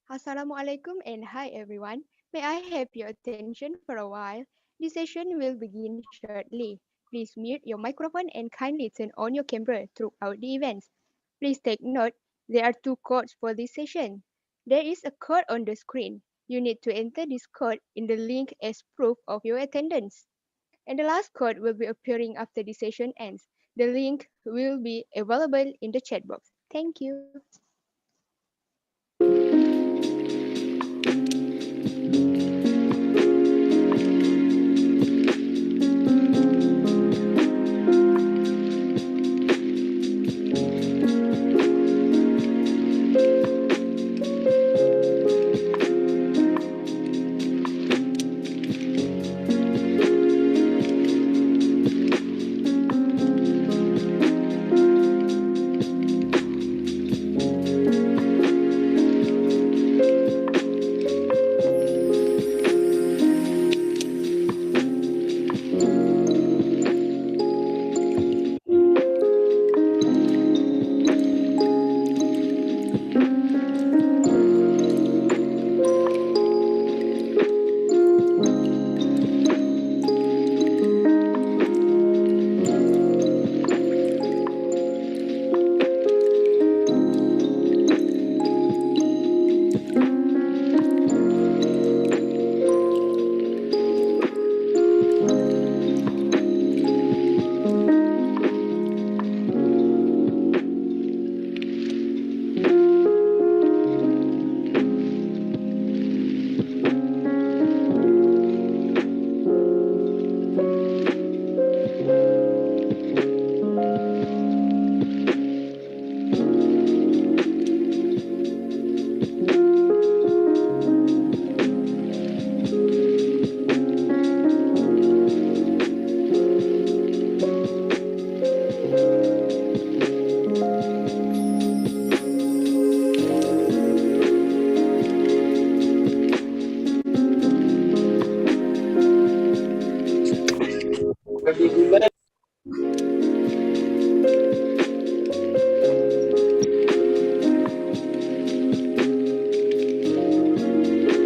Assalamualaikum and hi everyone. May I have your attention for a while? This session will begin shortly. Please mute your microphone and kindly turn on your camera throughout the events. Please take note, there are two codes for this session. There is a code on the screen. You need to enter this code in the link as proof of your attendance. And the last code will be appearing after the session ends. The link will be available in the chat box. Thank you.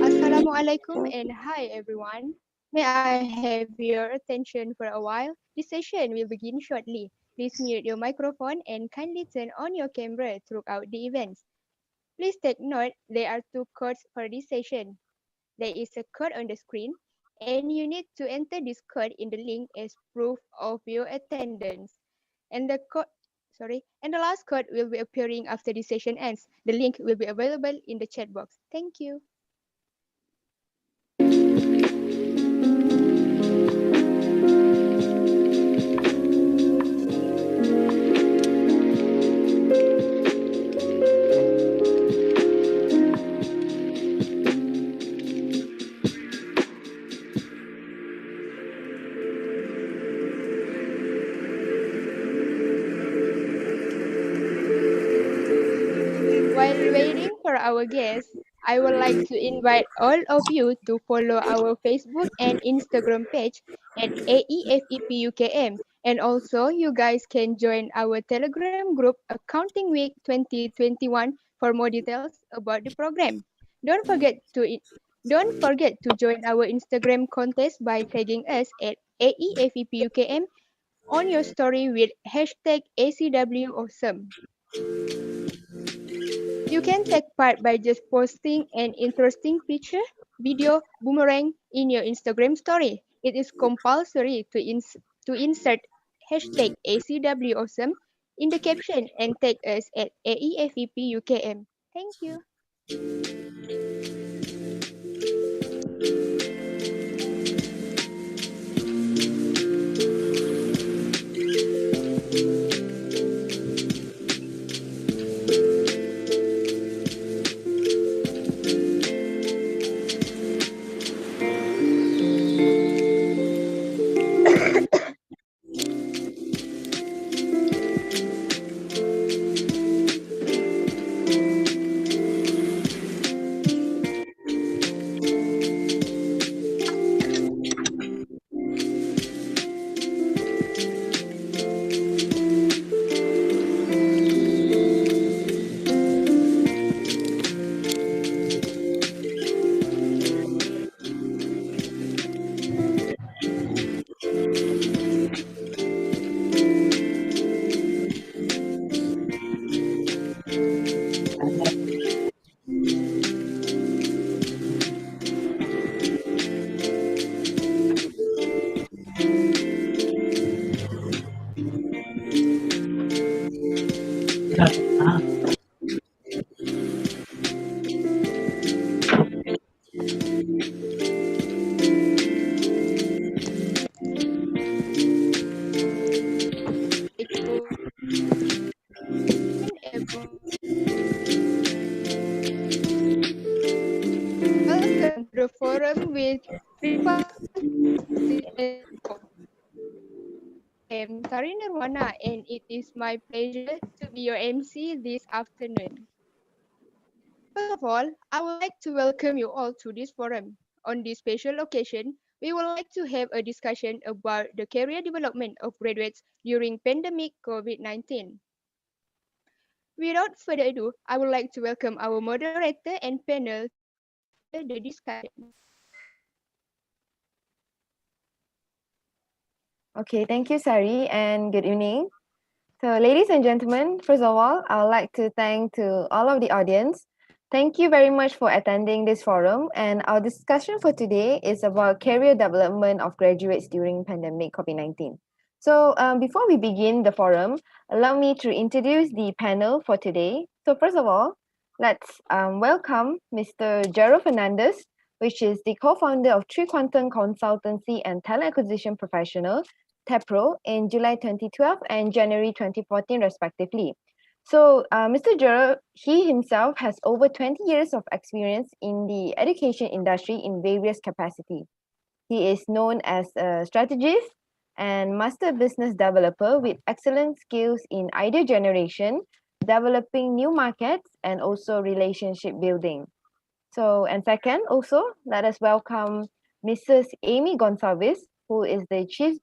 Assalamualaikum and hi everyone. May I have your attention for a while? This session will begin shortly. Please mute your microphone and kindly turn on your camera throughout the events. Please take note there are two codes for this session. There is a code on the screen and you need to enter this code in the link as proof of your attendance. And the last code will be appearing after the session ends. The link will be available in the chat box. Thank you. While waiting for our guests, I would like to invite all of you to follow our Facebook and Instagram page at AEFEPUKM. And also, you guys can join our Telegram group Accounting Week 2021 for more details about the program. Don't forget to i- don't forget to join our Instagram contest by tagging us at AEFEPUKM on your story with hashtag ACWAwesome. You can take part by just posting an interesting picture, video, boomerang in your Instagram story. It is compulsory to insert hashtag ACWAwesome in the caption and tag us at AEFEPUKM. Thank you. Welcome to the forum with I am Tari Nirwana, and it is my pleasure to be your MC this afternoon. First of all, I would like to welcome you all to this forum. On this special occasion, we would like to have a discussion about the career development of graduates during pandemic COVID-19. Without further ado, I would like to welcome our moderator and panel to the discussion. Okay, thank you, Sari, and good evening. So, ladies and gentlemen, first of all, I would like to thank to all of the audience. Thank you very much for attending this forum. And our discussion for today is about career development of graduates during pandemic COVID-19. So, before we begin the forum, allow me to introduce the panel for today. So, first of all, let's welcome Mr. Gerald Fernandez, which is the co-founder of Tree Quantum Consultancy and Talent Acquisition Professional, TEPRO, in July 2012 and January 2014, respectively. So, Mr. Gerald, he himself has over 20 years of experience in the education industry in various capacities. He is known as a strategist and master business developer with excellent skills in idea generation, developing new markets, and also relationship building. So, and second, also, let us welcome Mrs. Amy Gonsalves, who is the Chief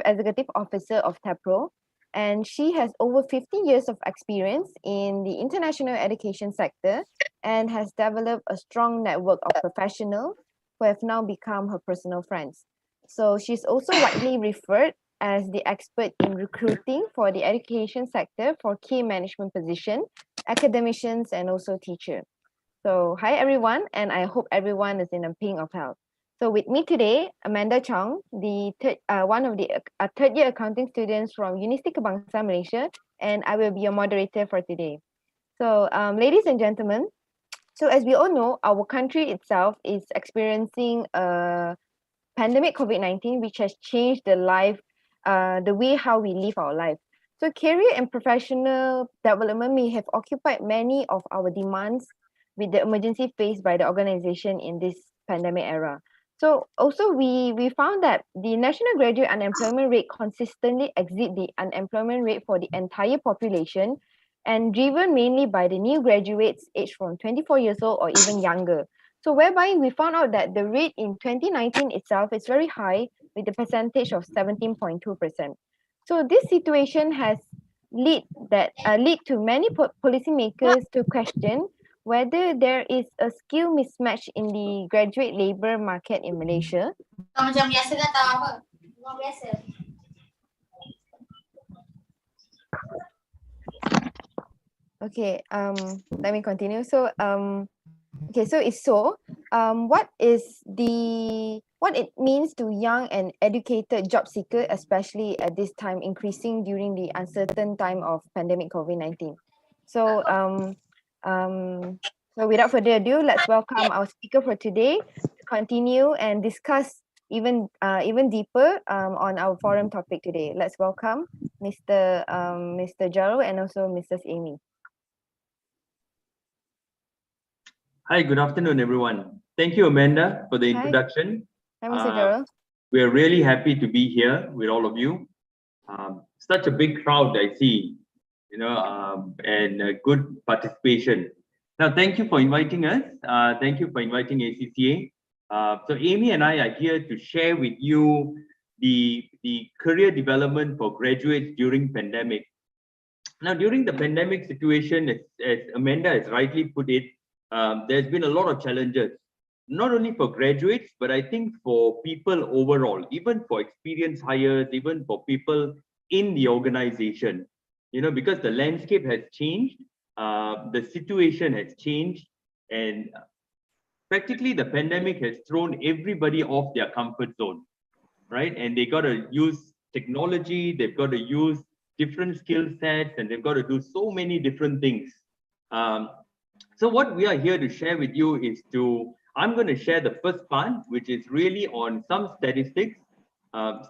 Executive Officer of TEPRO, and she has over 50 years of experience in the international education sector and has developed a strong network of professionals who have now become her personal friends. So she's also widely referred as the expert in recruiting for the education sector for key management position, academicians, and also teachers. So hi everyone, and I hope everyone is in a ping of health. So with me today, Amanda Chong, one of the third year accounting students from Universiti Kebangsaan Malaysia, and I will be your moderator for today. So ladies and gentlemen, so as we all know, our country itself is experiencing a pandemic COVID-19, which has changed the way how we live our life. So career and professional development may have occupied many of our demands with the emergency faced by the organization in this pandemic era. So also we found that the national graduate unemployment rate consistently exceed the unemployment rate for the entire population, and driven mainly by the new graduates aged from 24 years old or even younger. So whereby we found out that the rate in 2019 itself is very high with the percentage of 17.2%. So this situation has lead to many policymakers to question whether there is a skill mismatch in the graduate labor market in Malaysia. Macam biasa ke atau apa? Memang biasa. Okay, let me continue. So, what it means to young and educated job seeker, especially at this time, increasing during the uncertain time of pandemic COVID-19. So, so without further ado, let's welcome our speaker for today to continue and discuss even deeper on our forum topic today. Let's welcome Mr. Jaro and also Mrs. Amy. Hi, good afternoon, everyone. Thank you, Amanda, for the introduction. Hi, Mr. Jaro. We are really happy to be here with all of you. Such a big crowd I see, and good participation. Now, thank you for inviting us. Thank you for inviting ACCA. So Amy and I are here to share with you the career development for graduates during pandemic. Now, during the pandemic situation, as Amanda has rightly put it, there's been a lot of challenges, not only for graduates, but I think for people overall, even for experienced hires, even for people in the organization, because the landscape has changed, the situation has changed, and practically the pandemic has thrown everybody off their comfort zone, right? And they got to use technology, they've got to use different skill sets, and they've got to do so many different things. So what we are here to share with you is I'm going to share the first part, which is really on some statistics,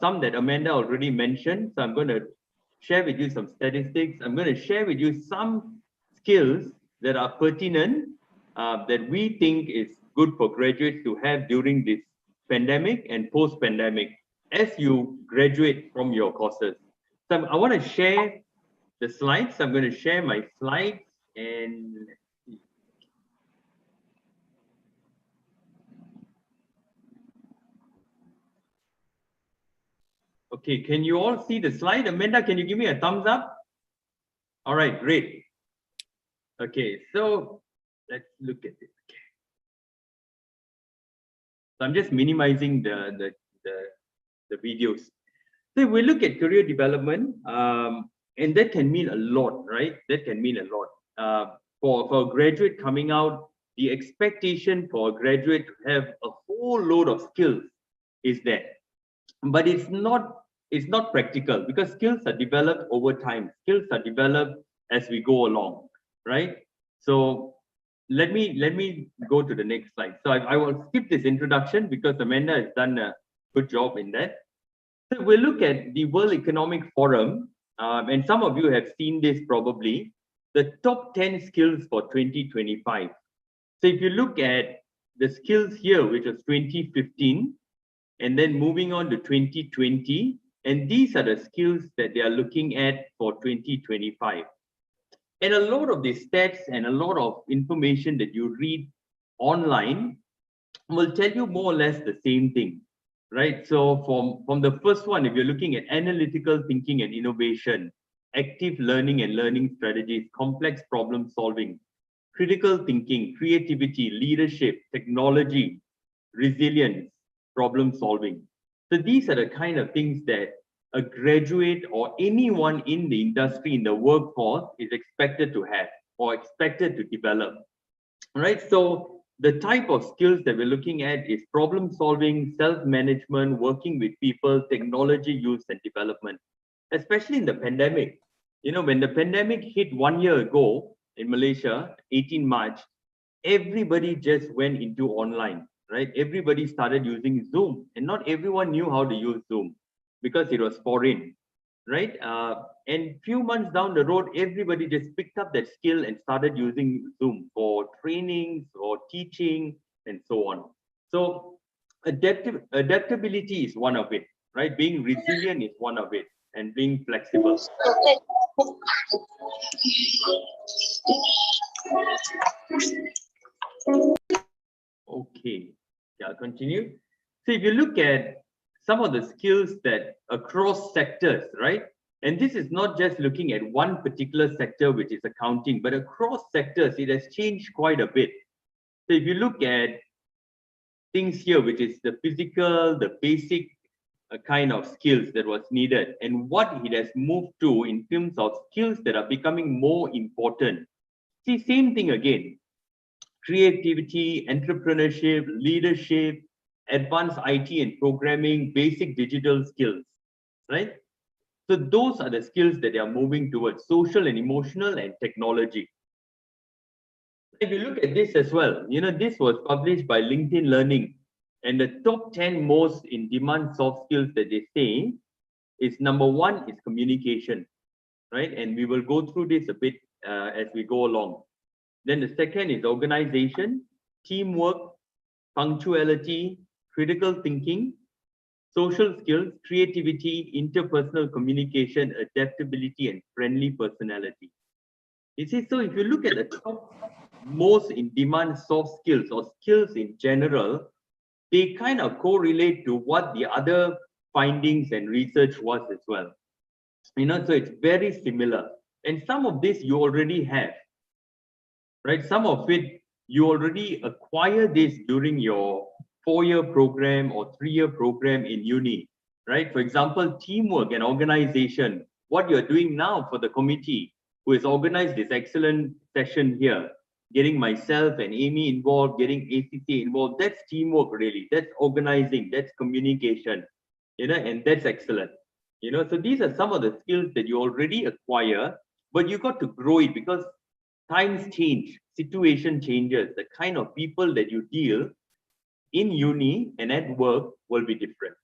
some that Amanda already mentioned. So I'm going to share with you some statistics. I'm going to share with you some skills that are pertinent, that we think is good for graduates to have during this pandemic and post-pandemic as you graduate from your courses. So I want to share the slides. I'm going to share my slides and okay, can you all see the slide? Amanda, can you give me a thumbs up? All right, great. Okay, so let's look at it. Okay. So I'm just minimizing the videos. So we look at career development, and that can mean a lot, right? That can mean a lot. For a graduate coming out, the expectation for a graduate to have a whole load of skills is there. But it's not practical, because skills are developed over time. Skills are developed as we go along, right? So let me go to the next slide. So I will skip this introduction because Amanda has done a good job in that. So we'll look at the World Economic Forum, and some of you have seen this probably, the top 10 skills for 2025. So if you look at the skills here, which was 2015, and then moving on to 2020, and these are the skills that they are looking at for 2025. And a lot of the stats and a lot of information that you read online will tell you more or less the same thing, right? So from the first one, if you're looking at analytical thinking and innovation, active learning and learning strategies, complex problem solving, critical thinking, creativity, leadership, technology, resilience, problem solving. So these are the kind of things that a graduate or anyone in the industry, in the workforce, is expected to have or expected to develop, right? So the type of skills that we're looking at is problem solving, self-management, working with people, technology use and development, especially in the pandemic. You know, when the pandemic hit 1 year ago in Malaysia, 18 March, everybody just went into online, right? Everybody started using Zoom, and not everyone knew how to use Zoom because it was foreign, right? And few months down the road, everybody just picked up that skill and started using Zoom for trainings or teaching and so on. So adaptability is one of it, right? Being resilient is one of it, and being flexible. Okay, I'll continue. So if you look at some of the skills that across sectors, right? And this is not just looking at one particular sector, which is accounting, but across sectors, it has changed quite a bit. So if you look at things here, which is the physical, the basic kind of skills that was needed, and what it has moved to in terms of skills that are becoming more important. See, same thing again. Creativity, entrepreneurship, leadership, advanced IT and programming, basic digital skills, right? So those are the skills that they are moving towards, social and emotional and technology. If you look at this as well, you know, this was published by LinkedIn Learning, and the top 10 most in demand soft skills that they say is number 1 is communication, right? And we will go through this a bit as we go along. Then the second is organization, teamwork, punctuality, critical thinking, social skills, creativity, interpersonal communication, adaptability, and friendly personality. You see, so if you look at the top most in demand soft skills or skills in general, they kind of correlate to what the other findings and research was as well. You know, so it's very similar. And some of this you already have, right? Some of it you already acquire this during your 4-year program or 3-year program in uni, right? For example, teamwork and organization, what you're doing now for the committee who has organized this excellent session here, getting myself and Amy involved, getting ACCA involved, that's teamwork really, that's organizing, that's communication, you know, and that's excellent. You know, so these are some of the skills that you already acquire, but you got to grow it because times change, situation changes. The kind of people that you deal in uni and at work will be different.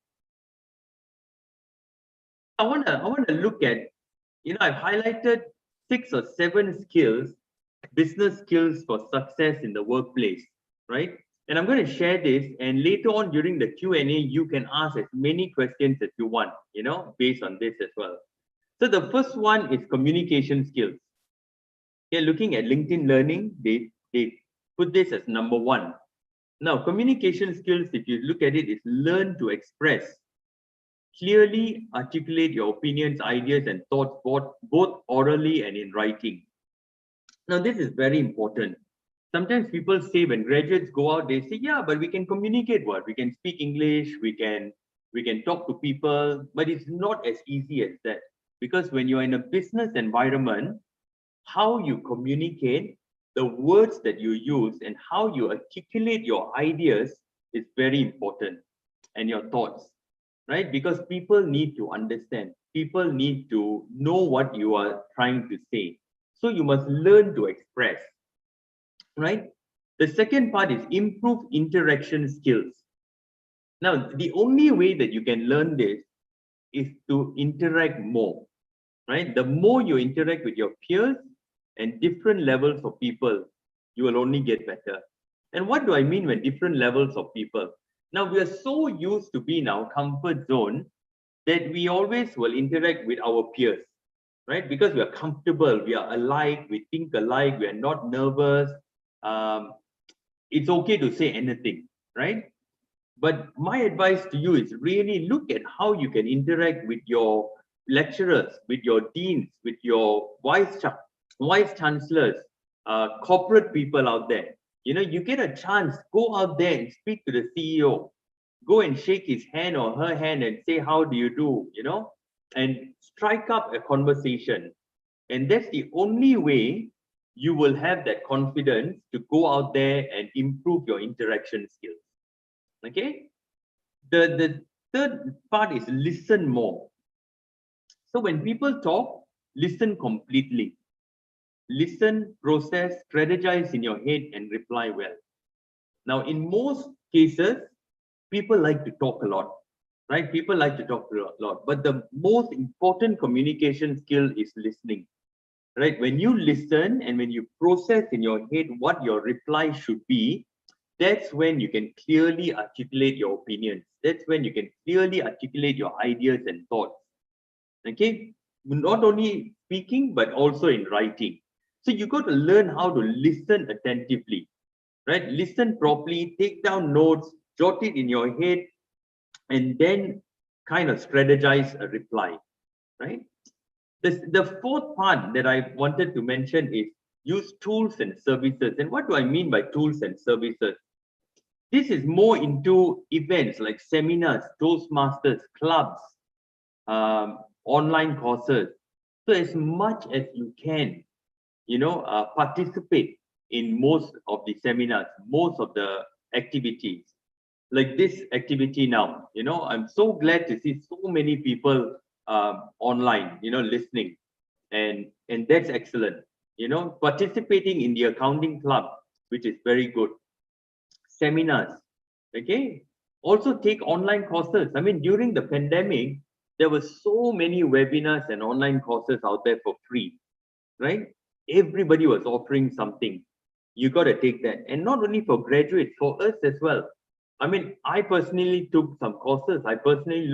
I want to look at, you know, I've highlighted 6 or 7 skills, business skills for success in the workplace, right? And I'm going to share this, and later on during the Q&A, you can ask as many questions as you want, you know, based on this as well. So the first one is communication skills. Okay, looking at LinkedIn Learning, they put this as number 1. Now, communication skills, if you look at it, is learn to express, clearly articulate your opinions, ideas, and thoughts, both orally and in writing. Now, this is very important. Sometimes people say when graduates go out, they say, yeah, but we can communicate what? We can speak English, we can talk to people, but it's not as easy as that. Because when you're in a business environment, how you communicate, the words that you use, and how you articulate your ideas is very important, and your thoughts, right? Because people need to understand, people need to know what you are trying to say. So you must learn to express, right? The second part is improve interaction skills. Now, the only way that you can learn this is to interact more, right? The more you interact with your peers and different levels of people, you will only get better. And what do I mean when different levels of people? Now, we are so used to be in our comfort zone that we always will interact with our peers, right? Because we are comfortable, we are alike, we think alike, we are not nervous. It's okay to say anything, right? But my advice to you is really look at how you can interact with your lecturers, with your deans, with your vice chancellors, corporate people out there. You know, you get a chance, go out there and speak to the CEO, go and shake his hand or her hand and say, how do you do, you know, and strike up a conversation. And that's the only way you will have that confidence to go out there and improve your interaction skills. Okay. The third part is listen more. So when people talk, listen completely. Listen, process, strategize in your head, and reply well. Now, in most cases, people like to talk a lot, right? People like to talk a lot, but the most important communication skill is listening, right? When you listen and when you process in your head what your reply should be, that's when you can clearly articulate your opinions. That's when you can clearly articulate your ideas and thoughts. Okay, not only speaking, but also in writing. So you got to learn how to listen attentively, right? Listen properly, take down notes, jot it in your head, and then kind of strategize a reply, right? The fourth part that I wanted to mention is use tools and services. And what do I mean by tools and services? This is more into events like seminars, Toastmasters, clubs, online courses. So as much as you can, you know, participate in most of the seminars, most of the activities. Like this activity now, you know, I'm so glad to see so many people online, you know, listening, and that's excellent. You know, participating in the accounting club, which is very good. Seminars, okay. Also take online courses. I mean, during the pandemic, there were so many webinars and online courses out there for free, right? Everybody was offering something. You got to take that. And not only for graduates, for us as well. I mean, I personally took some courses. I personally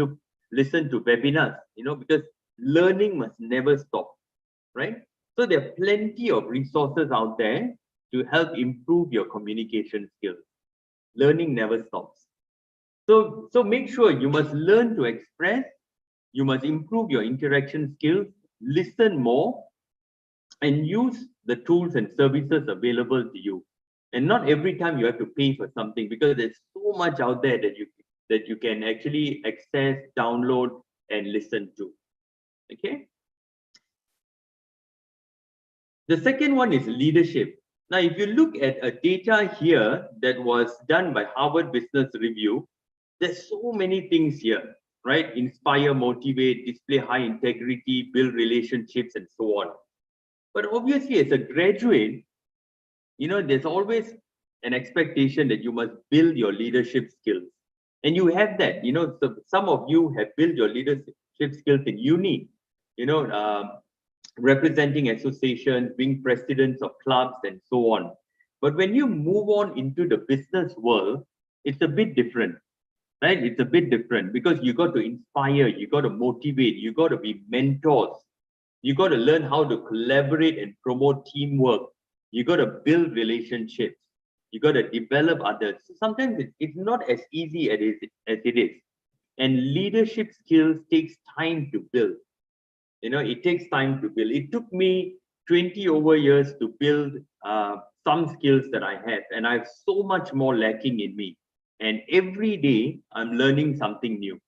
listened to webinars, you know, because learning must never stop, right? So there are plenty of resources out there to help improve your communication skills. Learning never stops. So make sure you must learn to express, you must improve your interaction skills, listen more, and use the tools and services available to you. And not every time you have to pay for something, because there's so much out there that you can actually access, download, and listen to. Okay. The second one is leadership. Now, if you look at a data here that was done by Harvard Business Review, there's so many things here. right? Inspire, motivate, display high integrity, build relationships, and so on. But obviously, as a graduate, there's always an expectation that you must build your leadership skills. And you have that, so some of you have built your leadership skills in uni, representing associations, being presidents of clubs, and so on. But when you move on into the business world, it's a bit different, right? It's a bit different because you got to inspire, you got to motivate, you got to be mentors, you got to learn how to collaborate and promote teamwork, you got to build relationships, you got to develop others. So sometimes it's not as easy as it is. And leadership skills takes time to build. It takes time to build. It took me 20 over years to build some skills that I have, and I have so much more lacking in me. And every day I'm learning something new.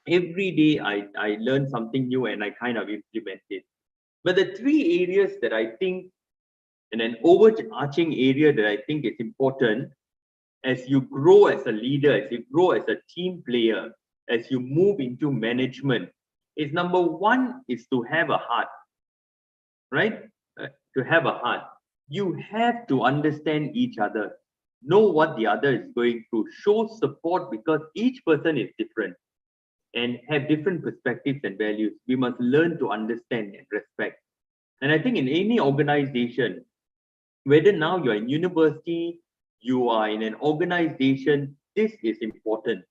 Every day I learn something new and I kind of implement it. But the three areas that I think, and an overarching area that I think is important as you grow as a leader, as you grow as a team player, as you move into management, is number one is to have a heart, right? To have a heart. You have to understand each other, know what the other is going through, show support because each person is different and have different perspectives and values. We must learn to understand and respect. And I think in any organization, whether now you're in university, you are in an organization, this is important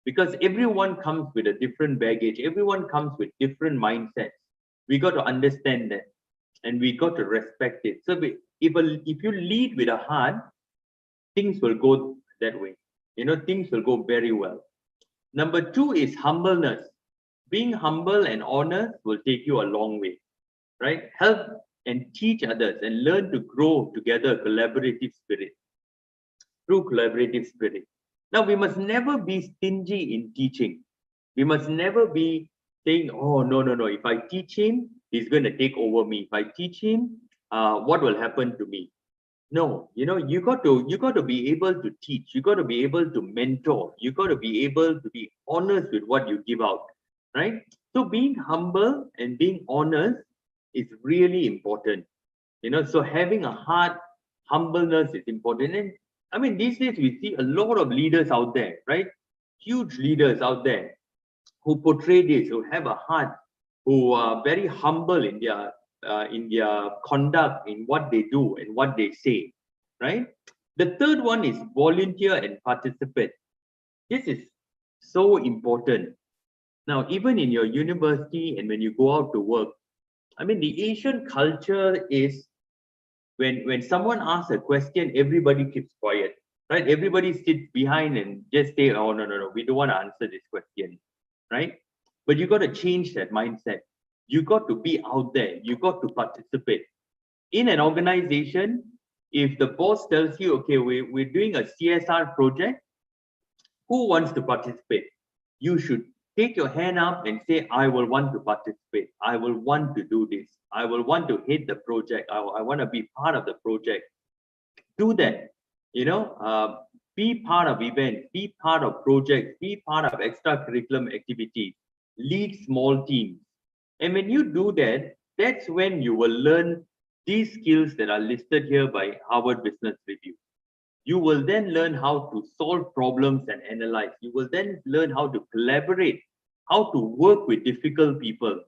because everyone comes with a different baggage. Everyone comes with different mindsets. We got to understand that and we got to respect it. So if you lead with a heart, things will go that way. Things will go very well. Number two is humbleness. Being humble and honest will take you a long way, right? Help and teach others and learn to grow together, collaborative spirit. Through collaborative spirit. Now, we must never be stingy in teaching. We must never be saying, oh, no, if I teach him, he's going to take over me. If I teach him, what will happen to me? No, you got to be able to teach. You got to be able to mentor. You got to be able to be honest with what you give out, right? So being humble and being honest is really important. So having a heart, humbleness is important. And I mean, these days we see a lot of leaders out there, right? Huge leaders out there who portray this, who have a heart, who are very humble in their conduct, in what they do and what they say, right? The third one is volunteer and participate. This is so important. Now, even in your university and when you go out to work, I mean, the Asian culture is when someone asks a question, everybody keeps quiet, right? Everybody sits behind and just say, oh, no, we don't want to answer this question, right? But you got to change that mindset. You got to be out there. You got to participate. In an organization, if the boss tells you, okay, we're doing a CSR project, who wants to participate? You should take your hand up and say, I will want to participate. I will want to do this. I will want to hit the project. I want to be part of the project. Do that. Be part of events, be part of projects, be part of extracurricular activities, lead small teams. And when you do that, that's when you will learn these skills that are listed here by Harvard Business Review. You will then learn how to solve problems and analyze. You will then learn how to collaborate, how to work with difficult people,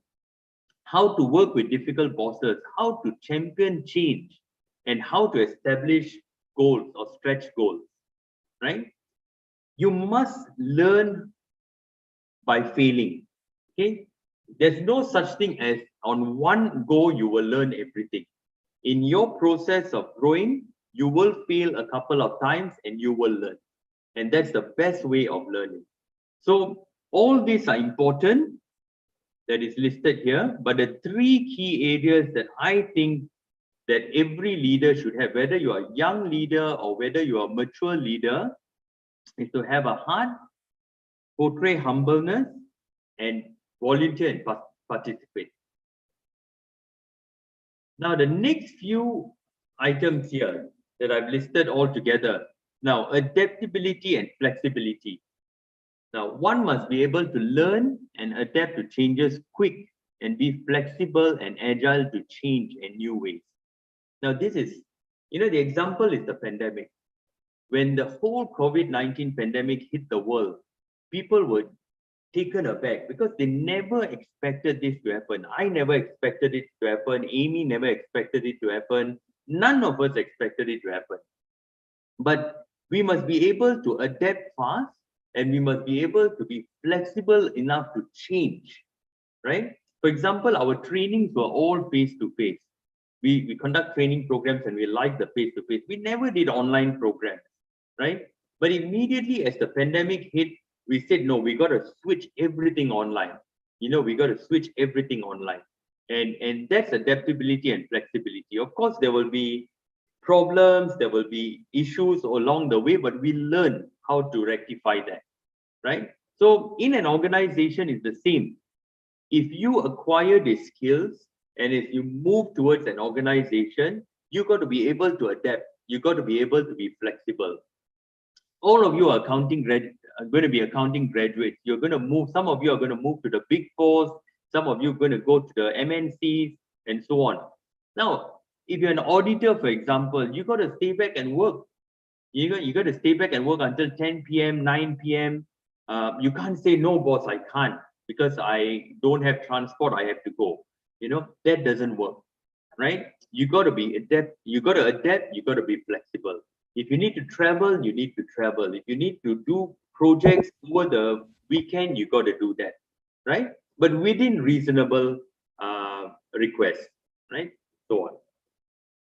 how to work with difficult bosses, how to champion change, and how to establish goals or stretch goals, right? You must learn by failing, okay? There's no such thing as on one go you will learn everything. In your process of growing, you will fail a couple of times and you will learn. And that's the best way of learning. So all these are important that is listed here, but the three key areas that I think that every leader should have, whether you are a young leader or whether you are a mature leader, is to have a heart, portray humbleness, and volunteer and participate. Now, the next few items here that I've listed all together. Now, adaptability and flexibility. Now, one must be able to learn and adapt to changes quick and be flexible and agile to change in new ways. Now, this is, the example is the pandemic. When the whole COVID-19 pandemic hit the world, people were taken aback because they never expected this to happen. I never expected it to happen. Amy never expected it to happen. None of us expected it to happen. But we must be able to adapt fast, and we must be able to be flexible enough to change, right? For example, our trainings were all face-to-face. We conduct training programs and we like the face-to-face. We never did online programs, right? But immediately as the pandemic hit, we said, no, we got to switch everything online. We got to switch everything online. And that's adaptability and flexibility. Of course, there will be problems, there will be issues along the way, but we learn how to rectify that, right? So in an organization, it's the same. If you acquire the skills and if you move towards an organization, you got to be able to adapt. You got to be able to be flexible. All of you are going to be accounting graduates. You're going to move. Some of you are going to move to the big fours. Some of you are going to go to the MNCs and so on. Now, if you're an auditor, for example, you got to stay back and work. You got to stay back and work until 10 p.m., 9 p.m. You can't say, no, boss, I can't because I don't have transport. I have to go. That doesn't work, right? You got to be adapt. You got to adapt. You got to be flexible. If you need to travel, you need to travel. If you need to do projects over the weekend, you got to do that, right? But within reasonable requests, right? So on.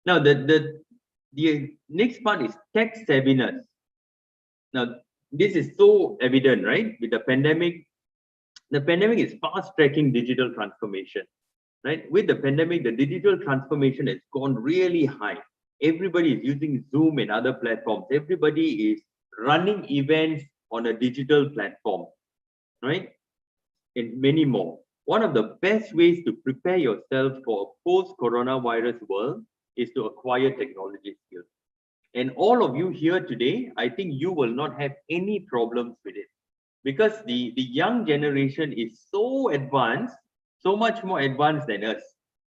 Now, the next part is tech savviness. Now, this is so evident, right? With the pandemic is fast tracking digital transformation, right? With the pandemic, the digital transformation has gone really high. Everybody is using Zoom and other platforms. Everybody is running events on a digital platform, right? And many more. One of the best ways to prepare yourself for a post-coronavirus world is to acquire technology skills. And all of you here today, I think you will not have any problems with it because the young generation is so advanced, so much more advanced than us,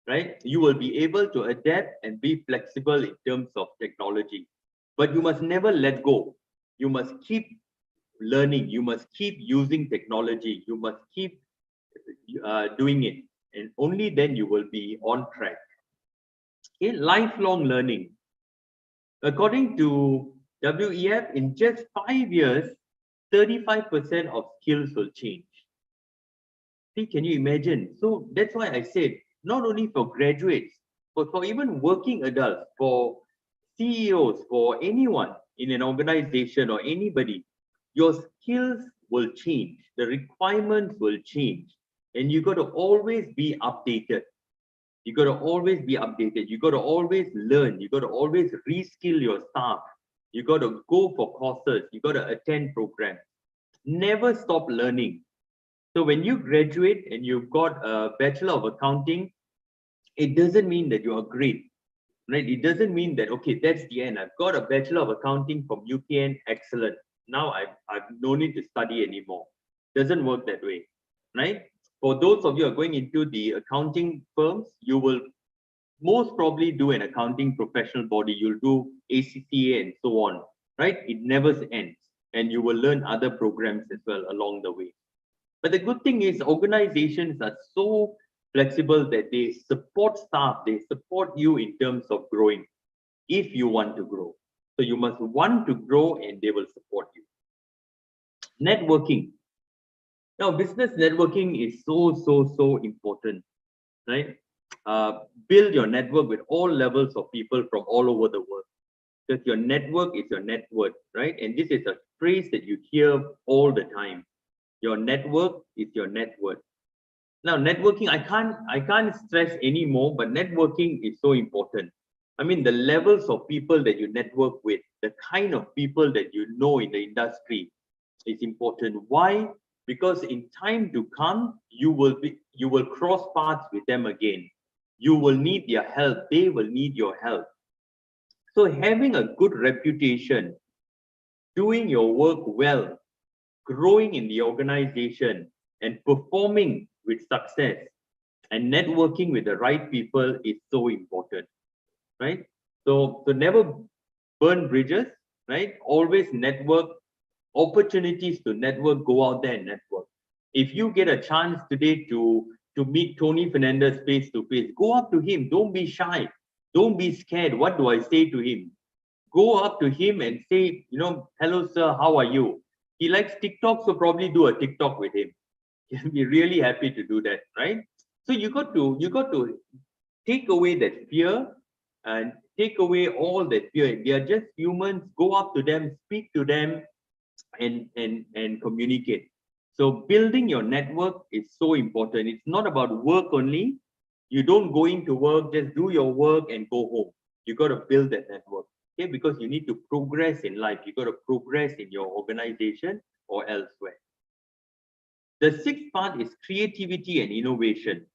right? You will be able to adapt and be flexible in terms of technology, but you must never let go. You must keep learning. You must keep using technology. You must keep doing it, and only then you will be on track. In lifelong learning, according to WEF, in just 5 years, 35% of skills will change. See, can you imagine? So that's why I said, not only for graduates, but for even working adults, for CEOs, for anyone in an organization or anybody, your skills will change. The requirements will change. And you got to always be updated. You got to always be updated. You got to always learn. You got to always reskill your staff. You got to go for courses. You got to attend programs. Never stop learning. So when you graduate and you've got a Bachelor of Accounting, it doesn't mean that you are great, right? It doesn't mean that, okay, that's the end. I've got a Bachelor of Accounting from UKN, excellent. Now I've no need to study anymore. Doesn't work that way, right? For those of you who are going into the accounting firms, you will most probably do an accounting professional body. You'll do ACCA and so on, right? It never ends. And you will learn other programs as well along the way. But the good thing is organizations are so flexible that they support staff, they support you in terms of growing if you want to grow. So you must want to grow and they will support you. Networking. Now, business networking is so important, right? Build your network with all levels of people from all over the world. Because your network is your net worth, right? And this is a phrase that you hear all the time. Your network is your net worth. Now, networking, I can't stress anymore, but networking is so important. I mean, the levels of people that you network with, the kind of people that you know in the industry is important. Why? Because in time to come, you will cross paths with them again. You will need their help. They will need your help. So having a good reputation, doing your work well, growing in the organization and performing with success and networking with the right people is so important, right? So never burn bridges, right? Always network, opportunities to network, go out there and network. If you get a chance today to meet Tony Fernandez face to face, go up to him. Don't be shy. Don't be scared. What do I say to him? Go up to him and say, hello, sir, how are you? He likes TikTok, so probably do a TikTok with him. He'll be really happy to do that, right? So you got to take away that fear and take away all that fear. They are just humans. Go up to them, speak to them, and communicate. So building your network is so important. It's not about work only. You don't go into work, just do your work and go home. You got to build that network, okay? Because you need to progress in life. You got to progress in your organization or elsewhere. The sixth part is creativity and innovation.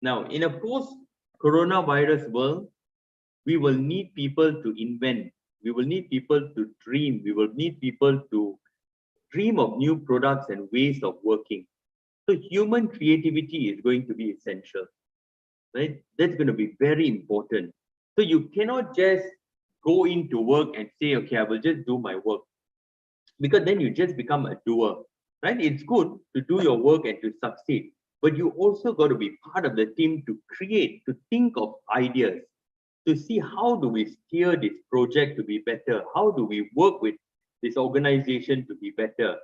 Now, in a post-coronavirus world, we will need people to invent. We will need people to dream. We will need people to dream of new products and ways of working. So human creativity is going to be essential, right? That's going to be very important. So you cannot just go into work and say, okay, I will just do my work, because then you just become a doer, right? It's good to do your work and to succeed, but you also got to be part of the team to create, to think of ideas, to see how do we steer this project to be better? How do we work with this organization to be better?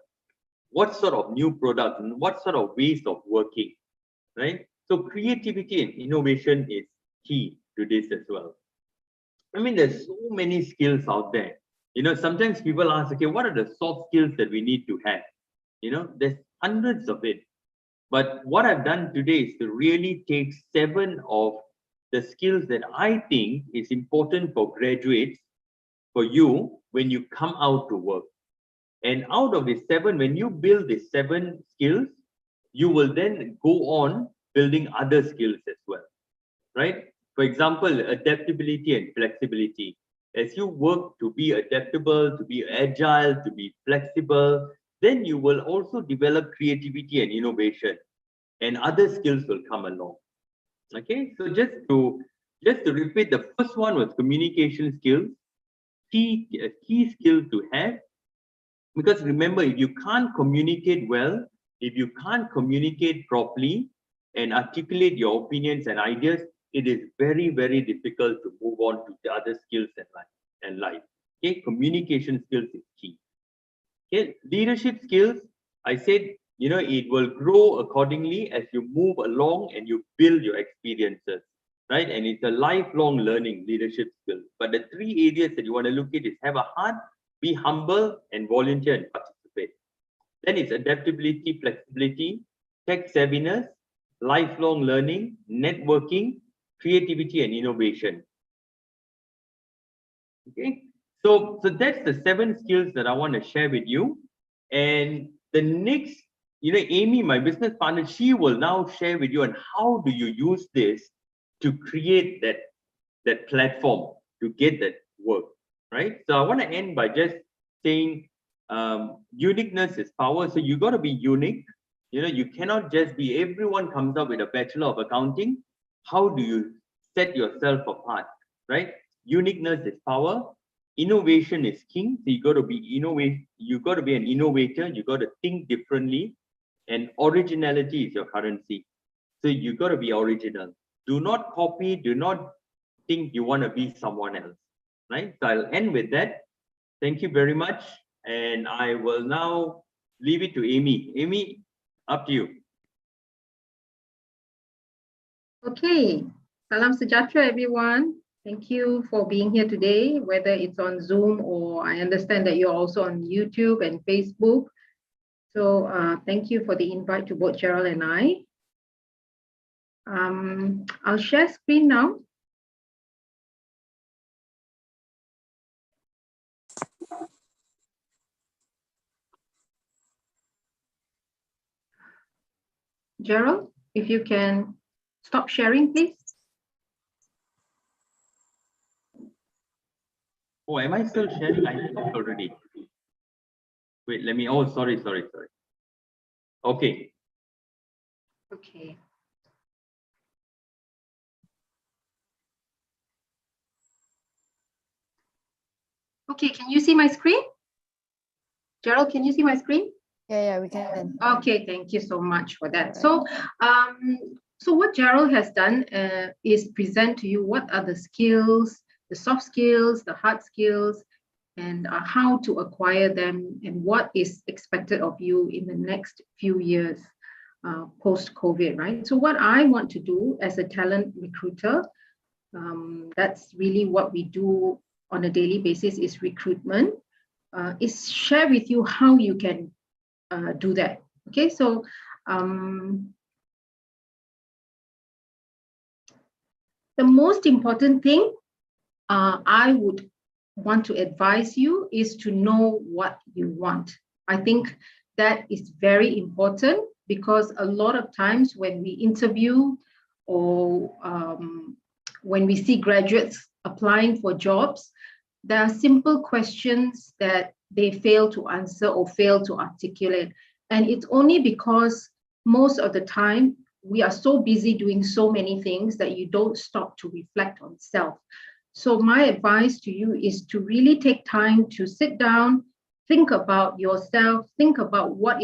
What sort of new products and what sort of ways of working, right? So creativity and innovation is key to this as well. I mean, there's so many skills out there. Sometimes people ask, okay, what are the soft skills that we need to have? There's hundreds of it. But what I've done today is to really take 7 of the skills that I think is important for graduates, for you, when you come out to work. And out of the 7, when you build the 7 skills, you will then go on building other skills as well, right? For example, adaptability and flexibility. As you work to be adaptable, to be agile, to be flexible, then you will also develop creativity and innovation, and other skills will come along. Okay, so just to repeat, the first one was communication skills, key skill to have. Because remember, if you can't communicate well, if you can't communicate properly and articulate your opinions and ideas, it is very, very difficult to move on to the other skills in life. Okay, communication skills is key. Okay, leadership skills, I said, it will grow accordingly as you move along and you build your experiences, right? And it's a lifelong learning leadership skill. But the 3 areas that you want to look at is have a heart, be humble, and volunteer and participate. Then it's adaptability, flexibility, tech savviness, lifelong learning, networking, creativity, and innovation. Okay, so that's the 7 skills that I want to share with you. And the next, Amy, my business partner, she will now share with you on how do you use this to create that platform to get that work, right? So I want to end by just saying uniqueness is power. So you got to be unique. You cannot just be, everyone comes up with a Bachelor of Accounting. How do you set yourself apart, right? Uniqueness is power. Innovation is king. So you got to be you got to be an innovator. You got to think differently, and originality is your currency. So you got to be original. Do not copy. Do not think you want to be someone else, right? So I'll end with that. Thank you very much, and I will now leave it to Amy. Amy, up to you. Okay, salam sejahtera everyone. Thank you for being here today, whether it's on Zoom or I understand that you're also on YouTube and Facebook. So thank you for the invite to both Cheryl and I. I'll share screen now. Gerald, if you can stop sharing, please. Oh, am I still sharing? I stopped already. Wait, let me, oh, sorry. Okay. Okay. Okay, can you see my screen? Gerald, can you see my screen? Yeah, we can. Okay, thank you so much for that. Alright. So what Gerald has done is present to you what are the skills, the soft skills, the hard skills, and how to acquire them and what is expected of you in the next few years post-COVID, right? So what I want to do as a talent recruiter, that's really what we do on a daily basis is recruitment, is share with you how you can do that. Okay, so the most important thing I would want to advise you is to know what you want. I think that is very important because a lot of times when we interview or when we see graduates applying for jobs, there are simple questions that they fail to answer or fail to articulate. And it's only because most of the time we are so busy doing so many things that you don't stop to reflect on self. So my advice to you is to really take time to sit down, think about yourself, think about what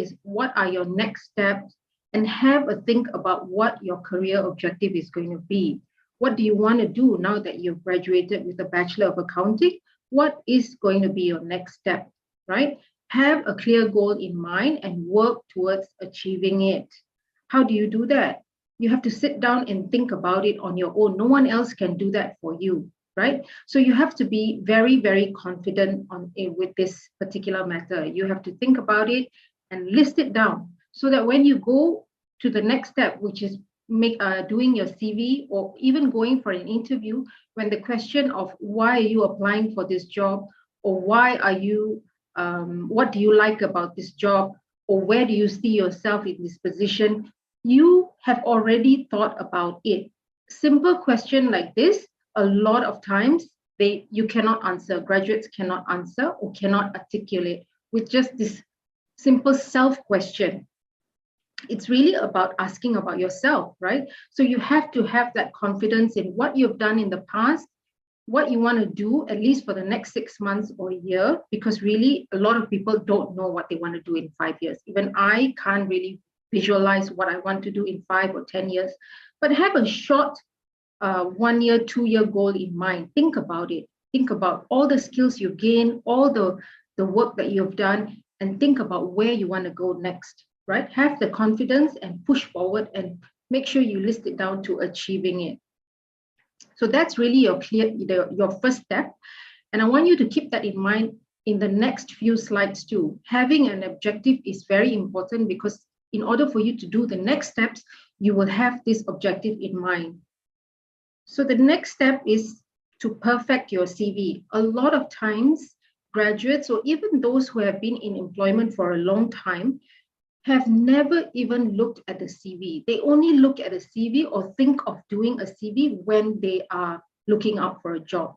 are your next steps, and have a think about what your career objective is going to be. What do you want to do now that you've graduated with a Bachelor of Accounting? What is going to be your next step, right? Have a clear goal in mind and work towards achieving it. How do you do that? You have to sit down and think about it on your own. No one else can do that for you, right? So you have to be very, very confident with this particular matter. You have to think about it and list it down so that when you go to the next step, which is doing your CV or even going for an interview, when the question of why are you applying for this job or why are you, what do you like about this job or where do you see yourself in this position, you have already thought about it. Simple question like this, a lot of times you cannot answer, graduates cannot answer or cannot articulate with just this simple self question. It's really about asking about yourself, right? So you have to have that confidence in what you've done in the past, what you want to do, at least for the next 6 months or a year, because really a lot of people don't know what they want to do in 5 years. Even I can't really visualize what I want to do in 5 or 10 years, but have a short 1 year, 2 year goal in mind. Think about it. Think about all the skills you've gained, all the work that you've done, and think about where you want to go next, right? Have the confidence and push forward and make sure you list it down to achieving it. So that's really your first step. And I want you to keep that in mind in the next few slides too. Having an objective is very important because in order for you to do the next steps, you will have this objective in mind. So the next step is to perfect your CV. A lot of times, graduates or even those who have been in employment for a long time have never even looked at the CV. They only look at a CV or think of doing a CV when they are looking out for a job.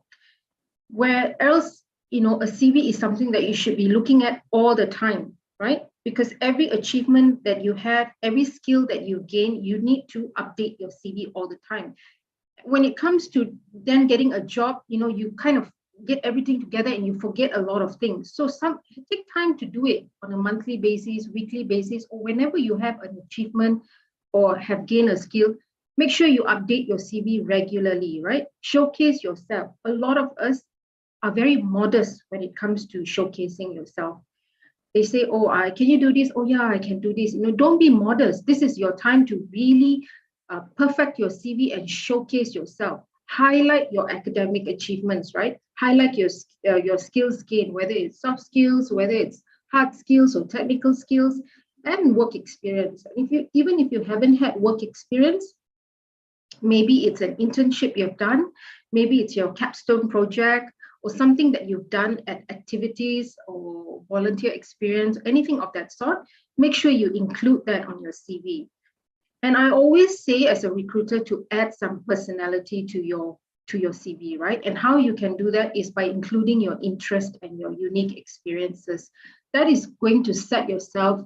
Whereas, a CV is something that you should be looking at all the time, right? Because every achievement that you have, every skill that you gain, you need to update your CV all the time. When it comes to then getting a job, you kind of get everything together and you forget a lot of things. So take time to do it on a monthly basis, weekly basis, or whenever you have an achievement or have gained a skill, make sure you update your CV regularly, right? Showcase yourself. A lot of us are very modest when it comes to showcasing yourself. They say, oh, can you do this? Oh yeah, I can do this. Don't be modest. This is your time to really perfect your CV and showcase yourself. Highlight your academic achievements, right? Highlight your skills gain, whether it's soft skills, whether it's hard skills or technical skills, and work experience. Even if you haven't had work experience, maybe it's an internship you've done, maybe it's your capstone project or something that you've done at activities or volunteer experience, anything of that sort, make sure you include that on your CV. And I always say as a recruiter to add some personality to your CV, right? And how you can do that is by including your interest and your unique experiences. that is going to set yourself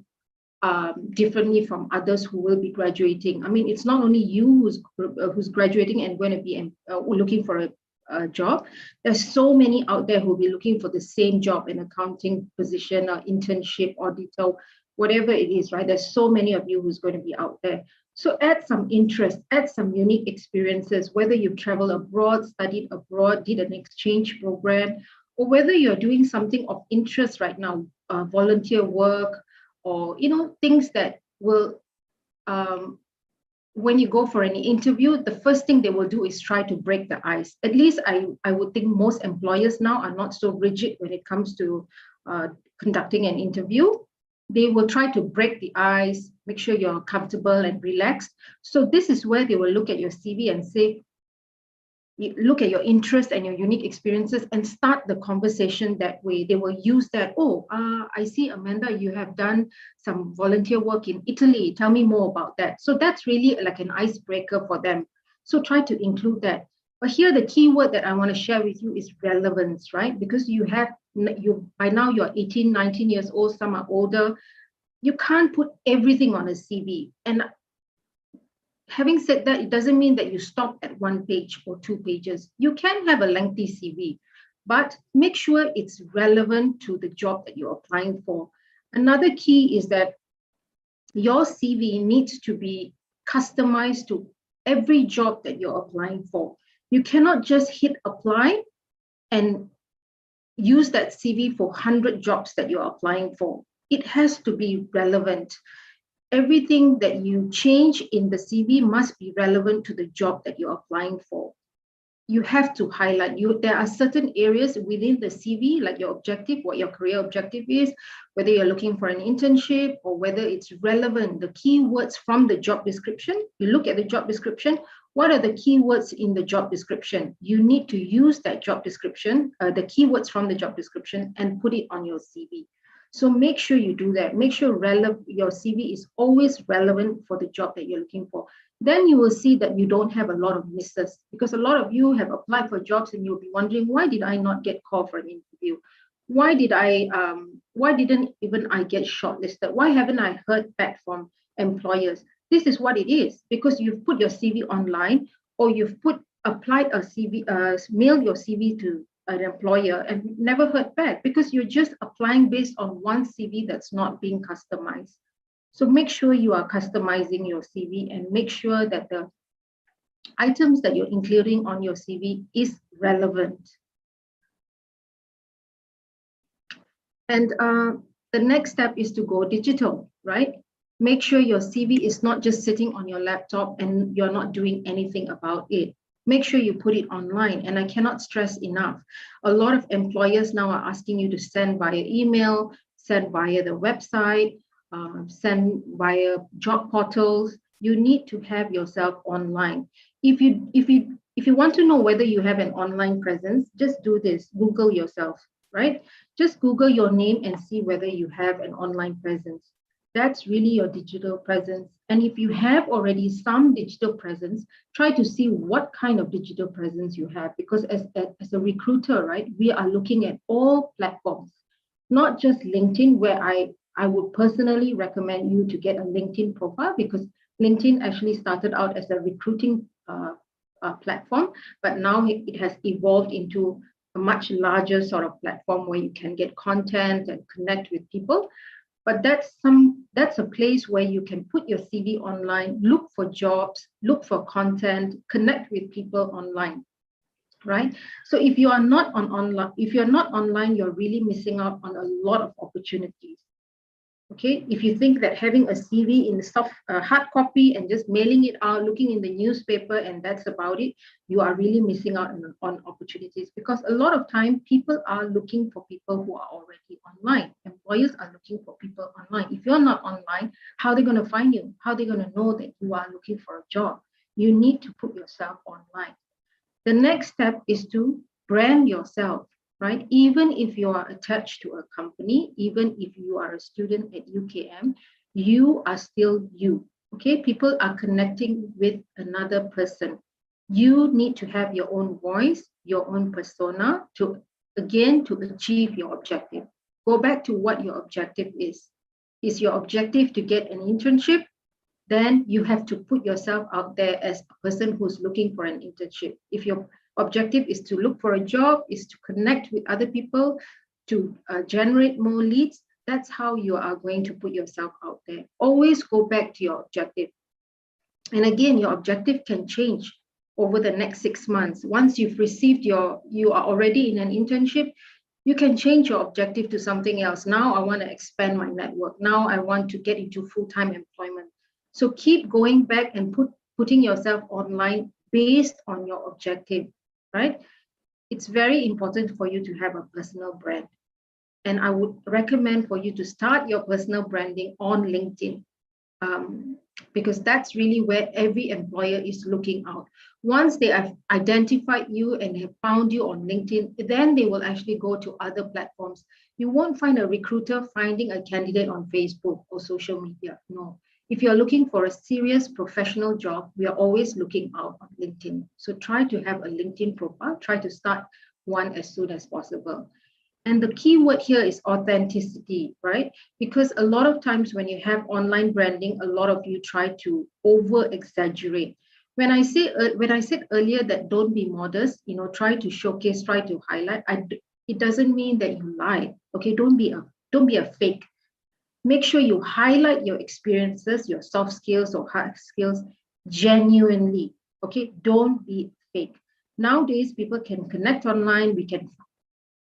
differently from others who will be graduating. I mean, it's not only you who's graduating and going to be looking for a job. There's so many out there who will be looking for the same job, an accounting position or internship, auditor, whatever it is, right? There's so many of you who's going to be out there. So add some interest, add some unique experiences, whether you've traveled abroad, studied abroad, did an exchange program, or whether you're doing something of interest right now, volunteer work, or things that will, when you go for an interview, the first thing they will do is try to break the ice. At least I would think most employers now are not so rigid when it comes to conducting an interview. They will try to break the ice, make sure you're comfortable and relaxed. So this is where they will look at your CV and say, look at your interests and your unique experiences and start the conversation that way. They will use that. Oh, I see, Amanda, you have done some volunteer work in Italy. Tell me more about that. So that's really like an icebreaker for them. So try to include that. But here, the key word that I want to share with you is relevance, right? Because by now you're 18, 19 years old, some are older. You can't put everything on a CV. And having said that, it doesn't mean that you stop at 1 page or 2 pages. You can have a lengthy CV, but make sure it's relevant to the job that you're applying for. Another key is that your CV needs to be customized to every job that you're applying for. You cannot just hit apply and use that CV for 100 jobs that you're applying for. It has to be relevant. Everything that you change in the CV must be relevant to the job that you're applying for. You have to highlight. There are certain areas within the CV, like your objective, what your career objective is, whether you're looking for an internship or whether it's relevant, the keywords from the job description. You look at the job description. What are the keywords in the job description? You need to use that job description, the keywords from the job description, and put it on your CV. So make sure you do that. Make sure your CV is always relevant for the job that you're looking for. Then you will see that you don't have a lot of misses, because a lot of you have applied for jobs and you'll be wondering, why did I not get called for an interview? Why didn't even I get shortlisted? Why haven't I heard back from employers? This is what it is, because you've put your CV online, or you've applied a CV, mailed your CV to an employer and never heard back, because you're just applying based on one CV that's not being customized. So make sure you are customizing your CV and make sure that the items that you're including on your CV is relevant. And the next step is to go digital, right? Make sure your CV is not just sitting on your laptop and you're not doing anything about it. Make sure you put it online. And I cannot stress enough, a lot of employers now are asking you to send via email, send via the website, send via job portals. You need to have yourself online. If you want to know whether you have an online presence, just do this. Google yourself, right? Just Google your name and see whether you have an online presence. That's really your digital presence. And if you have already some digital presence, try to see what kind of digital presence you have. Because as a recruiter, right, we are looking at all platforms, not just LinkedIn, where I would personally recommend you to get a LinkedIn profile, because LinkedIn actually started out as a recruiting platform, but now it has evolved into a much larger sort of platform where you can get content and connect with people. But that's a place where you can put your CV online, look for jobs, look for content, connect with people online, right? So if you're not online, you're really missing out on a lot of opportunities. Okay, if you think that having a CV in hard copy and just mailing it out, looking in the newspaper, and that's about it, you are really missing out on opportunities, because a lot of time people are looking for people who are already online. Employers are looking for people online. If you're not online, how are they going to find you? How are they going to know that you are looking for a job? You need to put yourself online. The next step is to brand yourself. Right? Even if you are attached to a company, even if you are a student at UKM, you are still you. Okay, people are connecting with another person. You need to have your own voice, your own persona to achieve your objective. go back to what your objective is. Is your objective to get an internship? Then you have to put yourself out there as a person who's looking for an internship. If your objective is to look for a job, is to connect with other people, to generate more leads, that's how you are going to put yourself out there. Always go back to your objective. And again, your objective can change over the next 6 months. Once you've received you are already in an internship, you can change your objective to something else. Now I want to expand my network. Now I want to get into full-time employment. So keep going back and putting yourself online based on your objective, right? It's very important for you to have a personal brand. And I would recommend for you to start your personal branding on LinkedIn, because that's really where every employer is looking out. Once they have identified you and have found you on LinkedIn, then they will actually go to other platforms. You won't find a recruiter finding a candidate on Facebook or social media. No. If you're looking for a serious professional job, we are always looking out on LinkedIn. So try to have a LinkedIn profile. Try to start one as soon as possible. And the key word here is authenticity, right? Because a lot of times when you have online branding, a lot of you try to over-exaggerate. When I said earlier that don't be modest, try to showcase, try to highlight, it doesn't mean that you lie. Okay, don't be a fake. Make sure you highlight your experiences, your soft skills or hard skills genuinely. Okay, don't be fake. Nowadays, people can connect online, we can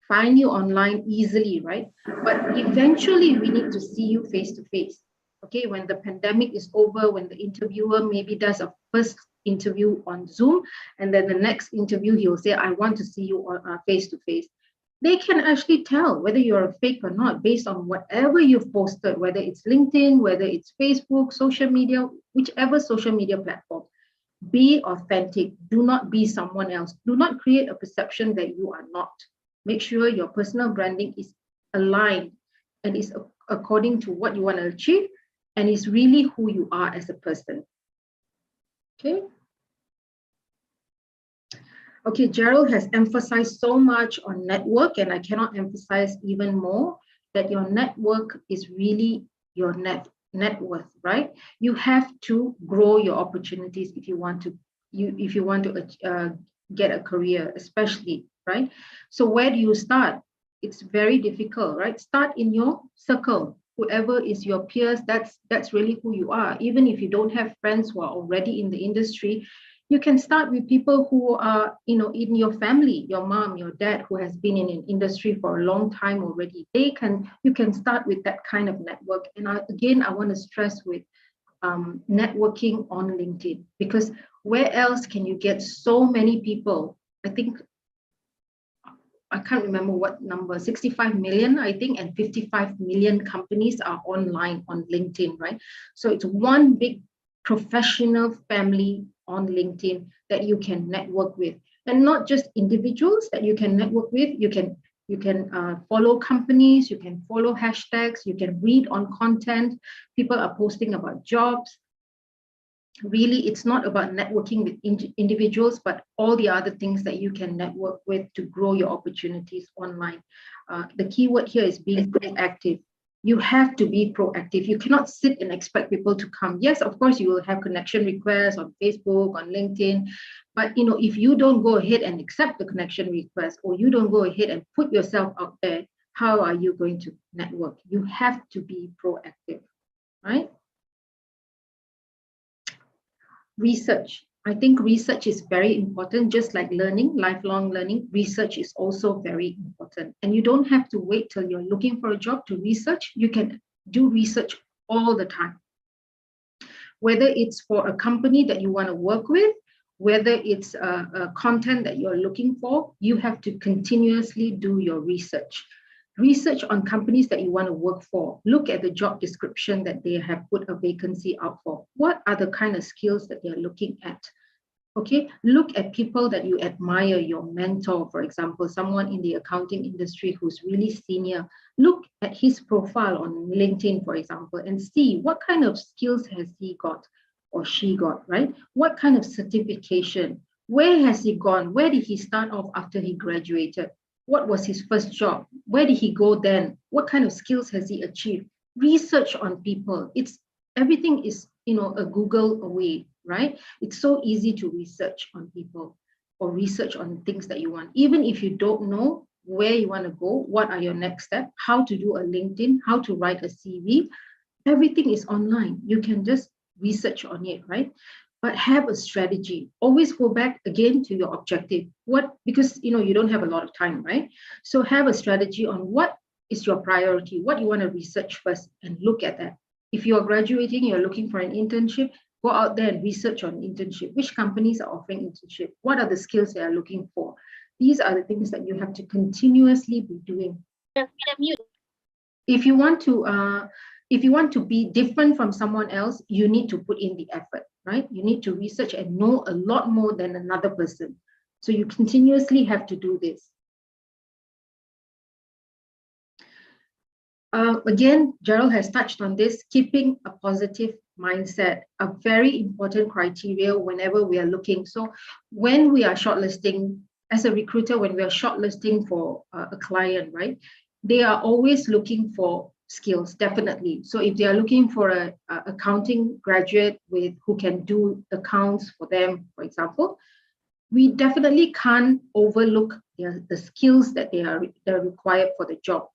find you online easily, right? But eventually we need to see you face to face. Okay, when the pandemic is over, when the interviewer maybe does a first interview on Zoom, and then the next interview, he'll say, I want to see you face to face. They can actually tell whether you're a fake or not based on whatever you've posted, whether it's LinkedIn, whether it's Facebook, social media, whichever social media platform. Be authentic. Do not be someone else. Do not create a perception that you are not. Make sure your personal branding is aligned and is according to what you want to achieve and is really who you are as a person. Okay. Okay, Gerald has emphasized so much on network, and I cannot emphasize even more that your network is really your net worth, right? You have to grow your opportunities if you want to get a career, especially, right? So where do you start? It's very difficult, right? Start in your circle. Whoever is your peers, that's really who you are. Even if you don't have friends who are already in the industry, you can start with people who are, in your family, your mom, your dad, who has been in an industry for a long time already. You can start with that kind of network. And I want to stress with networking on LinkedIn, because where else can you get so many people? I can't remember what number, 65 million, I think, and 55 million companies are online on LinkedIn, right? So it's one big professional family on LinkedIn that you can network with, and not just individuals that you can network with. You can follow companies, you can follow hashtags, you can read on content. People are posting about jobs. Really, it's not about networking with individuals, but all the other things that you can network with to grow your opportunities online. The key word here is being proactive. You have to be proactive. You cannot sit and expect people to come. Yes, of course, you will have connection requests on Facebook, on LinkedIn. But if you don't go ahead and accept the connection request, or you don't go ahead and put yourself out there, how are you going to network? You have to be proactive, right? Research. I think research is very important, just like learning, lifelong learning. Research is also very important. And you don't have to wait till you're looking for a job to research. You can do research all the time. Whether it's for a company that you want to work with, whether it's a content that you're looking for, you have to continuously do your research. Research on companies that you want to work for. Look at the job description that they have put a vacancy out for. What are the kind of skills that they're looking at? Okay, look at people that you admire, your mentor, for example, someone in the accounting industry who's really senior. Look at his profile on LinkedIn, for example, and see what kind of skills has he got or she got, right? What kind of certification? Where has he gone? Where did he start off after he graduated? What was his first job? Where did he go then? What kind of skills has he achieved? Research on people. Everything is, a Google away, right? It's so easy to research on people or research on things that you want. Even if you don't know where you want to go, what are your next steps, how to do a LinkedIn, how to write a CV, everything is online. You can just research on it, right? But have a strategy. Always go back again to your objective. Because you don't have a lot of time, right? So have a strategy on what is your priority, what you want to research first, and look at that. If you are graduating, you're looking for an internship, go out there and research on internship. Which companies are offering internship? What are the skills they are looking for? These are the things that you have to continuously be doing. If you want to be different from someone else, you need to put in the effort, right? You need to research and know a lot more than another person. So you continuously have to do this. Again, Gerald has touched on this, keeping a positive mindset, a very important criteria whenever we are looking. So when we are shortlisting, as a recruiter, when we are shortlisting for a client, right, they are always looking for skills, definitely. So if they are looking for a accounting graduate who can do accounts for them, for example, we definitely can't overlook the skills that they are required for the job.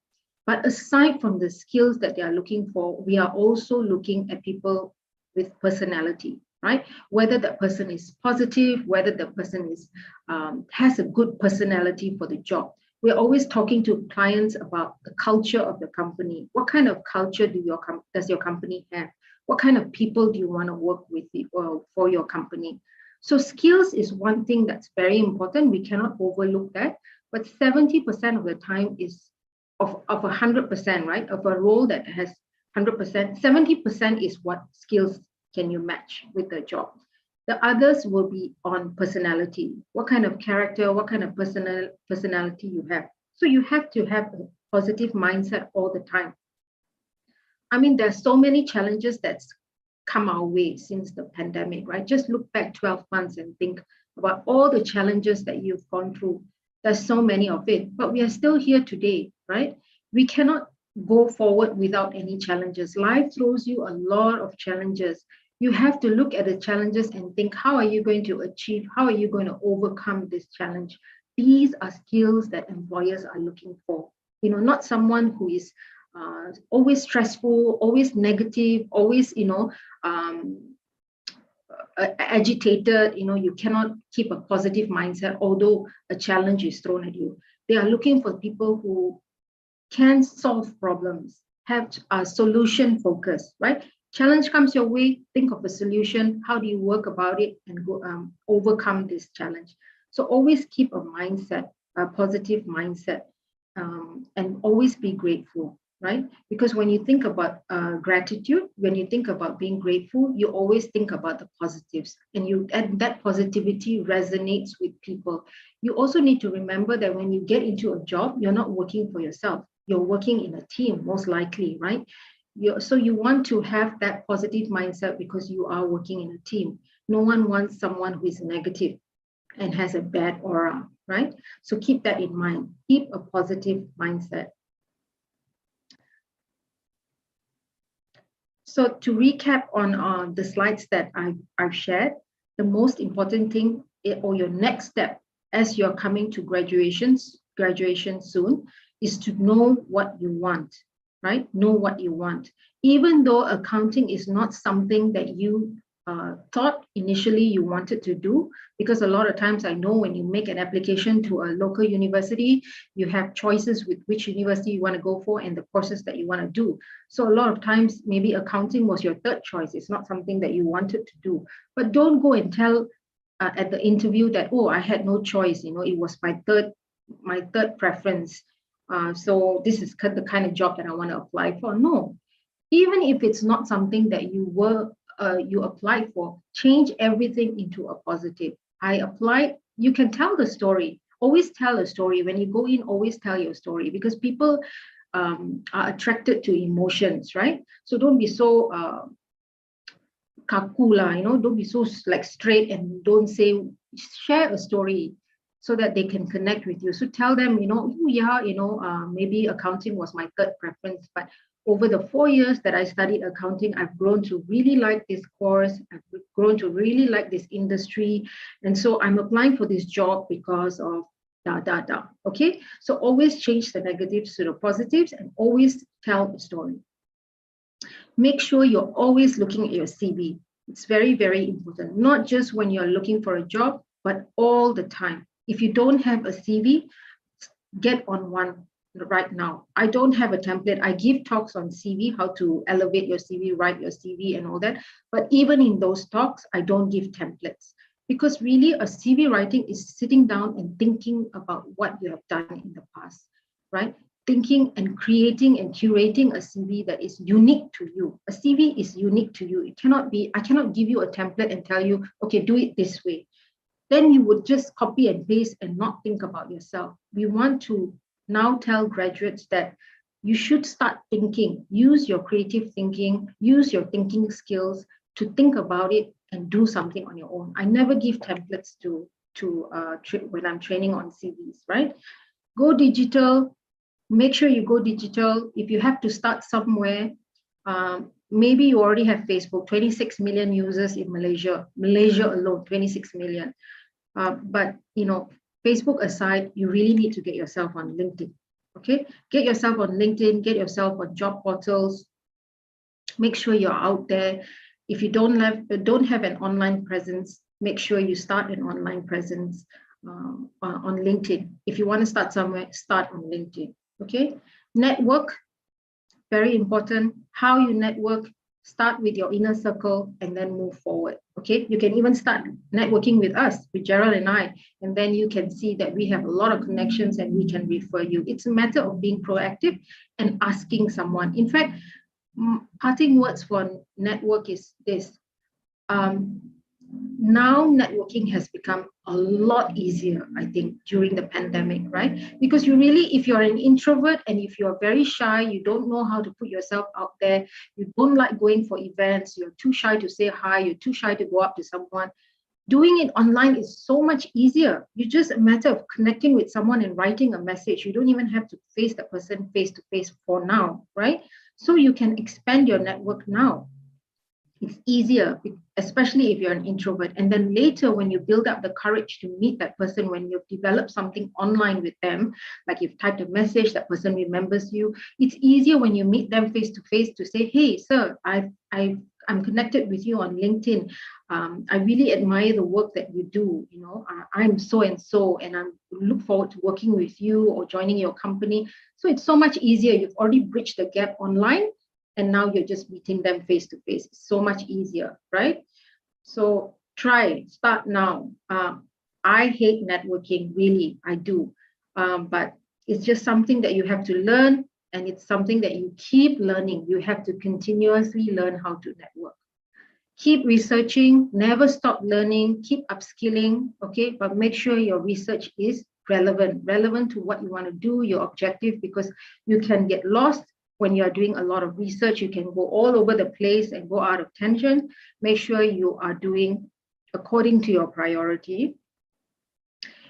But aside from the skills that they are looking for, we are also looking at people with personality, right? Whether that person is positive, whether the person has a good personality for the job. We're always talking to clients about the culture of the company. What kind of culture does your company have? What kind of people do you want to work with for your company? So skills is one thing that's very important. We cannot overlook that. But 70% of the time is of 100%, right? Of a role that has 100%, 70% is what skills can you match with the job. The others will be on personality. What kind of character, what kind of personality you have. So you have to have a positive mindset all the time. I mean, there's so many challenges that's come our way since the pandemic, right? Just look back 12 months and think about all the challenges that you've gone through. There's so many of it, but we are still here today, right? We cannot go forward without any challenges. Life throws you a lot of challenges. You have to look at the challenges and think, how are you going to achieve? How are you going to overcome this challenge? These are skills that employers are looking for. Not someone who is always stressful, always negative, always, agitated. You cannot keep a positive mindset, although a challenge is thrown at you. They are looking for people who can solve problems, have a solution focus, right? Challenge comes your way, think of a solution. How do you work about it and go overcome this challenge? So always keep a mindset, a positive mindset, and always be grateful, right? Because when you think about gratitude, when you think about being grateful, you always think about the positives, and that positivity resonates with people. You also need to remember that when you get into a job, you're not working for yourself. You're working in a team, most likely, right? So you want to have that positive mindset because you are working in a team. No one wants someone who is negative and has a bad aura, right? So keep that in mind. Keep a positive mindset. So to recap on the slides that I've shared, the most important thing or your next step as you're coming to graduation soon is to know what you want, right? Know what you want. Even though accounting is not something that you thought initially you wanted to do, because a lot of times I know when you make an application to a local university, you have choices with which university you want to go for and the courses that you want to do. So a lot of times maybe accounting was your third choice. It's not something that you wanted to do. But don't go and tell at the interview that, oh, I had no choice. It was my third preference. So this is the kind of job that I want to apply for. No, even if it's not something that you applied for, change everything into a positive. I applied, you can tell the story. Always tell a story. When you go in, always tell your story, because people are attracted to emotions, right? So don't be so kaku lah, don't be so like straight and don't share a story. so that they can connect with you. So tell them, oh yeah, maybe accounting was my third preference, but over the 4 years that I studied accounting, I've grown to really like this course. I've grown to really like this industry. And so I'm applying for this job because of da, da, da. Okay. So always change the negatives to the positives and always tell a story. Make sure you're always looking at your CV. It's very, very important, not just when you're looking for a job, but all the time. If you don't have a CV, get on one right now. I don't have a template. I give talks on CV, how to elevate your CV, write your CV and all that. But even in those talks, I don't give templates, because really a CV writing is sitting down and thinking about what you have done in the past, right? Thinking and creating and curating a CV that is unique to you. A CV is unique to you. It cannot be, I cannot give you a template and tell you, okay, do it this way. Then you would just copy and paste and not think about yourself. We want to now tell graduates that you should start thinking, use your creative thinking, use your thinking skills to think about it and do something on your own. I never give templates when I'm training on CVs, right? Go digital, make sure you go digital. If you have to start somewhere, maybe you already have Facebook, 26 million users in Malaysia alone, 26 million. But Facebook aside, you really need to get yourself on LinkedIn. Okay, get yourself on LinkedIn, get yourself on job portals. Make sure you're out there. If you don't have an online presence, make sure you start an online presence on LinkedIn. If you want to start somewhere, start on LinkedIn. Okay, network, very important. How you network, start with your inner circle and then move forward. Okay, you can even start networking with us, with Gerald and I, and then you can see that we have a lot of connections and we can refer you. It's a matter of being proactive and asking someone. In fact, parting words for network is this. Now networking has become a lot easier, I think, during the pandemic, right? Because you really, if you're an introvert and if you're very shy, you don't know how to put yourself out there, you don't like going for events, you're too shy to say hi, you're too shy to go up to someone, doing it online is so much easier. It's just a matter of connecting with someone and writing a message. You don't even have to face the person face to face for now, right? So you can expand your network now. It's easier, especially if you're an introvert. And then later, when you build up the courage to meet that person, when you've developed something online with them, like you've typed a message, that person remembers you, it's easier when you meet them face to face to say, hey, sir, I'm connected with you on LinkedIn. I really admire the work that you do. I'm so and so, and I look forward to working with you or joining your company. So it's so much easier. You've already bridged the gap online, and now you're just meeting them face to face. It's so much easier, right? So start now. I hate networking, really, I do. But it's just something that you have to learn, and it's something that you keep learning. You have to continuously learn how to network. Keep researching, never stop learning, keep upskilling, okay? But make sure your research is relevant to what you want to do, your objective, because you can get lost when you're doing a lot of research. You can go all over the place and go out of tangent. Make sure you are doing according to your priority,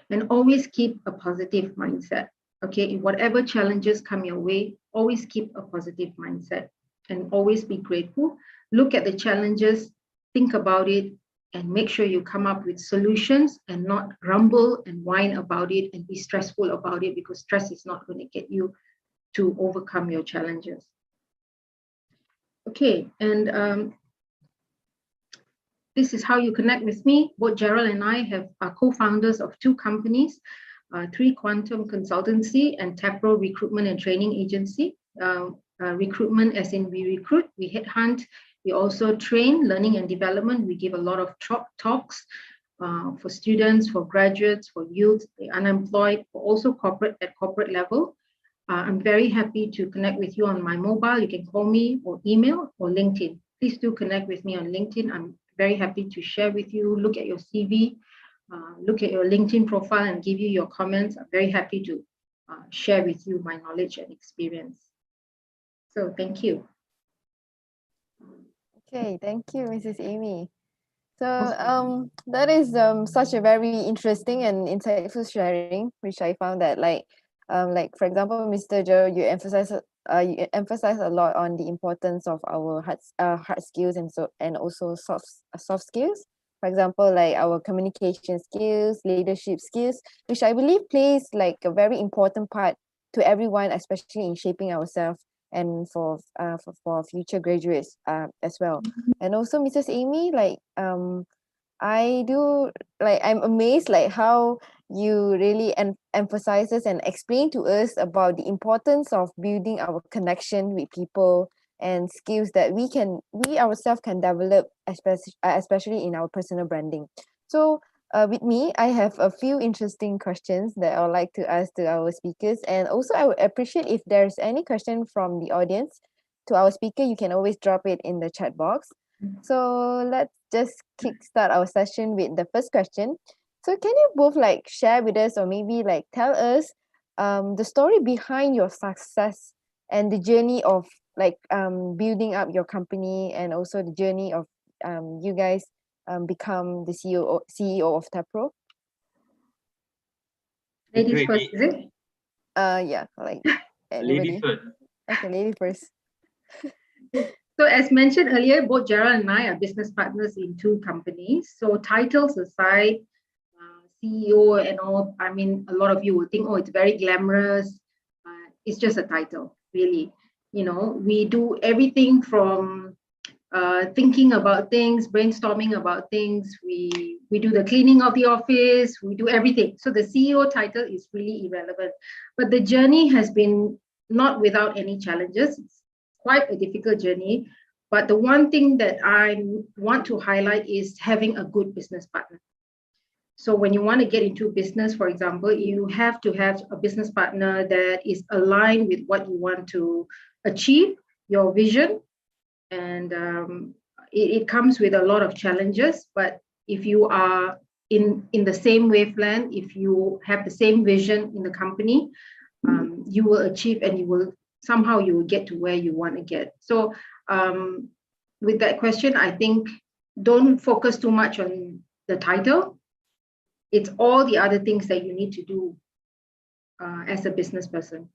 and always keep a positive mindset. Okay, whatever challenges come your way, always keep a positive mindset and always be grateful. Look at the challenges, think about it, and make sure you come up with solutions and not grumble and whine about it and be stressful about it, because stress is not going to get you to overcome your challenges. Okay, and this is how you connect with me. Both Gerald and I are co-founders of 2 companies, 3 Quantum Consultancy and TAPRO Recruitment and Training Agency. Recruitment as in we recruit, we headhunt, we also train, learning and development. We give a lot of talks for students, for graduates, for youth, the unemployed, also at corporate level. I'm very happy to connect with you on my mobile. You can call me or email or LinkedIn. Please do connect with me on LinkedIn. I'm very happy to share with you, look at your CV, look at your LinkedIn profile and give you your comments. I'm very happy to share with you my knowledge and experience. So thank you. Okay, thank you, Mrs. Amy. So that is such a very interesting and insightful sharing, which I found that like for example, Mr. Joe, you emphasize a lot on the importance of our hard skills and also soft skills. For example, like our communication skills, leadership skills, which I believe plays like a very important part to everyone, especially in shaping ourselves and for future graduates as well. And also, Mrs. Amy, I do I'm amazed like how you really emphasizes and explain to us about the importance of building our connection with people and skills that we ourselves can develop, especially in our personal branding. So with me, I have a few interesting questions that I would like to ask to our speakers, and also I would appreciate if there's any question from the audience to our speaker. You can always drop it in the chat box. So let's just kickstart our session with the first question. So can you both like share with us or maybe like tell us the story behind your success and the journey of building up your company, and also the journey of you guys become the CEO of Tapro? Ladies Great. first, is it? Yeah, like Ladies anybody. first. Okay, lady first. So as mentioned earlier, both Gerald and I are business partners in two companies. So titles aside, CEO and all, I mean, a lot of you will think, oh, it's very glamorous. It's just a title, really. You know, we do everything from thinking about things, brainstorming about things. We do the cleaning of the office. We do everything. So the CEO title is really irrelevant. But the journey has been not without any challenges. It's quite a difficult journey. But the one thing that I want to highlight is having a good business partner. So when you want to get into business, for example, you have to have a business partner that is aligned with what you want to achieve, your vision. And it comes with a lot of challenges. But if you are in the same wavelength, if you have the same vision in the company, you will achieve, and you will get to where you want to get. So with that question, I think don't focus too much on the title. It's all the other things that you need to do as a business person.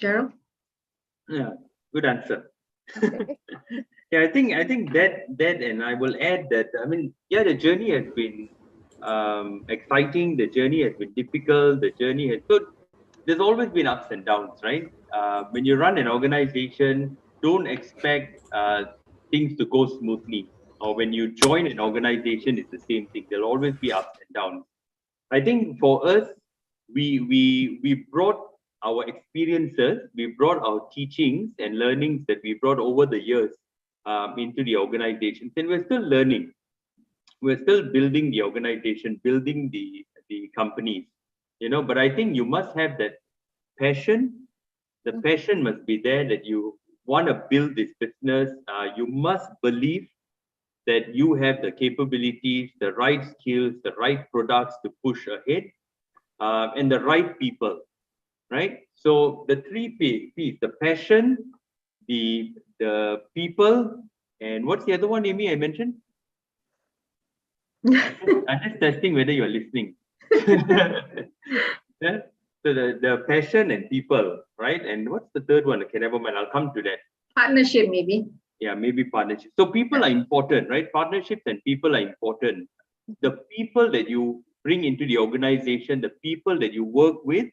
Gerald? Yeah, good answer. Okay. Yeah, I think that and I will add that, I mean, yeah, the journey has been exciting, the journey has been difficult, the journey has so there's always been ups and downs, right? When you run an organization, don't expect things to go smoothly. Or when you join an organization, it's the same thing. There'll always be ups and downs. I think for us, we brought our experiences, we brought our teachings and learnings that we brought over the years into the organizations, and we're still learning. We're still building the organization, building the companies, you know. But I think you must have that passion. The passion must be there that you want to build this business. You must believe that you have the capabilities, the right skills, the right products to push ahead, and the right people, right? So the three P's, the passion, the people, and what's the other one, Amy, I mentioned? I'm just testing whether you're listening. Yeah? So the passion and people, right? And what's the third one? Okay, never mind, I'll come to that. Partnership, maybe. Yeah, maybe partnership. So people are important, right? Partnerships and people are important. The people that you bring into the organization, the people that you work with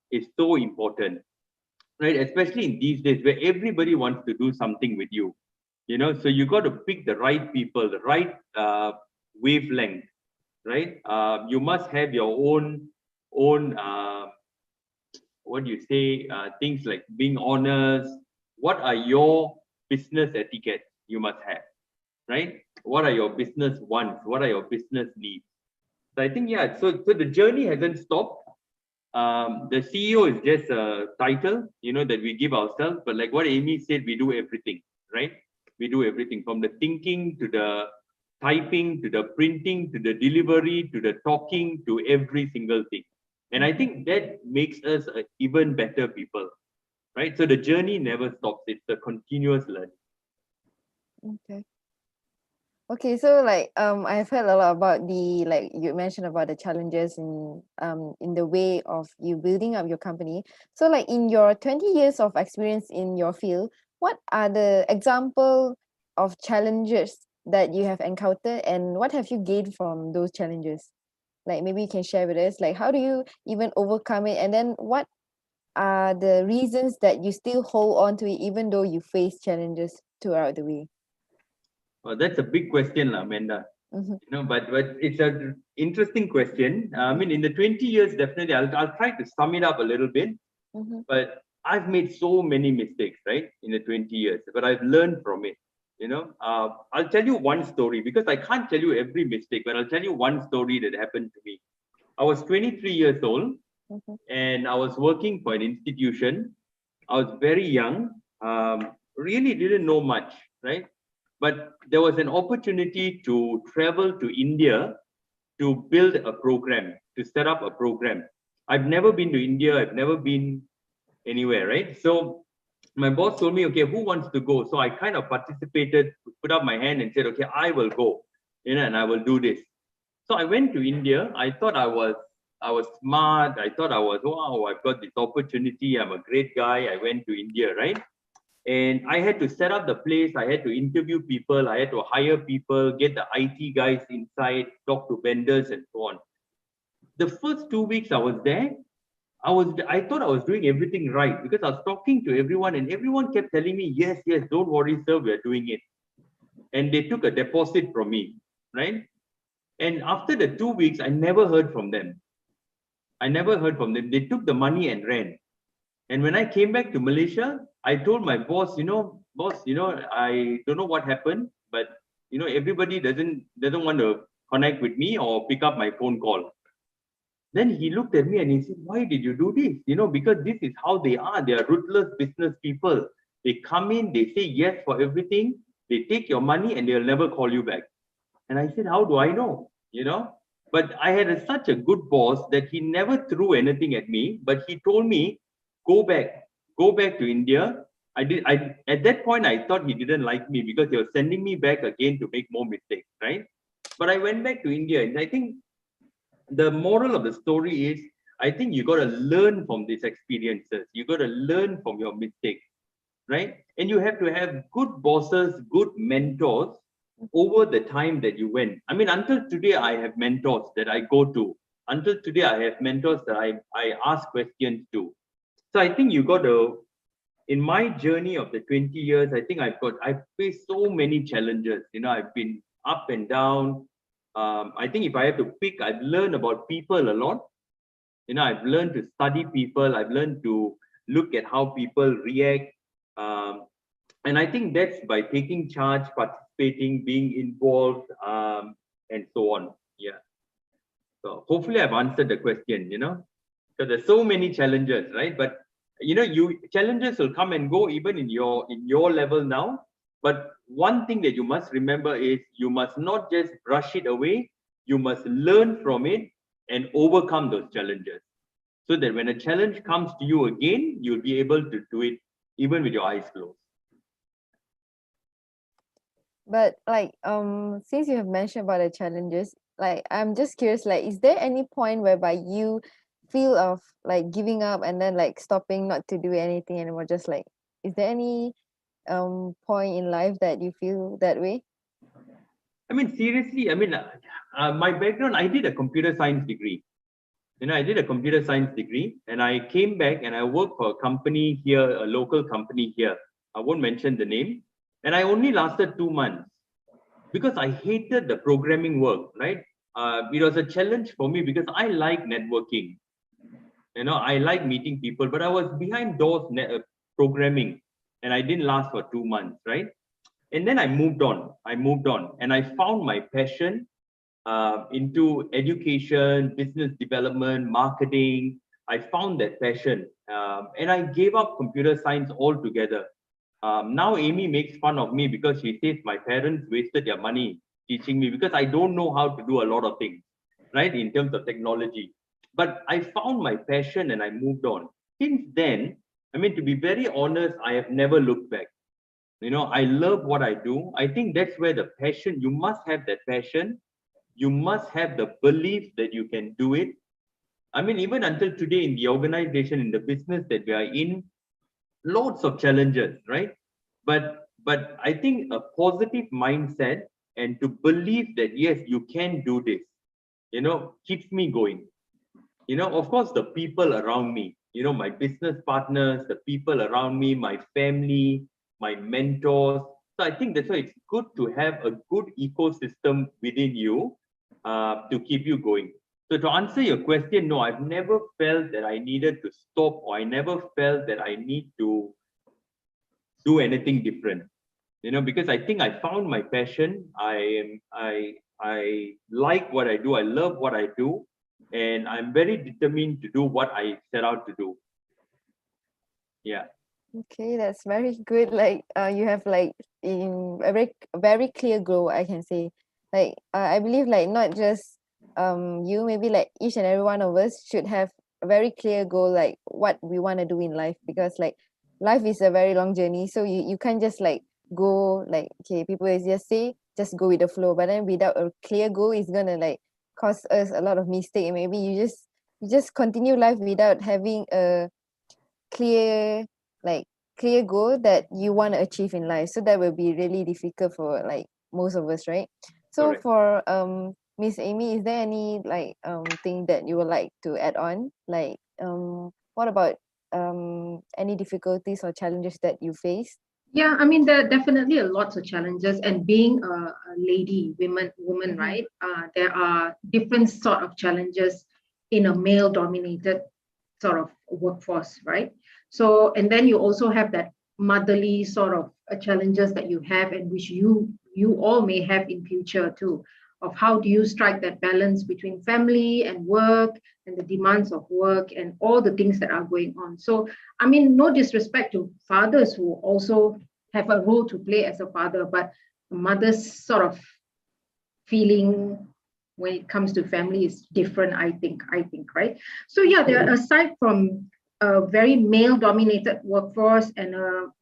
is so important, right? Especially in these days where everybody wants to do something with you, you know, so you got to pick the right people, the right wavelength, right? You must have your own what do you say, things like being honest. What are your business etiquette you must have, right? What are your business wants? What are your business needs? So I think, yeah, so the journey hasn't stopped. The CEO is just a title, you know, that we give ourselves. But like what Amy said, we do everything, right? We do everything from the thinking to the typing to the printing to the delivery to the talking to every single thing. And I think that makes us even better people, right? So the journey never stops. It's a continuous learning. Okay. Okay, so like I've heard a lot about the, like you mentioned about the challenges in the way of you building up your company. So like in your 20 years of experience in your field, what are the example of challenges that you have encountered, and what have you gained from those challenges? Like maybe you can share with us, like how do you even overcome it, and then what are the reasons that you still hold on to it even though you face challenges throughout the way? Well, that's a big question, Amanda. Mhm. You know, but it's an interesting question. I mean, in the 20 years, definitely, I'll try to sum it up a little bit. Mhm. But I've made so many mistakes, right, in the 20 years, but I've learned from it. You know, I'll tell you one story because I can't tell you every mistake, but I'll tell you one story that happened to me. I was 23 years old Mhm. and I was working for an institution. I was very young, really didn't know much, right? But there was an opportunity to travel to India to build a program, to set up a program. I've never been to India, I've never been anywhere, right? So my boss told me, okay, who wants to go? So I kind of participated, put up my hand and said, okay, I will go, you know, and I will do this. So I went to India. I thought I was smart. I thought I was, wow, I've got this opportunity. I'm a great guy. I went to India, right? And I had to set up the place. I had to interview people. I had to hire people, get the IT guys inside, talk to vendors and so on. The first 2 weeks I was there, I thought I was doing everything right because I was talking to everyone and everyone kept telling me, yes, yes, don't worry, sir, we're doing it. And they took a deposit from me, right? And after the 2 weeks, I never heard from them. I never heard from them. They took the money and ran. And when I came back to Malaysia, I told my boss, boss, I don't know what happened, but everybody doesn't want to connect with me or pick up my phone call. Then he looked at me and he said, why did you do this? Because this is how they are. They are ruthless business people. They come in, they say yes for everything, they take your money and they'll never call you back. And I said, how do I know? But I had such a good boss that he never threw anything at me, but he told me, go back, go back to India. At that point, I thought he didn't like me because he was sending me back again to make more mistakes, right? But I went back to India and I think the moral of the story is, I think you got to learn from these experiences. You got to learn from your mistakes, right? And you have to have good bosses, good mentors over the time that you went. I mean, until today, I have mentors that I go to. Until today, I have mentors that I ask questions to. So I think you got to, in my journey of the 20 years, I think I've faced so many challenges. I've been up and down. I think if I have to pick, I've learned about people a lot. I've learned to study people. I've learned to look at how people react. Um, and I think that's by taking charge, participating, being involved, and so on. Yeah. So hopefully I've answered the question, So there's so many challenges, right? But challenges will come and go even in your level now. But one thing that you must remember is you must not just brush it away. You must learn from it and overcome those challenges. So that when a challenge comes to you again, you'll be able to do it even with your eyes closed. But like since you have mentioned about the challenges, like I'm just curious, like is there any point whereby you feel of like giving up and then like stopping not to do anything anymore? Just like, is there any point in life that you feel that way? I mean, seriously, I mean, my background, I did a computer science degree. I did a computer science degree and I came back and I worked for a company here, a local company here. I won't mention the name. And I only lasted 2 months because I hated the programming work, right? It was a challenge for me because I like networking. I like meeting people, but I was behind doors programming and I didn't last for 2 months, right? And then I moved on. And I found my passion into education, business development, marketing. I found that passion and I gave up computer science altogether. Now Amy makes fun of me because she says my parents wasted their money teaching me because I don't know how to do a lot of things, right, in terms of technology. But I found my passion and I moved on. Since then, I mean, to be very honest, I have never looked back. You know, I love what I do. I think that's where the passion, you must have that passion. You must have the belief that you can do it. I mean, even until today in the organization, in the business that we are in, lots of challenges, right? But I think a positive mindset and to believe that yes, you can do this, you know, keeps me going. You know, of course, the people around me, you know, my business partners, the people around me, my family, my mentors. So I think that's why it's good to have a good ecosystem within you to keep you going. So to answer your question, no, I've never felt that I needed to stop, or I never felt that I need to do anything different. You know, because I think I found my passion. I like what I do. I love what I do, and I'm very determined to do what I set out to do. Yeah. Okay, that's very good. Like, you have like in a very clear goal, I can say. Like, I believe like not just you, maybe like each and every one of us should have a very clear goal, like what we want to do in life, because like life is a very long journey. So you can't just like go like, okay, people is just say just go with the flow, but then without a clear goal, it's gonna like cause us a lot of mistake. Maybe you just continue life without having a clear like clear goal that you want to achieve in life, so that will be really difficult for like most of us, right? So Correct. for Miss Amy, is there any like thing that you would like to add on, like what about any difficulties or challenges that you face? Yeah, I mean, there are definitely a lots of challenges, and being a lady, woman, Mhm. right? There are different sort of challenges in a male-dominated sort of workforce, right? So, and then you also have that motherly sort of challenges that you have, and which you all may have in future too, of how do you strike that balance between family and work and the demands of work and all the things that are going on. So I mean, no disrespect to fathers who also have a role to play as a father, but a mother's sort of feeling when it comes to family is different, I think, right? So yeah, there are, aside from a very male-dominated workforce and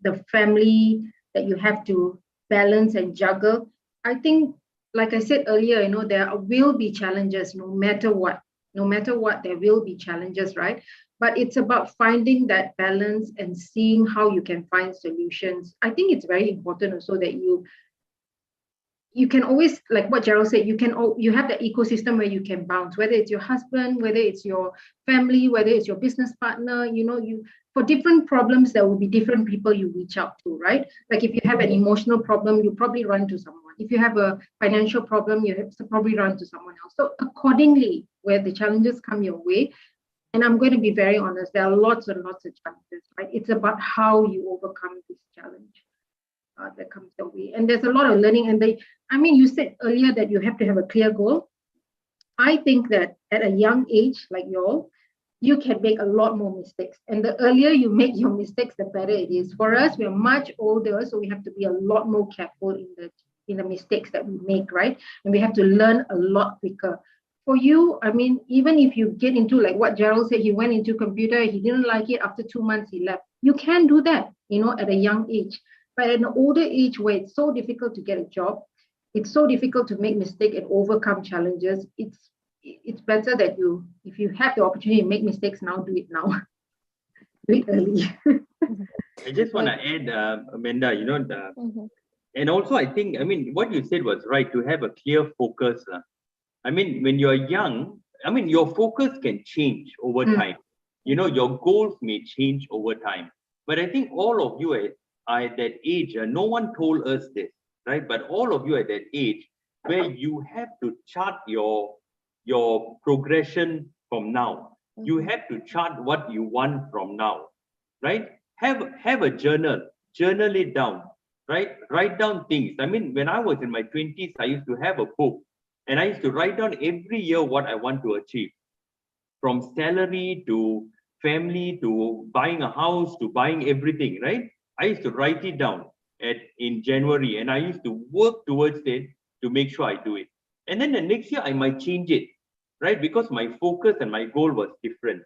the family that you have to balance and juggle, I think, like I said earlier, you know, there will be challenges no matter what. No matter what, there will be challenges, right? But it's about finding that balance and seeing how you can find solutions. I think it's very important also that you can always, like what Gerald said, you have the ecosystem where you can bounce, whether it's your husband, whether it's your family, whether it's your business partner. You know, you, for different problems there will be different people you reach out to, right? Like if you have an emotional problem, you probably run to someone. If you have a financial problem, you have to probably run to someone else. So accordingly, where the challenges come your way, and I'm going to be very honest, there are lots and lots of challenges, right? It's about how you overcome this challenge that comes your way. And there's a lot of learning. And I mean, you said earlier that you have to have a clear goal. I think that at a young age, like y'all, you can make a lot more mistakes. And the earlier you make your mistakes, the better it is. For us, we're much older, so we have to be a lot more careful in the mistakes that we make, right? And we have to learn a lot quicker. For you, I mean, even if you get into like what Gerald said, he went into computer, he didn't like it, after 2 months he left. You can do that, you know, at a young age. But at an older age where it's so difficult to get a job, it's so difficult to make mistakes and overcome challenges, it's better that you, if you have the opportunity to make mistakes now, do it now. Do it early. I just want to add, Amanda, you know, Mhm. and also I think, I mean, what you said was right, to have a clear focus. I mean, when you're young, I mean, your focus can change over time. You know, your goals may change over time. But I think all of you are at that age, no one told us this, right? But all of you at that age where you have to chart your progression from now. You have to chart what you want from now, right? Have a journal it down, right? Write down things. I mean, when I was in my 20s, I used to have a book and I used to write down every year what I want to achieve, from salary to family to buying a house to buying everything, right? I used to write it down in January and I used to work towards it to make sure I do it. And then the next year I might change it, right? Because my focus and my goal was different.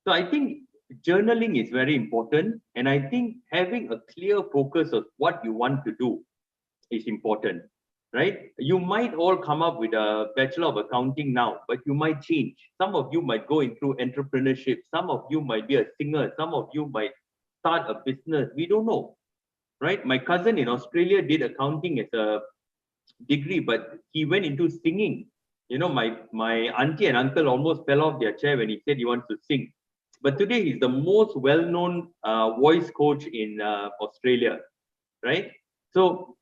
So I think journaling is very important. And I think having a clear focus of what you want to do is important, right? You might all come up with a Bachelor of Accounting now, but you might change. Some of you might go into entrepreneurship. Some of you might be a singer. Some of you might start a business. We don't know, right? My cousin in Australia did accounting as a degree, but he went into singing. You know, my auntie and uncle almost fell off their chair when he said he wants to sing. But today he's the most well-known voice coach in Australia, right? So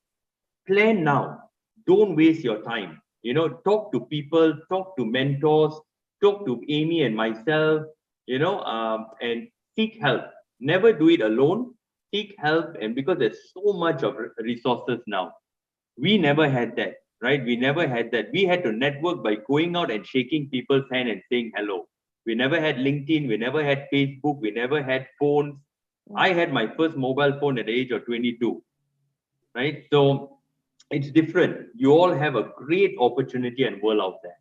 plan now. Don't waste your time. You know, talk to people, talk to mentors, talk to Amy and myself, and seek help. Never do it alone. Seek help, and because there's so much of resources now, we never had that, right? We never had that. We had to network by going out and shaking people's hand and saying hello. We never had LinkedIn. We never had Facebook. We never had phones. I had my first mobile phone at the age of 22, right? So it's different. You all have a great opportunity and world out there.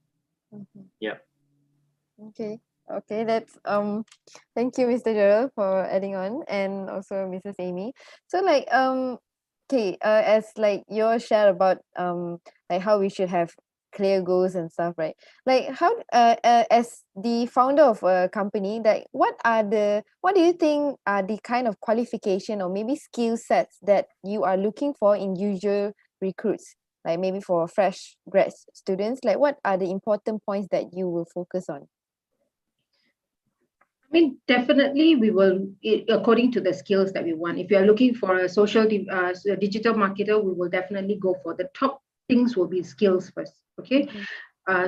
Yeah. Okay. Okay, that's thank you, Mr. Gerald, for adding on, and also Mrs. Amy. So like okay, as like your share about like how we should have clear goals and stuff, right? Like how as the founder of a company, like what do you think are the kind of qualification or maybe skill sets that you are looking for in usual recruits? Like maybe for fresh grad students, like what are the important points that you will focus on? I mean, definitely we will, according to the skills that we want. If you are looking for a digital marketer, we will definitely go for the top things will be skills first, okay?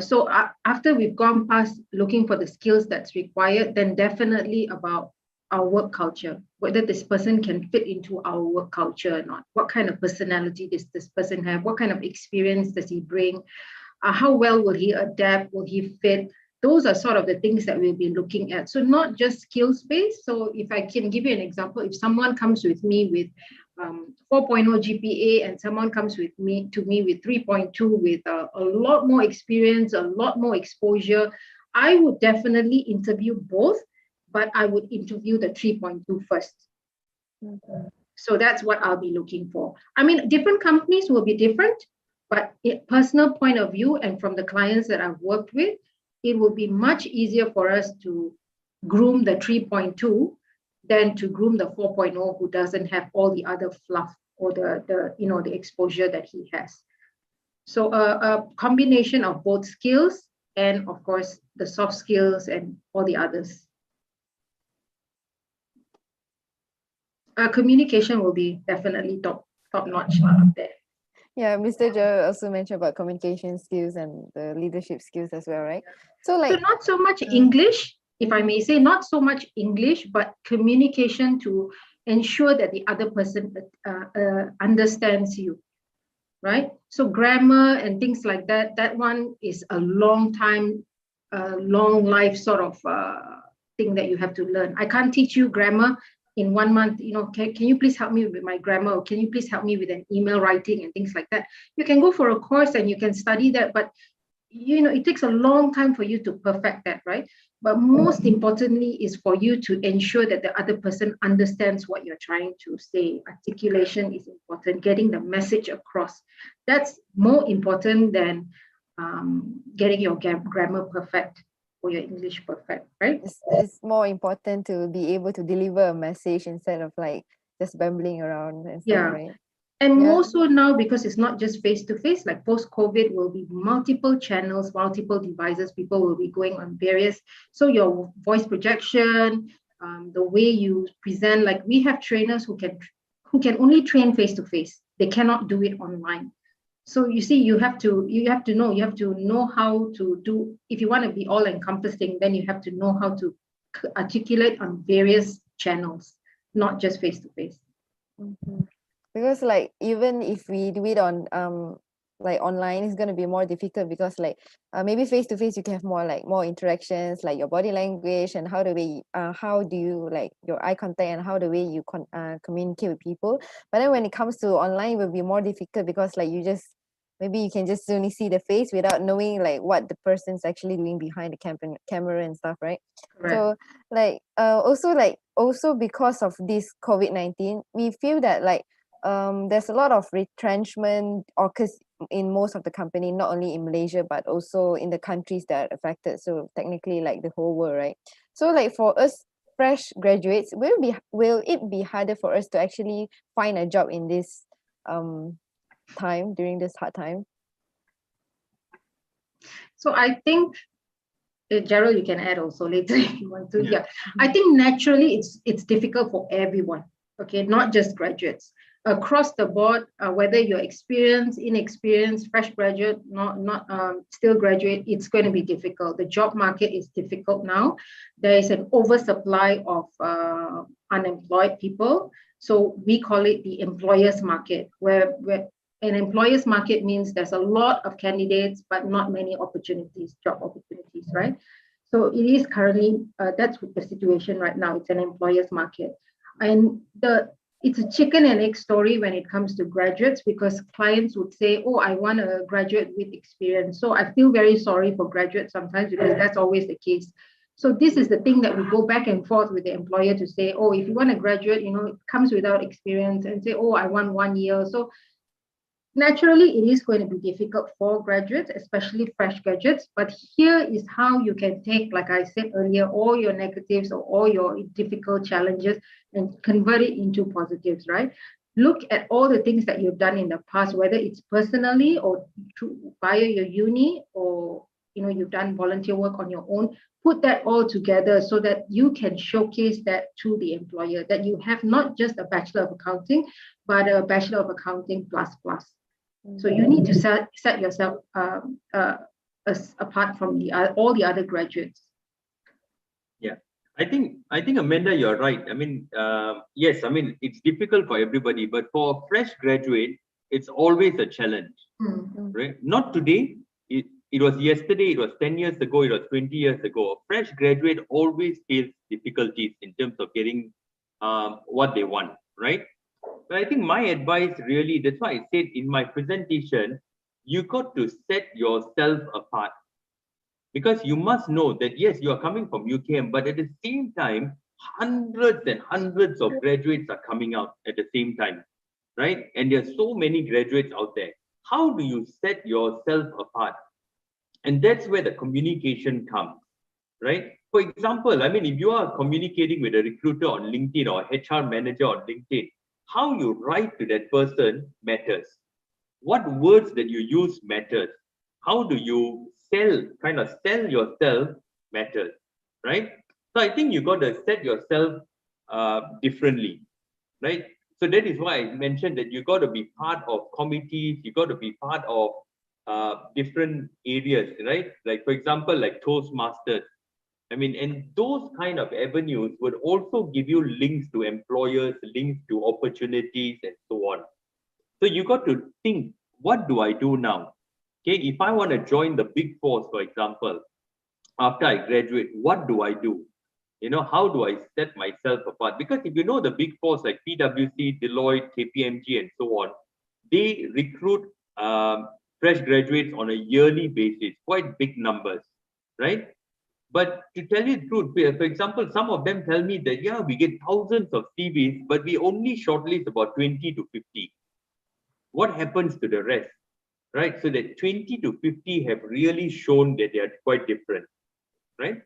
So after we've gone past looking for the skills that's required, then definitely about our work culture, whether this person can fit into our work culture or not. What kind of personality does this person have? What kind of experience does he bring? How well will he adapt? Will he fit? Those are sort of the things that we'll be looking at. So not just skills based. So if I can give you an example, if someone comes with me with 4.0 GPA and someone comes to me with 3.2 with a lot more experience, a lot more exposure, I would definitely interview both, but I would interview the 3.2 first. So that's what I'll be looking for. I mean, different companies will be different, but personal point of view and from the clients that I've worked with, it will be much easier for us to groom the 3.2 than to groom the 4.0 who doesn't have all the other fluff or the exposure that he has. So a combination of both skills and of course the soft skills and all the others. Communication will be definitely top notch up there. Yeah, Mr. Joe also mentioned about communication skills and the leadership skills as well, right? So like not so much English, if I may say, not so much English, but communication to ensure that the other person understands you, right? So grammar and things like that, that one is a long time, long life sort of thing that you have to learn. I can't teach you grammar in 1 month, can you please help me with my grammar? Or can you please help me with an email writing and things like that? You can go for a course and you can study that, but it takes a long time for you to perfect that, right? But most importantly is for you to ensure that the other person understands what you're trying to say. Articulation is important, getting the message across. That's more important than getting your grammar perfect or your English perfect, right? It's more important to be able to deliver a message instead of like just bumbling around and stuff, right? And more so now because it's not just face-to-face, like post-COVID will be multiple channels, multiple devices, people will be going on various, so your voice projection, the way you present, like we have trainers who can only train face-to-face. They cannot do it online. So you see, you have to know how to do, if you want to be all-encompassing, then you have to know how to articulate on various channels, not just face-to-face. Because like even if we do it on like online, it's going to be more difficult because like maybe face to face you can have more interactions, like your body language and how do you like your eye contact and how the way you communicate with people. But then when it comes to online, it will be more difficult because like maybe you can just only see the face without knowing like what the person's actually doing behind the camera and stuff, right? Correct. So like also because of this COVID-19, we feel that like there's a lot of retrenchment occurs in most of the company, not only in Malaysia but also in the countries that are affected. So technically like the whole world, right? So like for us fresh graduates, will it be harder for us to actually find a job in this time, during this hard time? So I think, Gerald, you can add also later if you want to. Yeah. Yeah, I think naturally it's difficult for everyone. Okay, not just graduates. Across the board, whether you're experienced, inexperienced, fresh graduate, not still graduate, it's going to be difficult. The job market is difficult now. There is an oversupply of unemployed people. So we call it the employers market, where an employers market means there's a lot of candidates, but not many opportunities, job opportunities, right? So it is currently, that's the situation right now. It's an employers market. And it's a chicken and egg story when it comes to graduates, because clients would say, oh, I want a graduate with experience. So I feel very sorry for graduates sometimes, because that's always the case. So this is the thing that we go back and forth with the employer to say, oh, if you want a graduate, it comes without experience, and say, oh, I want 1 year. So naturally, it is going to be difficult for graduates, especially fresh graduates. But here is how you can take, like I said earlier, all your negatives or all your difficult challenges and convert it into positives, right? Look at all the things that you've done in the past, whether it's personally or via your uni, or you've done volunteer work on your own. Put that all together so that you can showcase that to the employer, that you have not just a Bachelor of Accounting, but a Bachelor of Accounting plus. So you need to set yourself apart from all the other graduates. Yeah, I think Amanda, you're right. I mean, yes, I mean it's difficult for everybody, but for a fresh graduate, it's always a challenge, right? Not today. It was yesterday. It was 10 years ago. It was 20 years ago. A fresh graduate always faces difficulties in terms of getting what they want, right? But I think my advice really, that's why I said in my presentation, you got to set yourself apart, because you must know that, yes, you are coming from UKM, but at the same time, hundreds and hundreds of graduates are coming out at the same time, right? And there are so many graduates out there. How do you set yourself apart? And that's where the communication comes, right? For example, I mean, if you are communicating with a recruiter on LinkedIn or HR manager on LinkedIn, how you write to that person matters. What words that you use matters. How do you sell yourself matters, right? So I think you got to set yourself differently, right? So that is why I mentioned that you got to be part of committees, you got to be part of different areas, right? Like, for example, like Toastmasters. I mean, and those kind of avenues would also give you links to employers, links to opportunities, and so on. So you got to think, what do I do now? Okay, if I want to join the Big Four, for example, after I graduate, what do I do? How do I set myself apart? Because if you know the Big Fours like PwC, Deloitte, KPMG, and so on, they recruit fresh graduates on a yearly basis, quite big numbers, right? But to tell you the truth, for example, some of them tell me that, yeah, we get thousands of CVs, but we only shortlist about 20 to 50. What happens to the rest, right? So that 20 to 50 have really shown that they are quite different, right?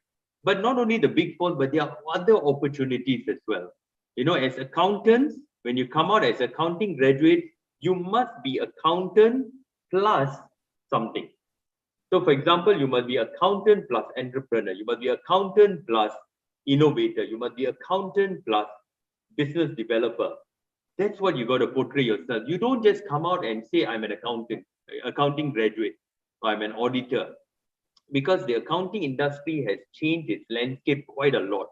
But not only the Big Four, but there are other opportunities as well. As accountants, when you come out as accounting graduates, you must be accountant plus something. So, for example, you must be accountant plus entrepreneur. You must be accountant plus innovator. You must be accountant plus business developer. That's what you got to portray yourself. You don't just come out and say, I'm an accounting graduate, or I'm an auditor, because the accounting industry has changed its landscape quite a lot,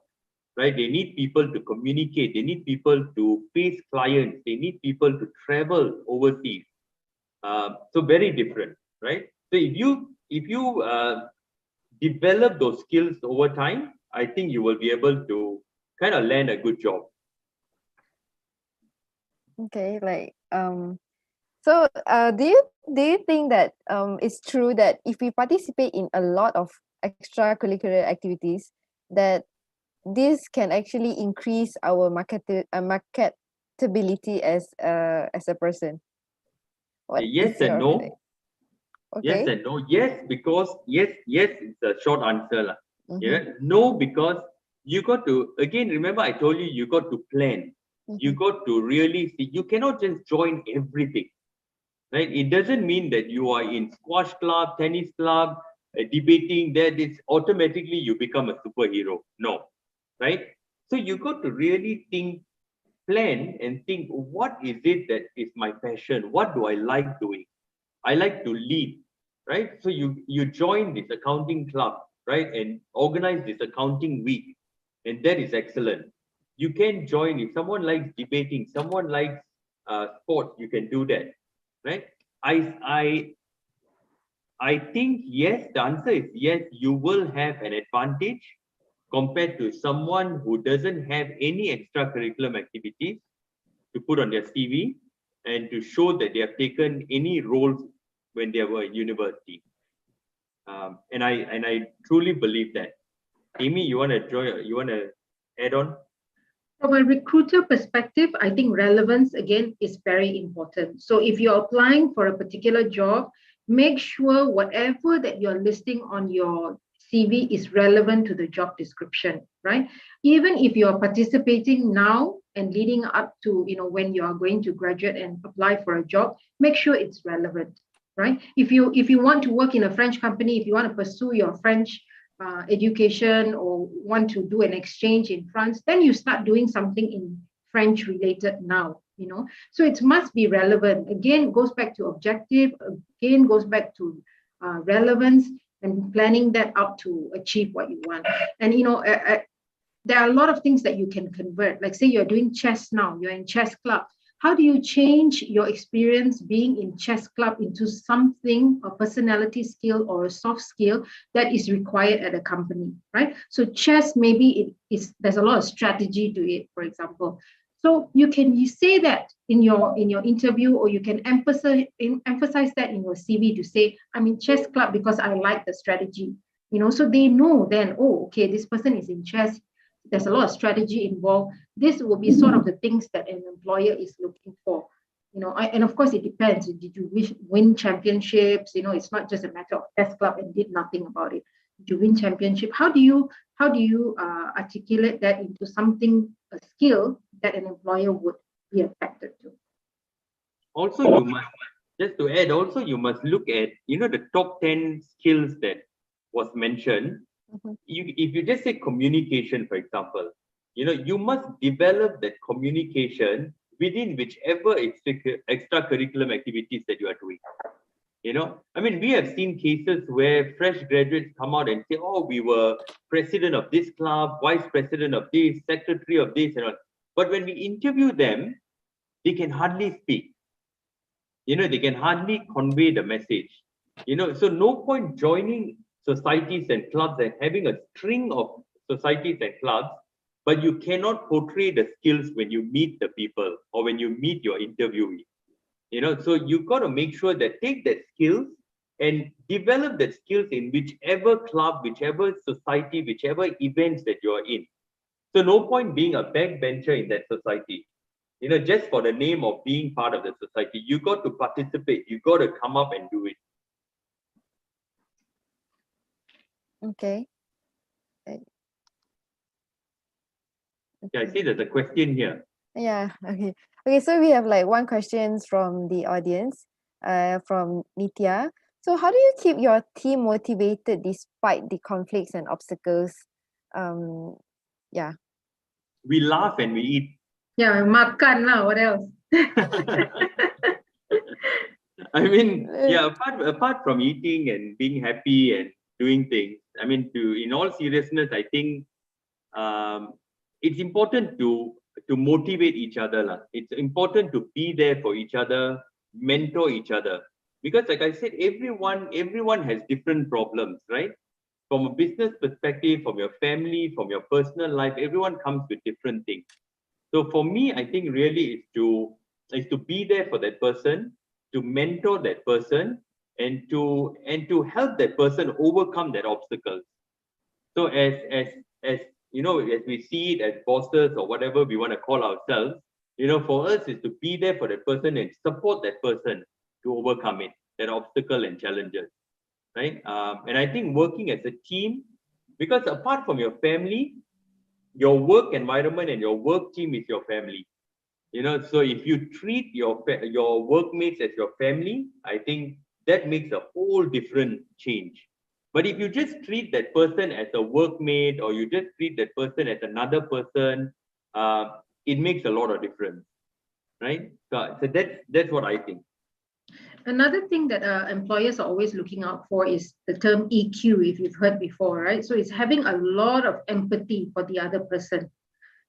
right? They need people to communicate. They need people to face clients. They need people to travel overseas. So very different, right? So if you develop those skills over time, I think you will be able to kind of land a good job. Okay, So, do you think that it's true that if we participate in a lot of extracurricular activities, that this can actually increase our marketability as a person? What Yes is your and no. like? Yes Okay. and no. Yes, because yes, it's a short answer. Lah. Mhm, Yeah. No, because you got to, again, remember I told you, you got to plan. You mhm, got to really see, you cannot just join everything, right? It doesn't mean that you are in squash club, tennis club, debating, that it's automatically you become a superhero. No, right? So you got to really think, plan and think, what is it that is my passion? What do I like doing? I like to lead, right? So you join this accounting club, right, and organize this accounting week, and that is excellent. You can join if someone likes debating, someone likes sports, you can do that, right? I think yes. The answer is yes. You will have an advantage compared to someone who doesn't have any extracurricular activities to put on their CV and to show that they have taken any roles when they were at university. And I truly believe that. Amy, you want to add on? From a recruiter perspective, I think relevance again is very important. So if you're applying for a particular job, make sure whatever that you're listing on your CV is relevant to the job description, right? Even if you're participating now and leading up to, when you are going to graduate and apply for a job, make sure it's relevant, right? If you want to work in a French company, if you want to pursue your French education or want to do an exchange in France, then you start doing something in French related now, So it must be relevant. Again, goes back to objective, again, goes back to relevance and planning that out to achieve what you want. And, there are a lot of things that you can convert. Like say you're doing chess now, you're in chess club. How do you change your experience being in chess club into something, a personality skill or a soft skill that is required at a company, right? So chess, maybe there's a lot of strategy to it, for example. So you say that in your interview, or you can emphasize that in your CV to say, I'm in chess club because I like the strategy. So they know then, oh, okay, this person is in chess. There's a lot of strategy involved. This will be sort of the things that an employer is looking for. And of course it depends. Did you win championships? It's not just a matter of chess club and did nothing about it. Did you win championship? How do you articulate that into something, a skill that an employer would be attracted to? Also, you must, just to add, also you must look at, the top 10 skills that was mentioned. If you just say communication, for example, you must develop that communication within whichever extracurricular activities that you are doing. I mean, we have seen cases where fresh graduates come out and say, oh, we were president of this club, vice president of this, secretary of this, and all. But when we interview them, they can hardly speak. They can hardly convey the message. So no point joining societies and clubs and having a string of societies and clubs, but you cannot portray the skills when you meet the people or when you meet your interviewee. So you've got to make sure that take that skills and develop that skills in whichever club, whichever society, whichever events that you're in. So no point being a backbencher in that society. Just for the name of being part of the society, you got to participate. You got to come up and do it. Okay. Yeah, I see there's a question here. Yeah, okay. Okay, so we have like one question from the audience, from Nitya. So how do you keep your team motivated despite the conflicts and obstacles? Yeah. We laugh and we eat. Yeah, makan lah, what else? I mean, yeah, apart from eating and being happy and doing things, I mean, in all seriousness, I think it's important to motivate each other. It's important to be there for each other, mentor each other. Because like I said, everyone has different problems, right? From a business perspective, from your family, from your personal life, everyone comes with different things. So for me, I think really is to be there for that person, to mentor that person and to help that person overcome that obstacles. So as you know, as we see it as bosses or whatever we want to call ourselves, you know, for us is to be there for that person and support that person to overcome it, that obstacle and challenges, right? And I think working as a team, because apart from your family, your work environment and your work team is your family. You know, so if you treat your workmates as your family, I think that makes a whole different change. But if you just treat that person as a workmate, or you just treat that person as another person, it makes a lot of difference, right? So that's what I think. Another thing that employers are always looking out for is the term EQ, if you've heard before, right? So it's having a lot of empathy for the other person,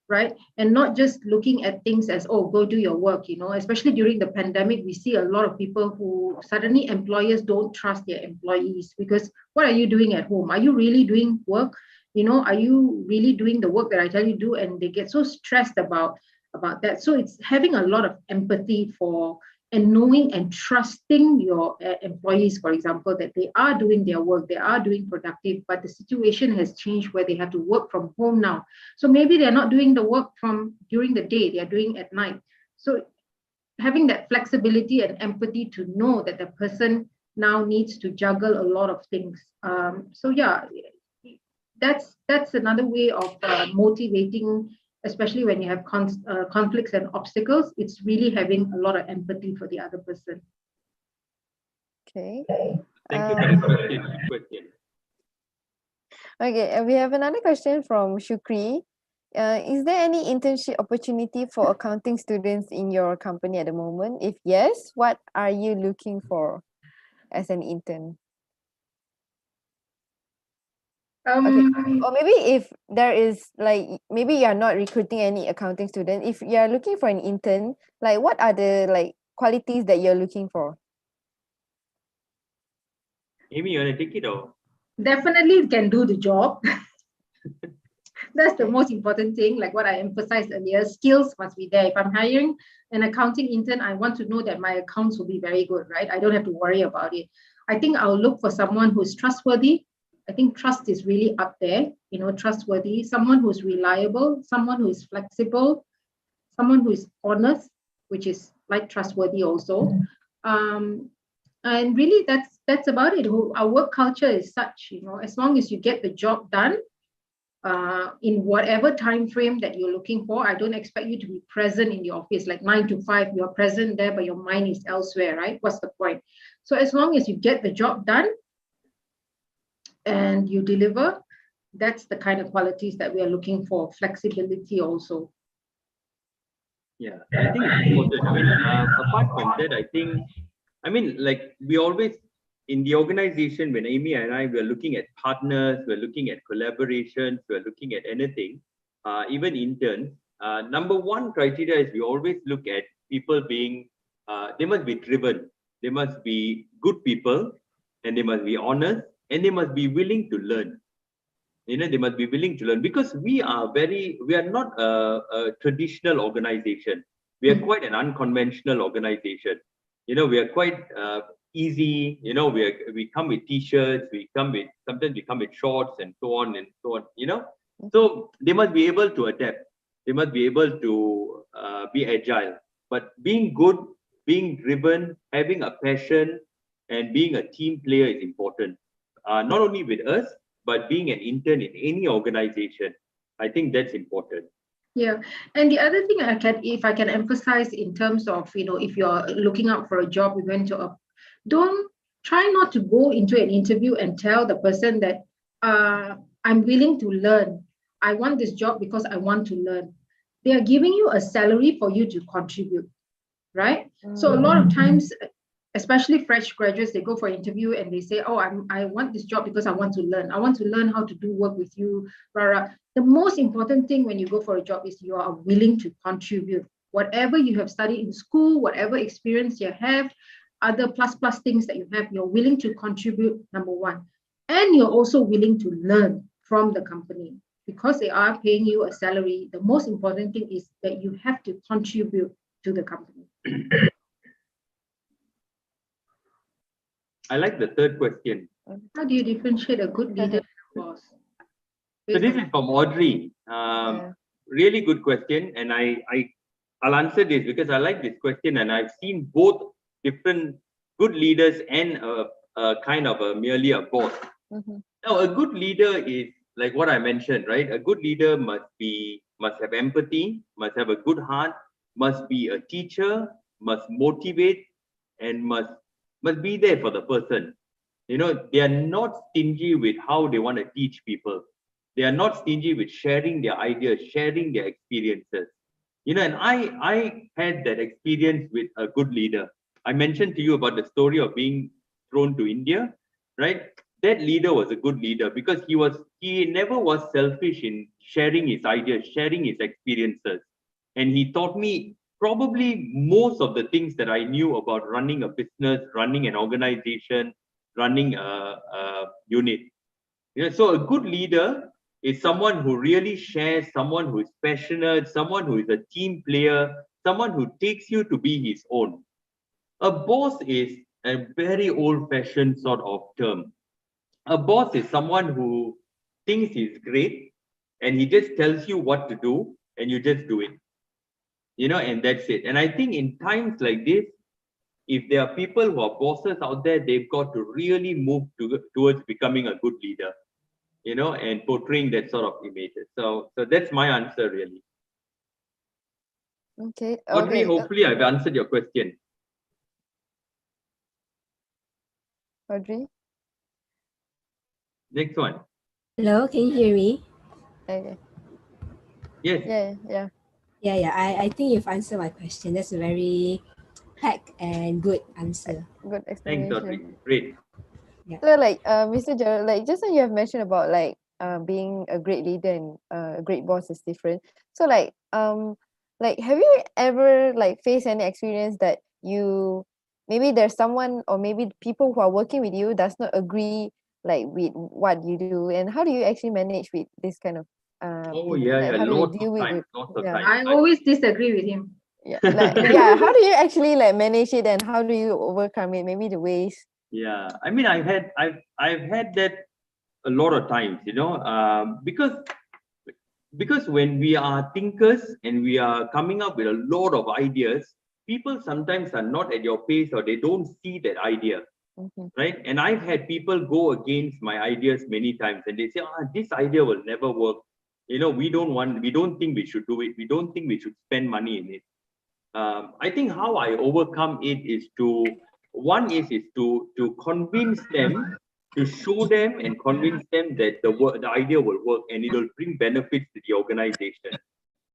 right? And not just looking at things as, oh, go do your work, you know, especially during the pandemic, we see a lot of people who suddenly employers don't trust their employees because what are you doing at home? Are you really doing work? You know, are you really doing the work that I tell you to do? And they get so stressed about that. So it's having a lot of empathy for and knowing and trusting your employees, for example, that they are doing their work, they are doing productive, but the situation has changed where they have to work from home now. So maybe they're not doing the work from during the day, they're doing at night. So having that flexibility and empathy to know that the person now needs to juggle a lot of things. So yeah, that's another way of motivating, especially when you have conflicts and obstacles. It's really having a lot of empathy for the other person. Okay. Thank you for the question. Okay, we have another question from Shukri. Is there any internship opportunity for accounting students in your company at the moment? If yes, what are you looking for as an intern? Okay. Or maybe if there is like, maybe you are not recruiting any accounting student, if you are looking for an intern, like what are the like qualities that you're looking for? Amy, you want to take it or? Definitely can do the job. That's the most important thing, like what I emphasized earlier, skills must be there. If I'm hiring an accounting intern, I want to know that my accounts will be very good, right? I don't have to worry about it. I think I'll look for someone who's trustworthy. I think trust is really up there, you know, trustworthy, someone who's reliable, someone who is flexible, someone who is honest, which is like trustworthy also. And really that's about it. Our work culture is such, you know, as long as you get the job done, in whatever time frame that you're looking for. I don't expect you to be present in the office like 9 to 5. You're present there, but your mind is elsewhere, right? What's the point? So as long as you get the job done and you deliver, that's the kind of qualities that we are looking for. Flexibility also. Yeah, I think it's important. I mean, apart from that, I mean, like we always in the organization, when Amy and I were looking at partners, we're looking at collaborations, we're looking at anything, even interns. Number one criteria is we always look at people being, they must be driven, they must be good people, and they must be honest, and they must be willing to learn. You know, they must be willing to learn, because we are not a traditional organization. We are quite an unconventional organization. You know, we are quite easy. You know, we come with t-shirts, sometimes we come with shorts and so on and so on, you know. So they must be able to adapt. They must be able to be agile. But being good, being driven, having a passion, and being a team player is important. Not only with us, but being an intern in any organization. I think that's important. Yeah, and the other thing if I can emphasize in terms of, you know, if you're looking out for a job, don't try not to go into an interview and tell the person that I'm willing to learn. I want this job because I want to learn. They are giving you a salary for you to contribute, right? So a lot of times, especially fresh graduates, they go for an interview and they say, oh, I want this job because I want to learn. I want to learn how to do work with you, Rara. The most important thing when you go for a job is you are willing to contribute. Whatever you have studied in school, whatever experience you have, other plus things that you have, you're willing to contribute, number one. And you're also willing to learn from the company. Because they are paying you a salary, the most important thing is that you have to contribute to the company. I like the third question. How do you differentiate a good leader and a boss? So this is from Audrey. Yeah. Really good question, and I'll answer this because I like this question, and I've seen both different good leaders and a kind of merely a boss. Mhm. Now, a good leader is like what I mentioned, right? A good leader must have empathy, must have a good heart, must be a teacher, must motivate, and must be there for the person. You know, they are not stingy with how they want to teach people. They are not stingy with sharing their ideas, sharing their experiences. You know, and I had that experience with a good leader. I mentioned to you about the story of being thrown to India, right? That leader was a good leader because he never was selfish in sharing his ideas, sharing his experiences. And he taught me probably most of the things that I knew about running a business, running an organization, running a unit. You know, so a good leader is someone who really shares, someone who is passionate, someone who is a team player, someone who takes you to be his own. A boss is a very old-fashioned sort of term. A boss is someone who thinks he's great and he just tells you what to do and you just do it. You know, and that's it. And I think in times like this, if there are people who are bosses out there, they've got to really move towards becoming a good leader, you know, and portraying that sort of images. So that's my answer, really. Okay. Audrey, Okay. hopefully I've answered your question. Audrey. Next one. Hello, can you hear me? Okay. Yes. Yeah. Yeah. I think you've answered my question. That's a very packed and good answer. Good Thanks, explanation. Audrey. Great. So like Mr. Gerald, like just now you have mentioned about like being a great leader and a great boss is different. So like have you ever like faced any experience that you maybe there's someone or maybe people who are working with you does not agree like with what you do, and how do you actually manage with this kind of Oh, people? yeah, Like yeah. how do you Lots deal of with times, it? lots of Yeah. times. I always disagree with him. Yeah. How do you actually like manage it and how do you overcome it? Maybe the ways. Yeah, I mean, I've had that a lot of times, you know, because when we are thinkers and we are coming up with a lot of ideas, people sometimes are not at your pace or they don't see that idea, Mhm. right? And I've had people go against my ideas many times, and they say, this idea will never work. You know, we don't think we should do it. We don't think we should spend money in it. I think how I overcome it is to convince them, to show them and convince them that the idea will work and it will bring benefits to the organization,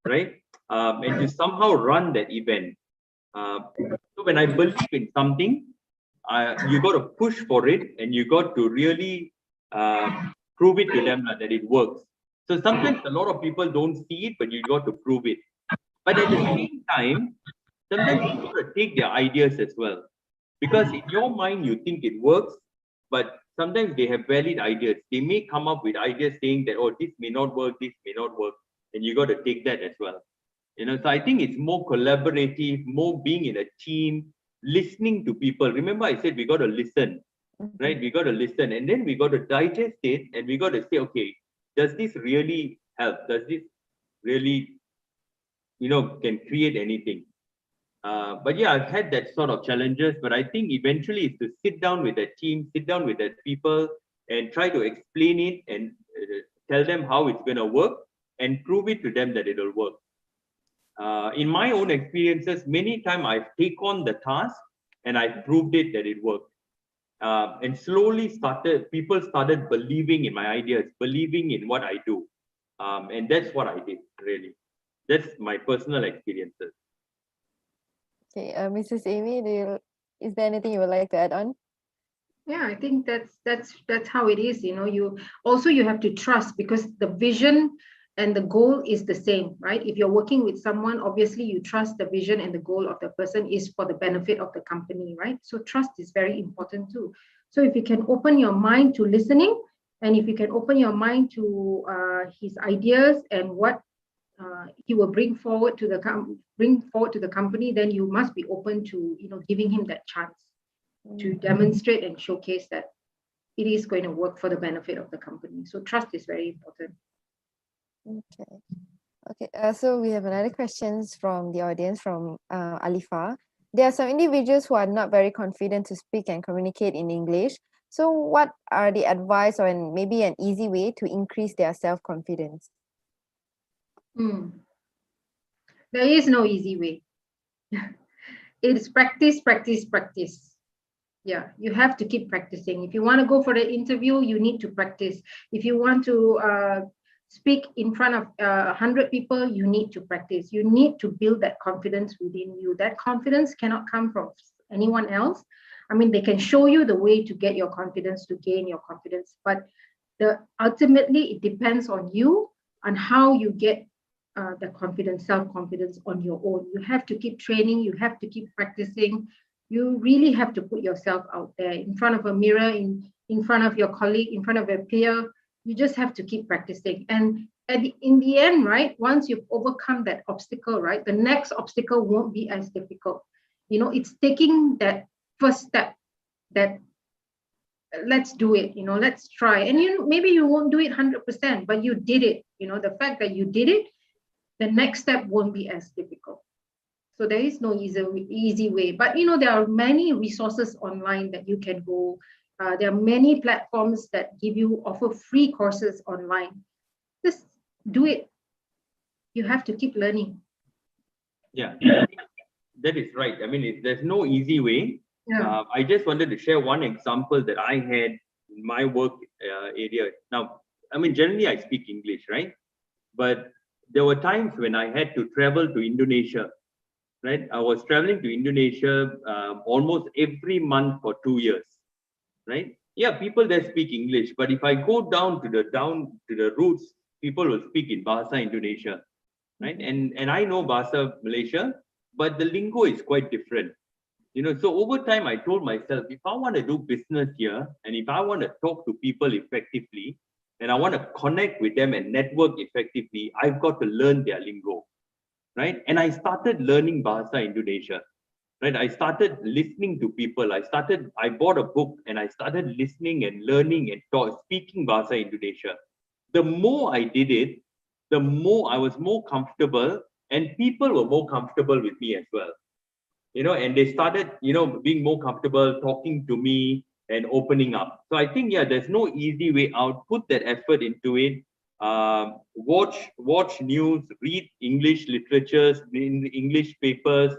right? And to somehow run that event. So when I believe in something, you got to push for it and you got to really prove it to them that it works. So sometimes a lot of people don't see it, but you got to prove it. But at the same time, sometimes you got to take their ideas as well. Because in your mind, you think it works, but sometimes they have valid ideas. They may come up with ideas saying that, oh, this may not work, this may not work. And you got to take that as well. You know, so I think it's more collaborative, more being in a team, listening to people. Remember, I said we got to listen, right? We got to listen and then we got to digest it and we got to say, okay, does this really help? Does this really, you know, can create anything? But yeah, I've had that sort of challenges, but I think eventually it's to sit down with that team, sit down with that people and try to explain it and tell them how it's going to work and prove it to them that it'll work. In my own experiences, many times I've taken on the task and I proved it that it worked. And slowly people started believing in my ideas, believing in what I do. And that's what I did, really. That's my personal experiences. Okay, Mrs. Amy, is there anything you would like to add on? Yeah, I think that's how it is. You know, you have to trust because the vision and the goal is the same, right? If you're working with someone, obviously you trust the vision and the goal of the person is for the benefit of the company, right? So trust is very important too. So if you can open your mind to listening, and if you can open your mind to his ideas and what he will bring forward to the company, then you must be open to giving him that chance. to demonstrate and showcase that it is going to work for the benefit of the company. So trust is very important. Okay. Okay. So we have another questions from the audience from Alifa. There are some individuals who are not very confident to speak and communicate in English. So what are the advice or maybe an easy way to increase their self-confidence? There is no easy way. It's practice, practice, practice. Yeah, you have to keep practicing. If you want to go for the interview, you need to practice. If you want to speak in front of 100 people, you need to practice. You need to build that confidence within you. That confidence cannot come from anyone else. I mean, they can show you the way to get your confidence, to gain your confidence, but ultimately it depends on you, on how you get the confidence, self-confidence on your own. You have to keep training, you have to keep practicing. You really have to put yourself out there in front of a mirror, in front of your colleague, in front of a peer. You just have to keep practicing. And in the end, right, once you've overcome that obstacle, right, the next obstacle won't be as difficult. You know, it's taking that first step that let's do it, you know, let's try. And maybe you won't do it 100%, but you did it. You know, the fact that you did it, the next step won't be as difficult. So there is no easy way. But, you know, there are many resources online that you can go. There are many platforms that offer free courses online. Just do it. You have to keep learning. Yeah, that is right. I mean, there's no easy way. Yeah. I just wanted to share one example that I had in my work area. Now, I mean, generally I speak English, right? But there were times when I had to travel to Indonesia, right? I was traveling to Indonesia almost every month for 2 years, right? Yeah, people there speak English, but if I go down to the roots, people will speak in Bahasa Indonesia, right? And I know Bahasa Malaysia, but the lingo is quite different. You know, so over time, I told myself, if I want to do business here, and if I want to talk to people effectively, and I want to connect with them and network effectively, I've got to learn their lingo, right? And I started learning Bahasa Indonesia, right? I started listening to people. I bought a book and I started listening and learning and speaking Bahasa Indonesia. The more I did it, the more I was more comfortable, and people were more comfortable with me as well. You know, and they started, you know, being more comfortable talking to me and opening up. So I think, yeah, there's no easy way out. Put that effort into it. Watch news, read English literatures, English papers,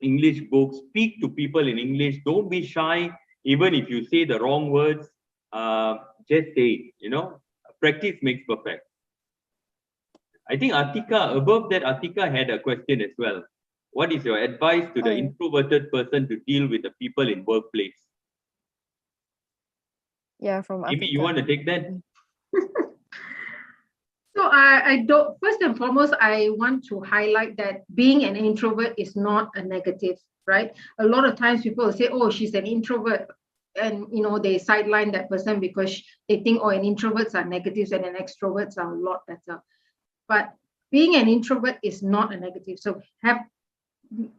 English books, speak to people in English. Don't be shy, even if you say the wrong words. Just say it, you know, practice makes perfect. I think above that, Atika had a question as well. What is your advice to the introverted person to deal with the people in workplace? Yeah, from Maybe Atika. you want to take that? So I don't, first and foremost, I want to highlight that being an introvert is not a negative, right? A lot of times people will say, oh, she's an introvert. And, you know, they sideline that person because they think, oh, and introverts are negatives and an extroverts are a lot better. But being an introvert is not a negative. So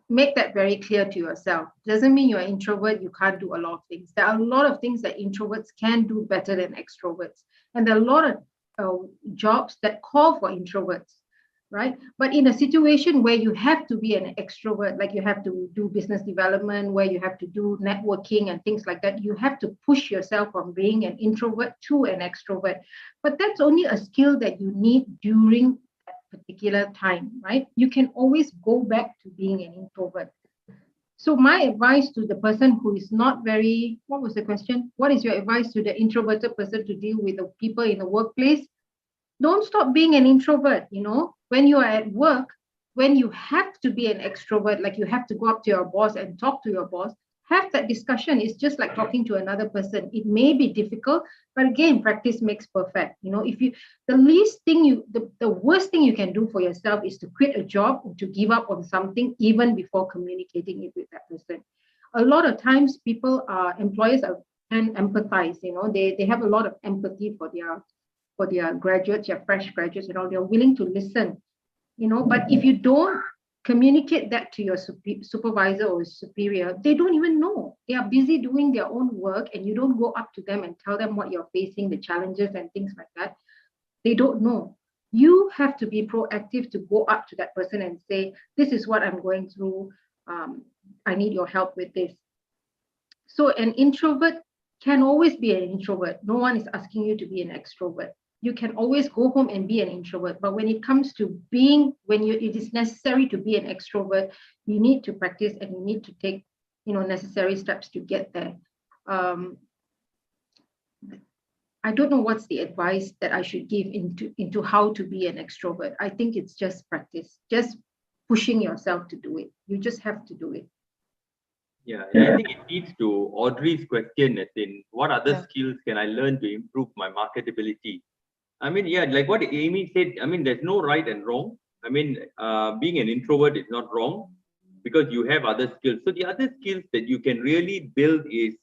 make that very clear to yourself. Doesn't mean you're an introvert, you can't do a lot of things. There are a lot of things that introverts can do better than extroverts. And there are a lot of jobs that call for introverts, right? But in a situation where you have to be an extrovert, like you have to do business development, where you have to do networking and things like that, you have to push yourself from being an introvert to an extrovert. But that's only a skill that you need during particular time, right? You can always go back to being an introvert. So my advice to the person who is not very, what was the question? What is your advice to the introverted person to deal with the people in the workplace? Don't stop being an introvert, you know? When you are at work, when you have to be an extrovert, like you have to go up to your boss and talk to your boss, have that discussion. It's just like talking to another person. It may be difficult, but again, practice makes perfect. You know, if you, the worst thing you can do for yourself is to quit a job or to give up on something even before communicating it with that person. A lot of times employers can empathize, you know, they have a lot of empathy for their graduates, their fresh graduates and all. They're willing to listen, you know, but if you don't communicate that to your supervisor or superior, they don't even know. They are busy doing their own work, and you don't go up to them and tell them what you're facing, the challenges and things like that. They don't know. You have to be proactive to go up to that person and say, this is what I'm going through. I need your help with this. So an introvert can always be an introvert. No one is asking you to be an extrovert. You can always go home and be an introvert. But when it comes to being, it is necessary to be an extrovert, you need to practice and you need to take, necessary steps to get there. I don't know what's the advice that I should give into how to be an extrovert. I think it's just practice, just pushing yourself to do it. You just have to do it. Yeah, and I think it leads to Audrey's question, as in, what other skills can I learn to improve my marketability? I mean, yeah, like what Amy said, I mean, there's no right and wrong. I mean, being an introvert is not wrong because you have other skills. So the other skills that you can really build is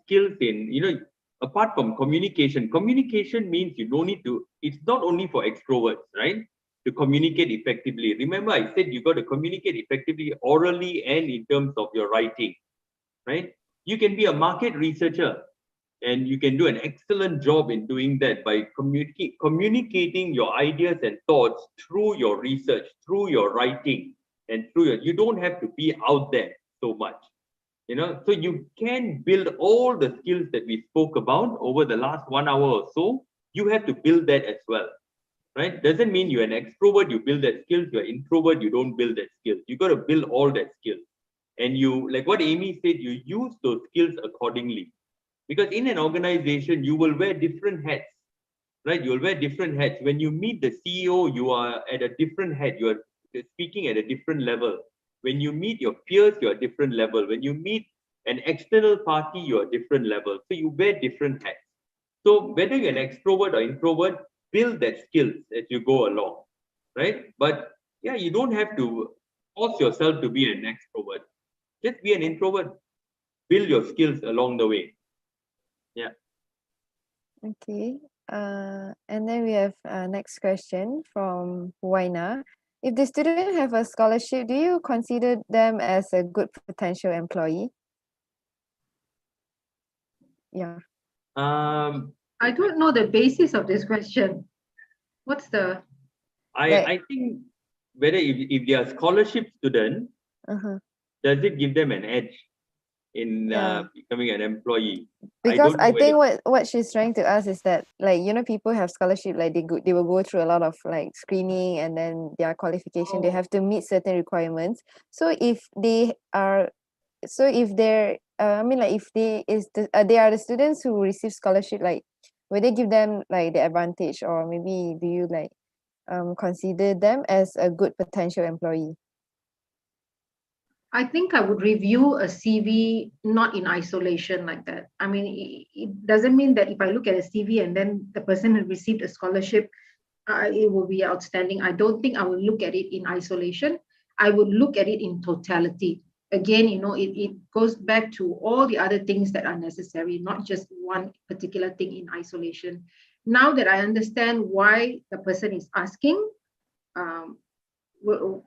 skills in, apart from communication. Communication means you don't need to, it's not only for extroverts, right? To communicate effectively. Remember, I said you got to communicate effectively orally and in terms of your writing, right? You can be a market researcher and you can do an excellent job in doing that by communicating your ideas and thoughts through your research, through your writing, and you don't have to be out there so much. So you can build all the skills that we spoke about over the last 1 hour or so. You have to build that as well. Right? Doesn't mean you're an extrovert, you build that skills. You're an introvert, you don't build that skills. You got to build all that skills. And you, like what Amy said, you use those skills accordingly. Because in an organization, you will wear different hats, right? You'll wear different hats. When you meet the CEO, you are at a different hat. You are speaking at a different level. When you meet your peers, you're a different level. When you meet an external party, you're a different level. So you wear different hats. So whether you're an extrovert or introvert, build that skills as you go along, right? But yeah, you don't have to force yourself to be an extrovert. Just be an introvert. Build your skills along the way. Yeah. Okay. And then we have next question from Huwaina. If the student have a scholarship, do you consider them as a good potential employee? Yeah. I don't know the basis of this question. What's the? I think whether if they are scholarship student, does it give them an edge in becoming an employee? Because I think what she's trying to ask is that, like, people have scholarship, like they will go through a lot of like screening, and then their qualification, they have to meet certain requirements. So if they are, if they are the students who receive scholarship, like, will they give them like the advantage, or maybe do you like consider them as a good potential employee? I think I would review a CV not in isolation like that. I mean, it doesn't mean that if I look at a CV and then the person has received a scholarship, it will be outstanding. I don't think I will look at it in isolation. I would look at it in totality. Again, it goes back to all the other things that are necessary, not just one particular thing in isolation. Now that I understand why the person is asking,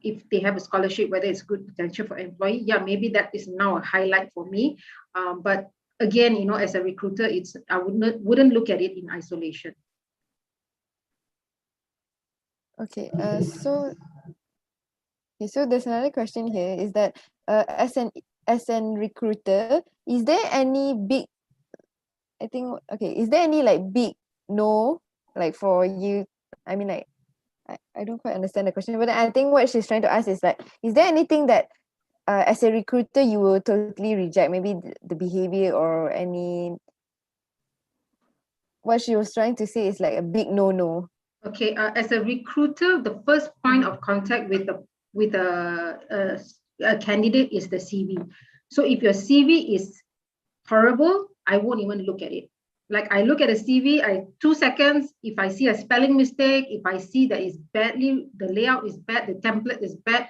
if they have a scholarship, whether it's good potential for employee, maybe that is now a highlight for me. But again, as a recruiter, I wouldn't look at it in isolation. Okay. So there's another question here. Is that as an recruiter, is there any big? Is there any like big no, like for you? I mean, like, I don't quite understand the question, but I think what she's trying to ask is like, is there anything that as a recruiter you will totally reject? Maybe the behavior or any. What she was trying to say is like a big no. Okay, as a recruiter, the first point of contact with a candidate is the CV. So if your CV is horrible, I won't even look at it. Like, I look at a CV, 2 seconds, if I see a spelling mistake, if I see that it's badly, the layout is bad, the template is bad,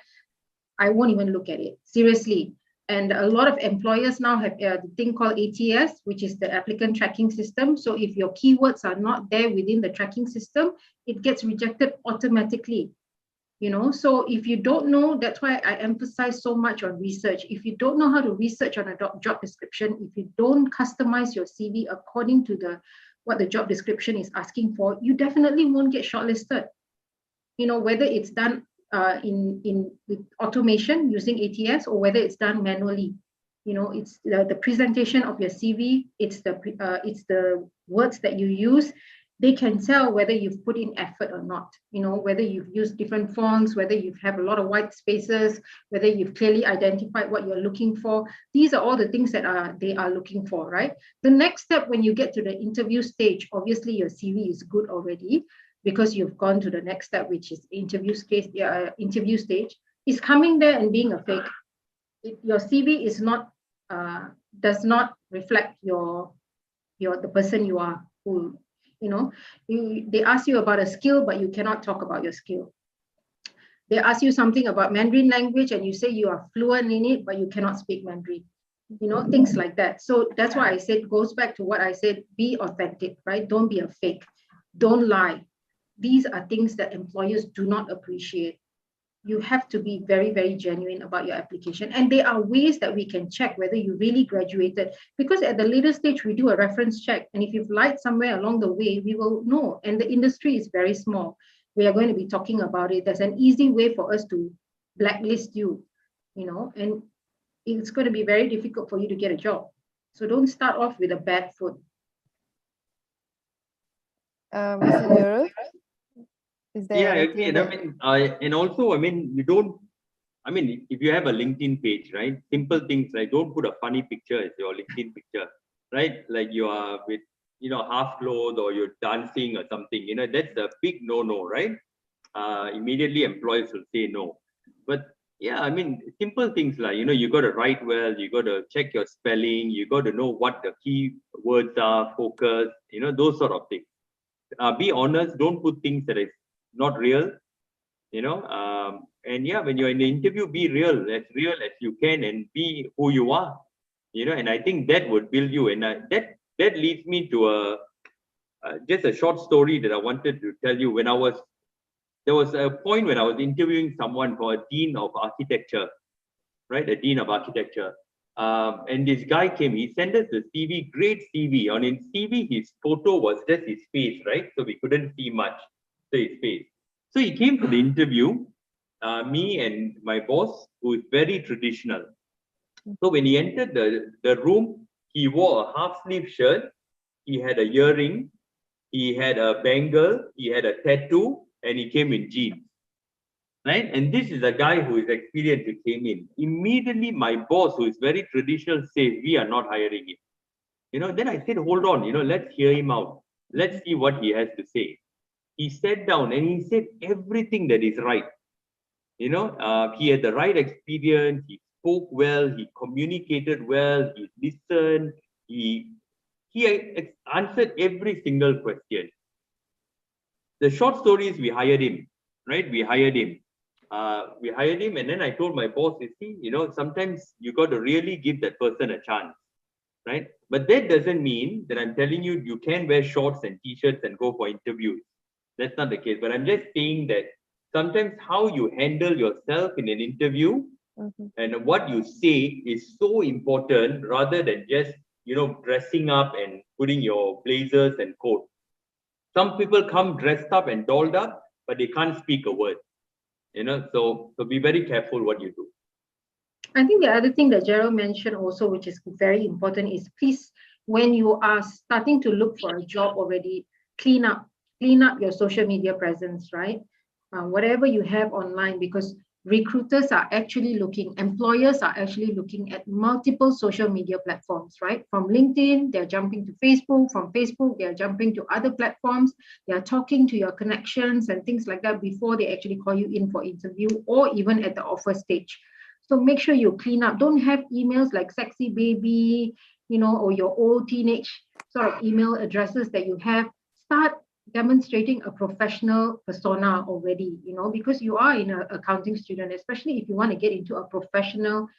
I won't even look at it, seriously. And a lot of employers now have a thing called ATS, which is the applicant tracking system. So if your keywords are not there within the tracking system, it gets rejected automatically. So if you don't know, that's why I emphasize so much on research. If you don't know how to research on a job description, if you don't customize your CV according to what the job description is asking for, you definitely won't get shortlisted. Whether it's done with automation using ATS or whether it's done manually. It's the presentation of your CV, it's the words that you use. They can tell whether you've put in effort or not, whether you've used different fonts, whether you have a lot of white spaces, whether you've clearly identified what you're looking for. These are all the things that they are looking for, right? The next step when you get to the interview stage, obviously your CV is good already because you've gone to the next step, which is interview stage, is coming there and being a fake. Your CV is not does not reflect the person you are. They ask you about a skill, but you cannot talk about your skill. They ask you something about Mandarin language, and you say you are fluent in it, but you cannot speak Mandarin. Things like that. So that's why I said, goes back to what I said, be authentic, right? Don't be a fake. Don't lie. These are things that employers do not appreciate. You have to be very, very genuine about your application. And there are ways that we can check whether you really graduated, because at the later stage, we do a reference check. And if you've lied somewhere along the way, we will know. And the industry is very small. We are going to be talking about it. There's an easy way for us to blacklist you, and it's going to be very difficult for you to get a job. So don't start off with a bad foot. Mr. Nurul? Is there I agree. And also, you don't, if you have a LinkedIn page, right? Simple things like don't put a funny picture as your LinkedIn picture, right? Like you are with, half clothed or you're dancing or something, that's a big no-no, right? Immediately employers will say no. But yeah, simple things like, you got to write well, you got to check your spelling, you got to know what the key words are, focus, those sort of things. Be honest, don't put things that is not real, and yeah, when you're in the interview, be real as you can and be who you are, and I think that would build you. And that leads me to just a short story that I wanted to tell you. There was a point when I was interviewing someone for a dean of architecture, right? A dean of architecture. And this guy came, he sent us the CV, great CV. On his CV, his photo was just his face, right? So we couldn't see much. His face. So he came for the interview, me and my boss, who is very traditional. So when he entered the room, he wore a half-sleeve shirt, he had a earring, he had a bangle, he had a tattoo, and he came in jeans. Right? And this is a guy who is experienced who came in. Immediately, my boss, who is very traditional, says, we are not hiring him. Then I said, hold on, let's hear him out. Let's see what he has to say. He sat down and he said everything that is right. He had the right experience, he spoke well, he communicated well, he listened, he answered every single question. The short story is we hired him, right? We hired him, and then I told my boss, sometimes you got to really give that person a chance, right? But that doesn't mean that I'm telling you, you can wear shorts and t-shirts and go for interviews. That's not the case, but I'm just saying that sometimes how you handle yourself in an interview and what you say is so important rather than just, dressing up and putting your blazers and coat. Some people come dressed up and dolled up, but they can't speak a word, so be very careful what you do. I think the other thing that Gerald mentioned also, which is very important, is please, when you are starting to look for a job already, clean up your social media presence, right? Whatever you have online, because recruiters are actually employers are actually looking at multiple social media platforms, right? From LinkedIn, they're jumping to Facebook. From Facebook, they're jumping to other platforms. They're talking to your connections and things like that before they actually call you in for interview or even at the offer stage. So make sure you clean up. Don't have emails like sexy baby, or your old teenage sort of email addresses that you have. Start demonstrating a professional persona already, because you are in an accounting student, especially if you want to get into a professional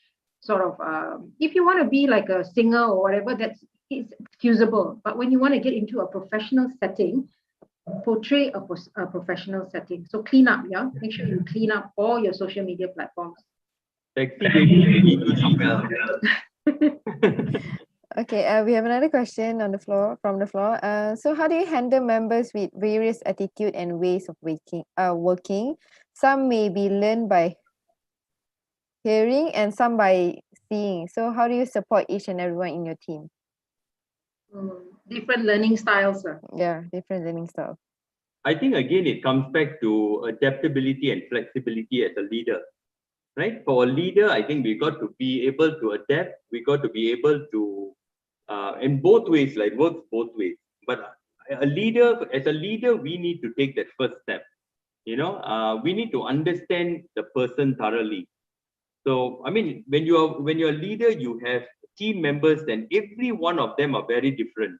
sort of, if you want to be like a singer or whatever, it's excusable. But when you want to get into a professional setting, portray a professional setting. So clean up, yeah. Make sure you clean up all your social media platforms. Taxi baby, we do somewhere. Okay, we have another question on the floor from the floor. So how do you handle members with various attitude and ways of working? Some may be learned by hearing and some by seeing. So how do you support each and everyone in your team? Different learning styles. Yeah, different learning style. I think again, it comes back to adaptability and flexibility as a leader, right? For a leader, I think we got to be able to adapt. We got to be able to, in both ways, like works both ways. But as a leader, we need to take that first step. You know, we need to understand the person thoroughly. So, I mean, when you're a leader, you have team members, and every one of them are very different,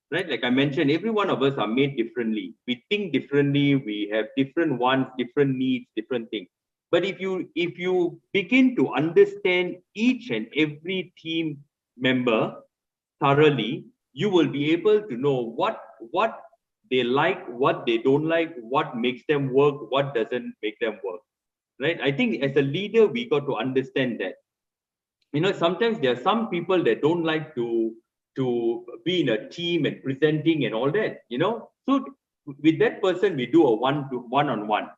right? Like I mentioned, every one of us are made differently. We think differently. We have different wants, different needs, different things. But if you begin to understand each and every team member thoroughly, you will be able to know what they like, what they don't like, what makes them work, what doesn't make them work. Right? I think as a leader, we got to understand that. You know, sometimes there are some people that don't like to be in a team and presenting and all that, you know. So with that person, we do a one-on-one.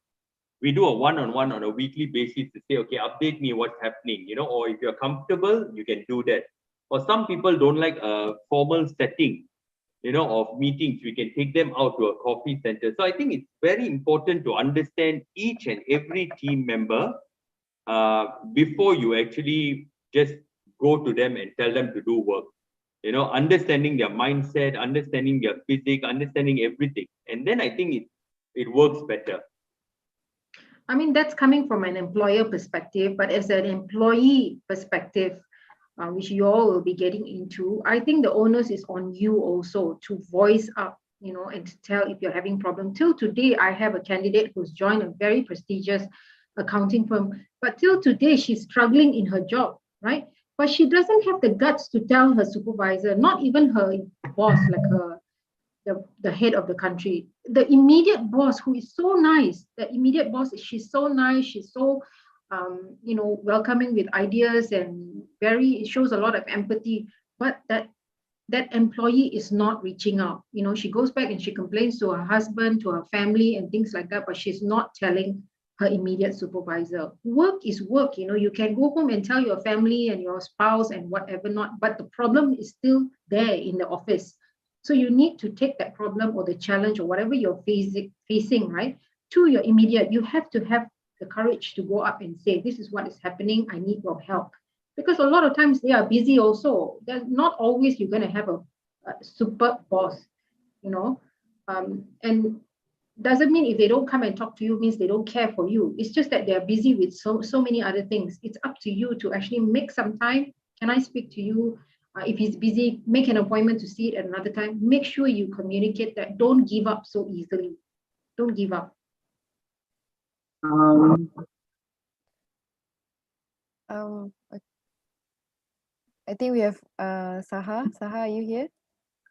We do a one-on-one on a weekly basis to say, okay, update me what's happening, you know, or if you're comfortable, you can do that. Or some people don't like a formal setting, you know, of meetings. We can take them out to a coffee center. So I think it's very important to understand each and every team member before you actually just go to them and tell them to do work. You know, understanding their mindset, understanding their physique, understanding everything. And then I think it works better. I mean, that's coming from an employer perspective, but as an employee perspective, which you all will be getting into, I think the onus is on you also to voice up, you know, and to tell if you're having problem. Till today, I have a candidate who's joined a very prestigious accounting firm, but till today, she's struggling in her job, right? But she doesn't have the guts to tell her supervisor, not even her boss, like the head of the country, the immediate boss, who is so nice. The immediate boss, she's so nice, she's so you know, welcoming with ideas, and it shows a lot of empathy. But that employee is not reaching out. You know, she goes back and she complains to her husband, to her family, and things like that. But she's not telling her immediate supervisor. Work is work. You know, you can go home and tell your family and your spouse and whatever not, but the problem is still there in the office. So you need to take that problem or the challenge or whatever you're facing, right, to your immediate. You have to have the courage to go up and say, this is what is happening, I need your help. Because a lot of times they are busy also. They're not always you're going to have a superb boss, you know. And doesn't mean if they don't come and talk to you means they don't care for you. It's just that they're busy with so many other things. It's up to you to actually make some time. Can I speak to you? If he's busy, make an appointment to see it at another time. Make sure you communicate that. Don't give up so easily. Don't give up. I think we have Saha. Saha, are you here?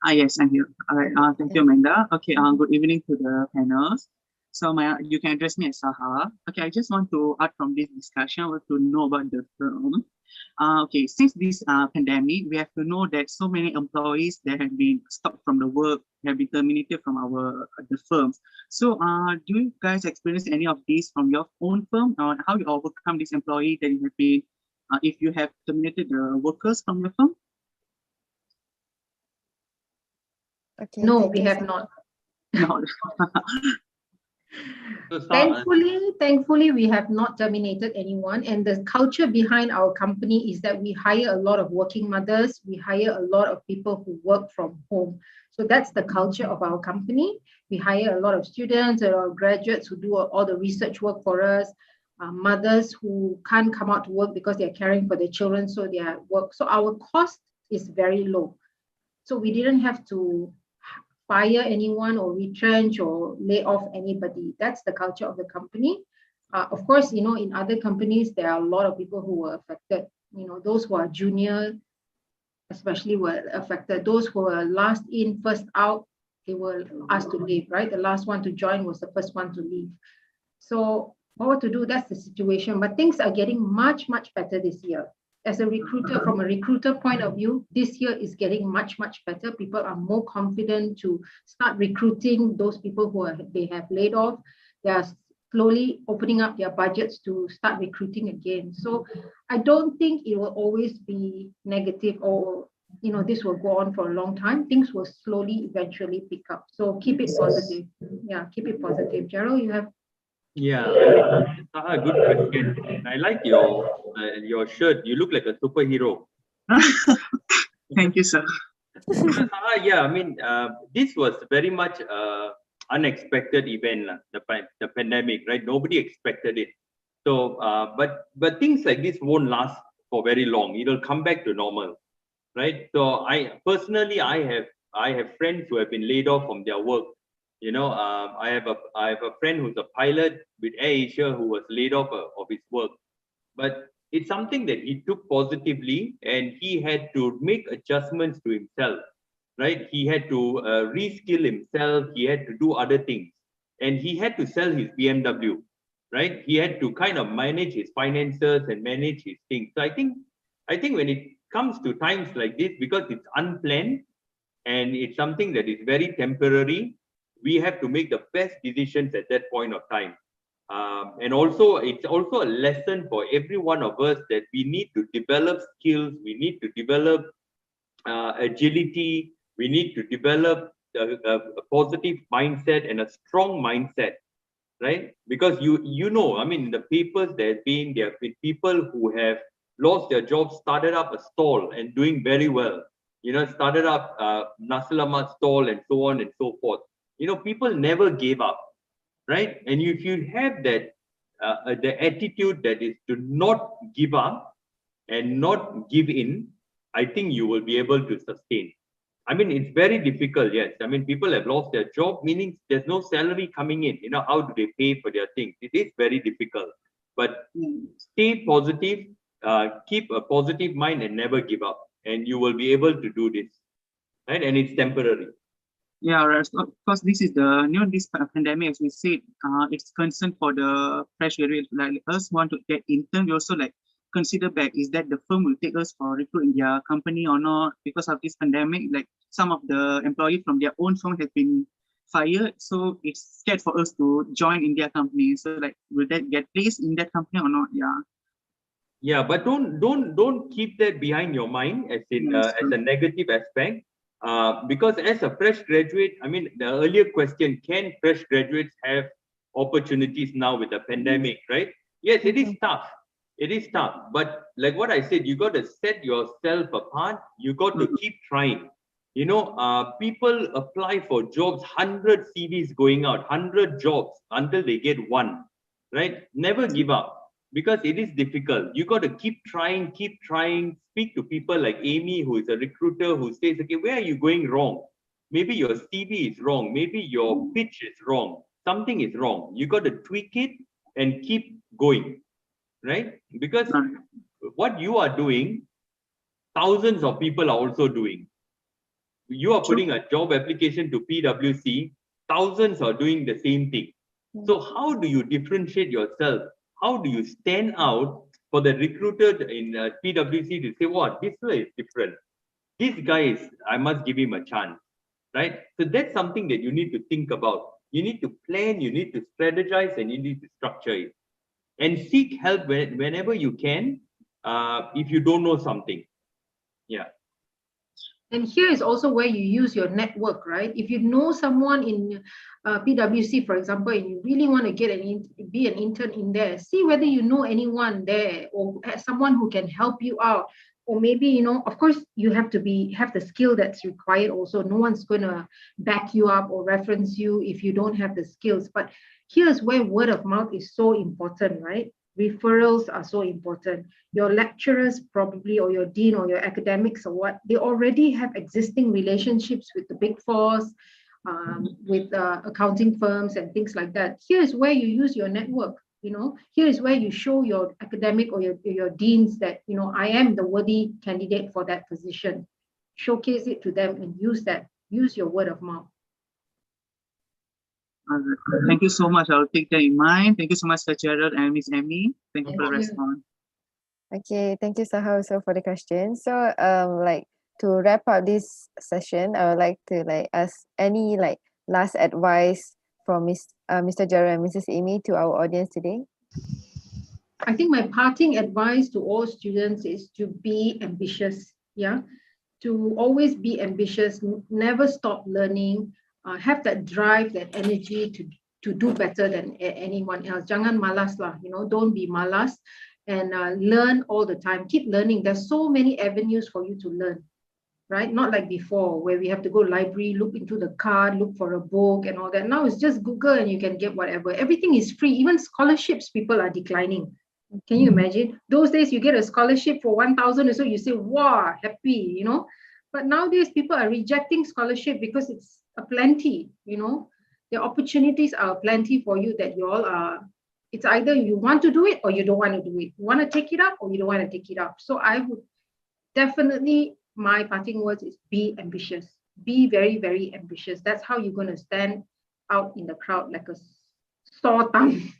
Yes, I'm here. All right. Thank you, Amanda. Okay. Good evening to the panels. So you can address me as Saha. Okay. I just want to add from this discussion, I want to know about the firm. Okay. Since this pandemic, we have to know that so many employees that have been stopped from the work, have been terminated from the firms. So do you guys experience any of these from your own firm, or how you overcome this employee that you have been, if you have terminated the workers from your firm? Okay. No, we have not. No. Thankfully, we have not terminated anyone. And the culture behind our company is that we hire a lot of working mothers. We hire a lot of people who work from home. So that's the culture of our company. We hire a lot of students or graduates who do all the research work for us. Mothers who can't come out to work because they're caring for their children, so they are at work. So our cost is very low. So we didn't have to fire anyone or retrench or lay off anybody. That's the culture of the company. Of course, you know, in other companies, there are a lot of people who were affected. You know, those who are junior, especially, were affected. Those who are last in, first out, they were asked to leave, right? The last one to join was the first one to leave. So what to do, that's the situation. But things are getting much, much better this year. As a recruiter, from a recruiter point of view, this year is getting much, much better. People are more confident to start recruiting those people who they have laid off. They are slowly opening up their budgets to start recruiting again. So I don't think it will always be negative, or this will go on for a long time. Things will slowly eventually pick up. So keep it positive. Yeah, keep it positive. Gerald, you have? Yeah, I mean, good question. I like your shirt. You look like a superhero. Thank you, sir. Yeah, I mean, this was very much unexpected event, the pandemic, right? Nobody expected it. So, but things like this won't last for very long. It'll come back to normal, right? So, I personally, I have friends who have been laid off from their work. I have a friend who's a pilot with AirAsia who was laid off of his work, but it's something that he took positively, and he had to make adjustments to himself, right? He had to reskill himself. He had to do other things, and he had to sell his BMW, right? He had to kind of manage his finances and manage his things. So I think when it comes to times like this, because it's unplanned and it's something that is very temporary, we have to make the best decisions at that point of time. And also, it's also a lesson for every one of us that we need to develop skills, we need to develop agility, we need to develop a positive mindset and a strong mindset, right? Because I mean, in the papers, there have been people who have lost their jobs, started up a stall and doing very well, started up nasi lemak stall and so on and so forth. People never gave up, right? And if you have that, the attitude that is to not give up and not give in, I think you will be able to sustain. I mean, it's very difficult, yes. I mean, people have lost their job, meaning there's no salary coming in. How do they pay for their things? It is very difficult. But stay positive, keep a positive mind and never give up. And you will be able to do this, right? And it's temporary. Yeah, right. Of course, this is this pandemic, as we said, it's concern for the fresh graduates like us want to get intern. We also consider back, is that the firm will take us for recruit in their company or not? Because of this pandemic, some of the employees from their own firm have been fired, so it's scared for us to join in their company. So will that get placed in that company or not? Yeah, but don't keep that behind your mind as a negative aspect. Because as a fresh graduate, I mean, the earlier question, can fresh graduates have opportunities now with the pandemic, right? Yes, it is tough. It is tough. But like what I said, you got to set yourself apart. You got to keep trying. People apply for jobs, 100 CVs going out, 100 jobs until they get one, right? Never give up. Because it is difficult. You got to keep trying, speak to people like Amy, who is a recruiter, who says, okay, where are you going wrong? Maybe your CV is wrong. Maybe your pitch is wrong. Something is wrong. You got to tweak it and keep going, right? Because what you are doing, thousands of people are also doing. You are putting a job application to PwC, thousands are doing the same thing. So how do you differentiate yourself? How do you stand out for the recruiter in PwC to say, what, this way is different. This guy is, I must give him a chance, right? So that's something that you need to think about. You need to plan, you need to strategize, and you need to structure it. And seek help whenever you can, if you don't know something. Yeah. And here is also where you use your network, right? If you know someone in PwC, for example, and you really want to be an intern in there, see whether you know anyone there or someone who can help you out. Or maybe, of course, you have to have the skill that's required also. No one's going to back you up or reference you if you don't have the skills. But here's where word of mouth is so important, right? Referrals are so important. Your lecturers probably, or your dean or your academics or what, they already have existing relationships with the big fours, with accounting firms and things like that. Here is where you use your network. Here is where you show your academic or your deans that, I am the worthy candidate for that position. Showcase it to them and use your word of mouth. Thank you so much. I'll take that in mind. Thank you so much, Sir Gerald and Miss Emmy. Thank you Thank for the you. response. Okay, thank you, Saha, also for the question. So, like to wrap up this session, I would like to ask any last advice from Mr. Gerald and Mrs. Amy to our audience today. I think my parting advice to all students is to be ambitious. Yeah, to always be ambitious, never stop learning, have that drive, that energy to do better than anyone else. Jangan malas lah, don't be malas, and learn all the time. Keep learning. There's so many avenues for you to learn, right? Not like before where we have to go library, look into the card, look for a book and all that. Now it's just Google and you can get whatever. Everything is free. Even scholarships, people are declining. Can you imagine? Those days you get a scholarship for 1,000 or so, you say, wow, happy, But nowadays people are rejecting scholarship because it's a plenty, The opportunities are plenty for you that you all are. It's either you want to do it or you don't want to do it. You want to take it up or you don't want to take it up. So I would definitely, my parting words is be ambitious. Be very, very ambitious. That's how you're going to stand out in the crowd like a sore thumb.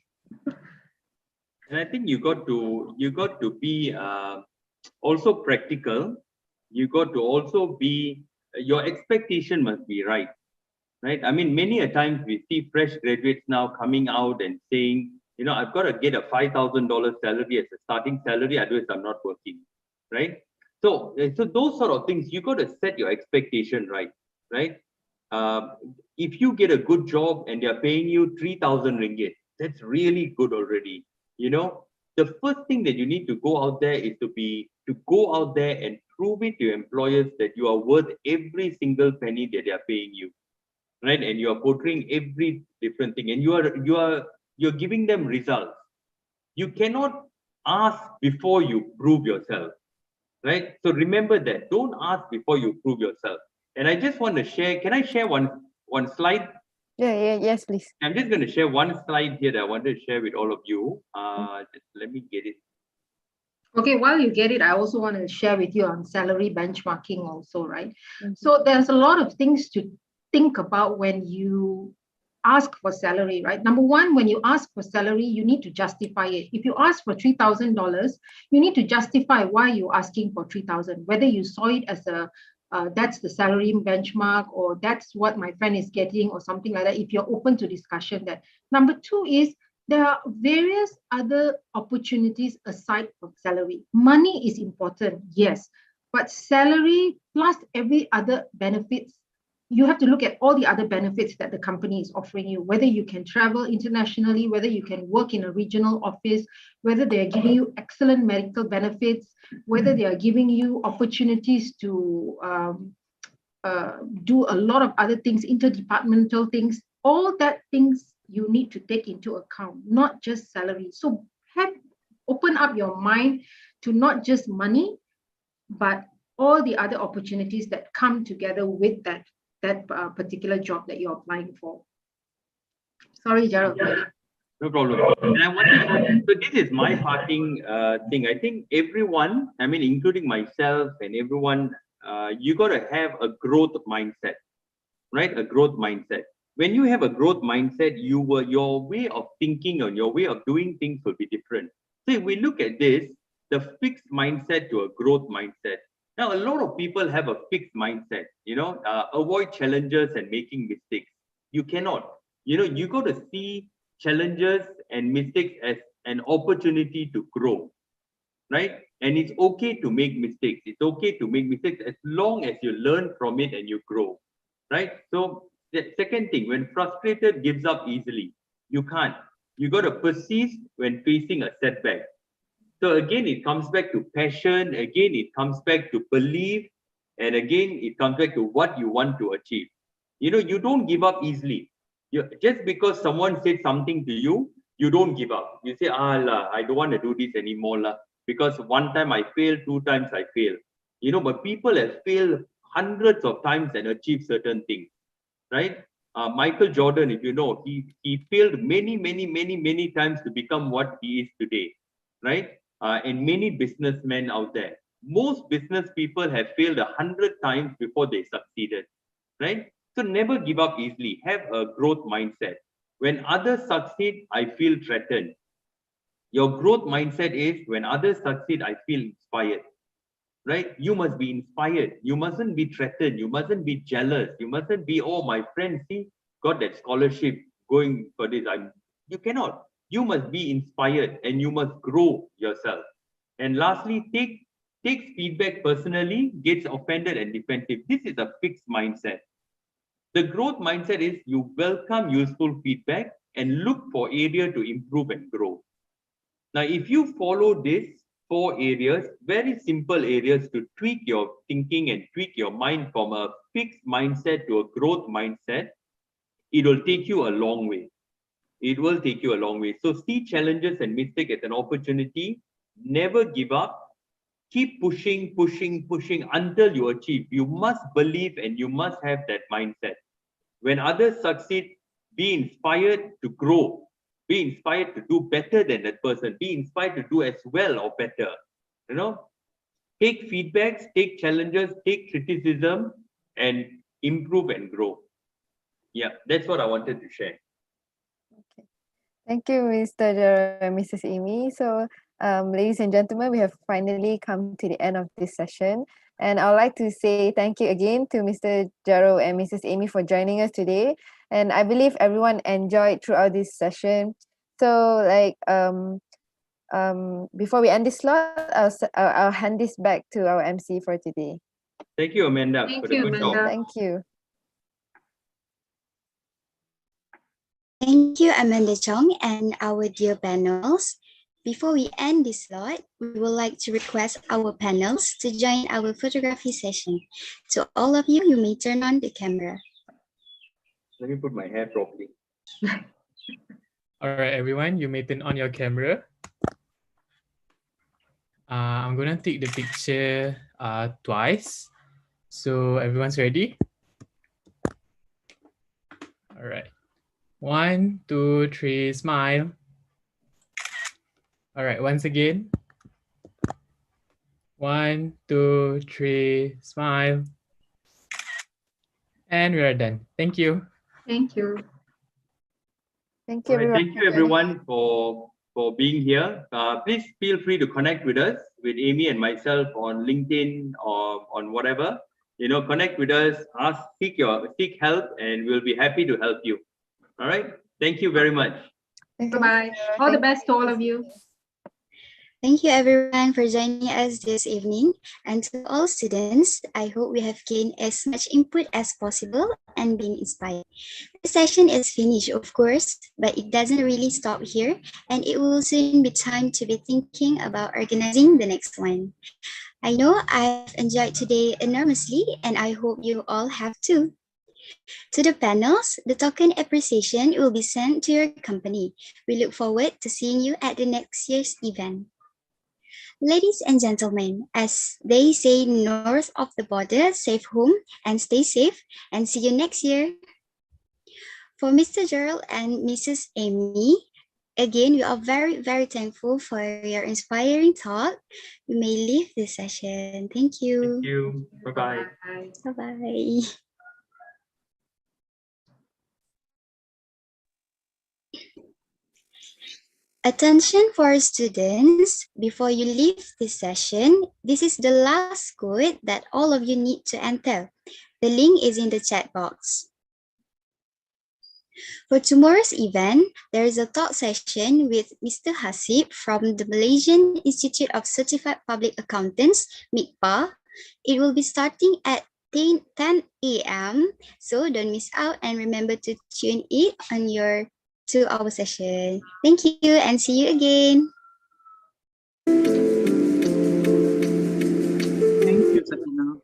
And I think you got to be also practical. You got to also be, your expectation must be right. I mean, many a times we see fresh graduates now coming out and saying, I've got to get a $5,000 salary as a starting salary, otherwise I'm not working, right? So those sort of things, you got to set your expectation right? If you get a good job and they're paying you 3,000 ringgit, that's really good already. The first thing that you need to go out there is to go out there and prove it to your employers that you are worth every single penny that they are paying you, right? And you are portraying every different thing, and you're giving them results. You cannot ask before you prove yourself, right? So remember that. Don't ask before you prove yourself. And I just want to share. Can I share one slide? Yes, please. I'm just going to share one slide here that I wanted to share with all of you. Just let me get it. Okay, while you get it, I also want to share with you on salary benchmarking also, right? So there's a lot of things to think about when you ask for salary, right? Number one, when you ask for salary, you need to justify it. If you ask for $3,000, you need to justify why you're asking for 3,000, whether you saw it as that's the salary benchmark, or that's what my friend is getting, or something like that. If you're open to discussion, that. Number two is there are various other opportunities aside from salary. Money is important, yes, but salary plus every other benefits, you have to look at all the other benefits that the company is offering you, whether you can travel internationally, whether you can work in a regional office, whether they're giving you excellent medical benefits, whether they are giving you opportunities to do a lot of other things, interdepartmental things, all that things you need to take into account, not just salary. So open up your mind to not just money, but all the other opportunities that come together with that particular job that you're applying for. Sorry, Gerald. No problem. And so this is my parting thing. I think everyone, I mean, including myself and everyone, you got to have a growth mindset, right? A growth mindset. When you have a growth mindset, your way of thinking and your way of doing things will be different. So if we look at this, the fixed mindset to a growth mindset. Now, a lot of people have a fixed mindset, avoid challenges and making mistakes. You cannot, you got to see challenges and mistakes as an opportunity to grow, right? And it's okay to make mistakes. It's okay to make mistakes as long as you learn from it and you grow, right? So the second thing, when frustrated, gives up easily. You can't. You got to persist when facing a setback. So again, it comes back to passion. Again, it comes back to belief. And again, it comes back to what you want to achieve. You don't give up easily. Just because someone said something to you, you don't give up. You say, I don't want to do this anymore. Because one time I failed, two times I failed. But people have failed hundreds of times and achieved certain things, right? Michael Jordan, if you know, he failed many times to become what he is today, right? And many businessmen out there. Most business people have failed 100 times before they succeeded, right? So never give up easily. Have a growth mindset. When others succeed, I feel threatened. Your growth mindset is when others succeed, I feel inspired. Right? You must be inspired. You mustn't be threatened. You mustn't be jealous. You mustn't be, oh, my friend, see, got that scholarship going for this. You cannot. You must be inspired and you must grow yourself. And lastly, takes feedback personally, gets offended and defensive. This is a fixed mindset. The growth mindset is you welcome useful feedback and look for area to improve and grow. Now, if you follow these 4 areas, very simple areas to tweak your thinking and tweak your mind from a fixed mindset to a growth mindset, it will take you a long way. It will take you a long way. So see challenges and mistakes as an opportunity. Never give up. Keep pushing, pushing, pushing until you achieve. You must believe and you must have that mindset. When others succeed, be inspired to grow. Be inspired to do better than that person. Be inspired to do as well or better. You know, take feedbacks, take challenges, take criticism, and improve and grow. Yeah, that's what I wanted to share. Okay. Thank you, Mr. Jero and Mrs. Amy. So, ladies and gentlemen, we have finally come to the end of this session. And I would like to say thank you again to Mr. Jero and Mrs. Amy for joining us today. And I believe everyone enjoyed throughout this session. So, before we end this slot, I'll hand this back to our MC for today. Thank you, Amanda, Thank for the you, good Amanda. job. Thank you. Thank you, Amanda Chong and our dear panels. Before we end this slot, we would like to request our panels to join our photography session. To all of you, you may turn on the camera. Let me put my hair properly. All right, everyone, you may turn on your camera. I'm gonna take the picture twice. So everyone's ready? All right. 1, 2, 3, smile. All right, once again. 1, 2, 3, smile. And we are done. Thank you. Thank you. Thank you, All right, everyone. thank you, everyone, for being here. Please feel free to connect with us, with Amy and myself on LinkedIn or on whatever. You know, connect with us, seek help, and we'll be happy to help you. All right. Thank you very much. Bye-bye. All the best to all of you. Thank you everyone for joining us this evening. And to all students, I hope we have gained as much input as possible and been inspired. The session is finished, of course, but it doesn't really stop here, and it will soon be time to be thinking about organizing the next one. I know I've enjoyed today enormously, and I hope you all have too. To the panels, the token appreciation will be sent to your company. We look forward to seeing you at the next year's event. Ladies and gentlemen, as they say north of the border, safe home and stay safe, and see you next year. For Mr. Gerald and Mrs. Amy, again, we are very, very thankful for your inspiring talk. You may leave this session. Thank you. Thank you. Bye-bye. Bye-bye. Attention for students, before you leave this session, this is the last code that all of you need to enter. The link is in the chat box. For tomorrow's event, there is a talk session with Mr. Hasib from the Malaysian Institute of Certified Public Accountants, MICPA. It will be starting at 10 a.m. So don't miss out and remember to tune in to our session. Thank you and see you again. Thank you, Sakina.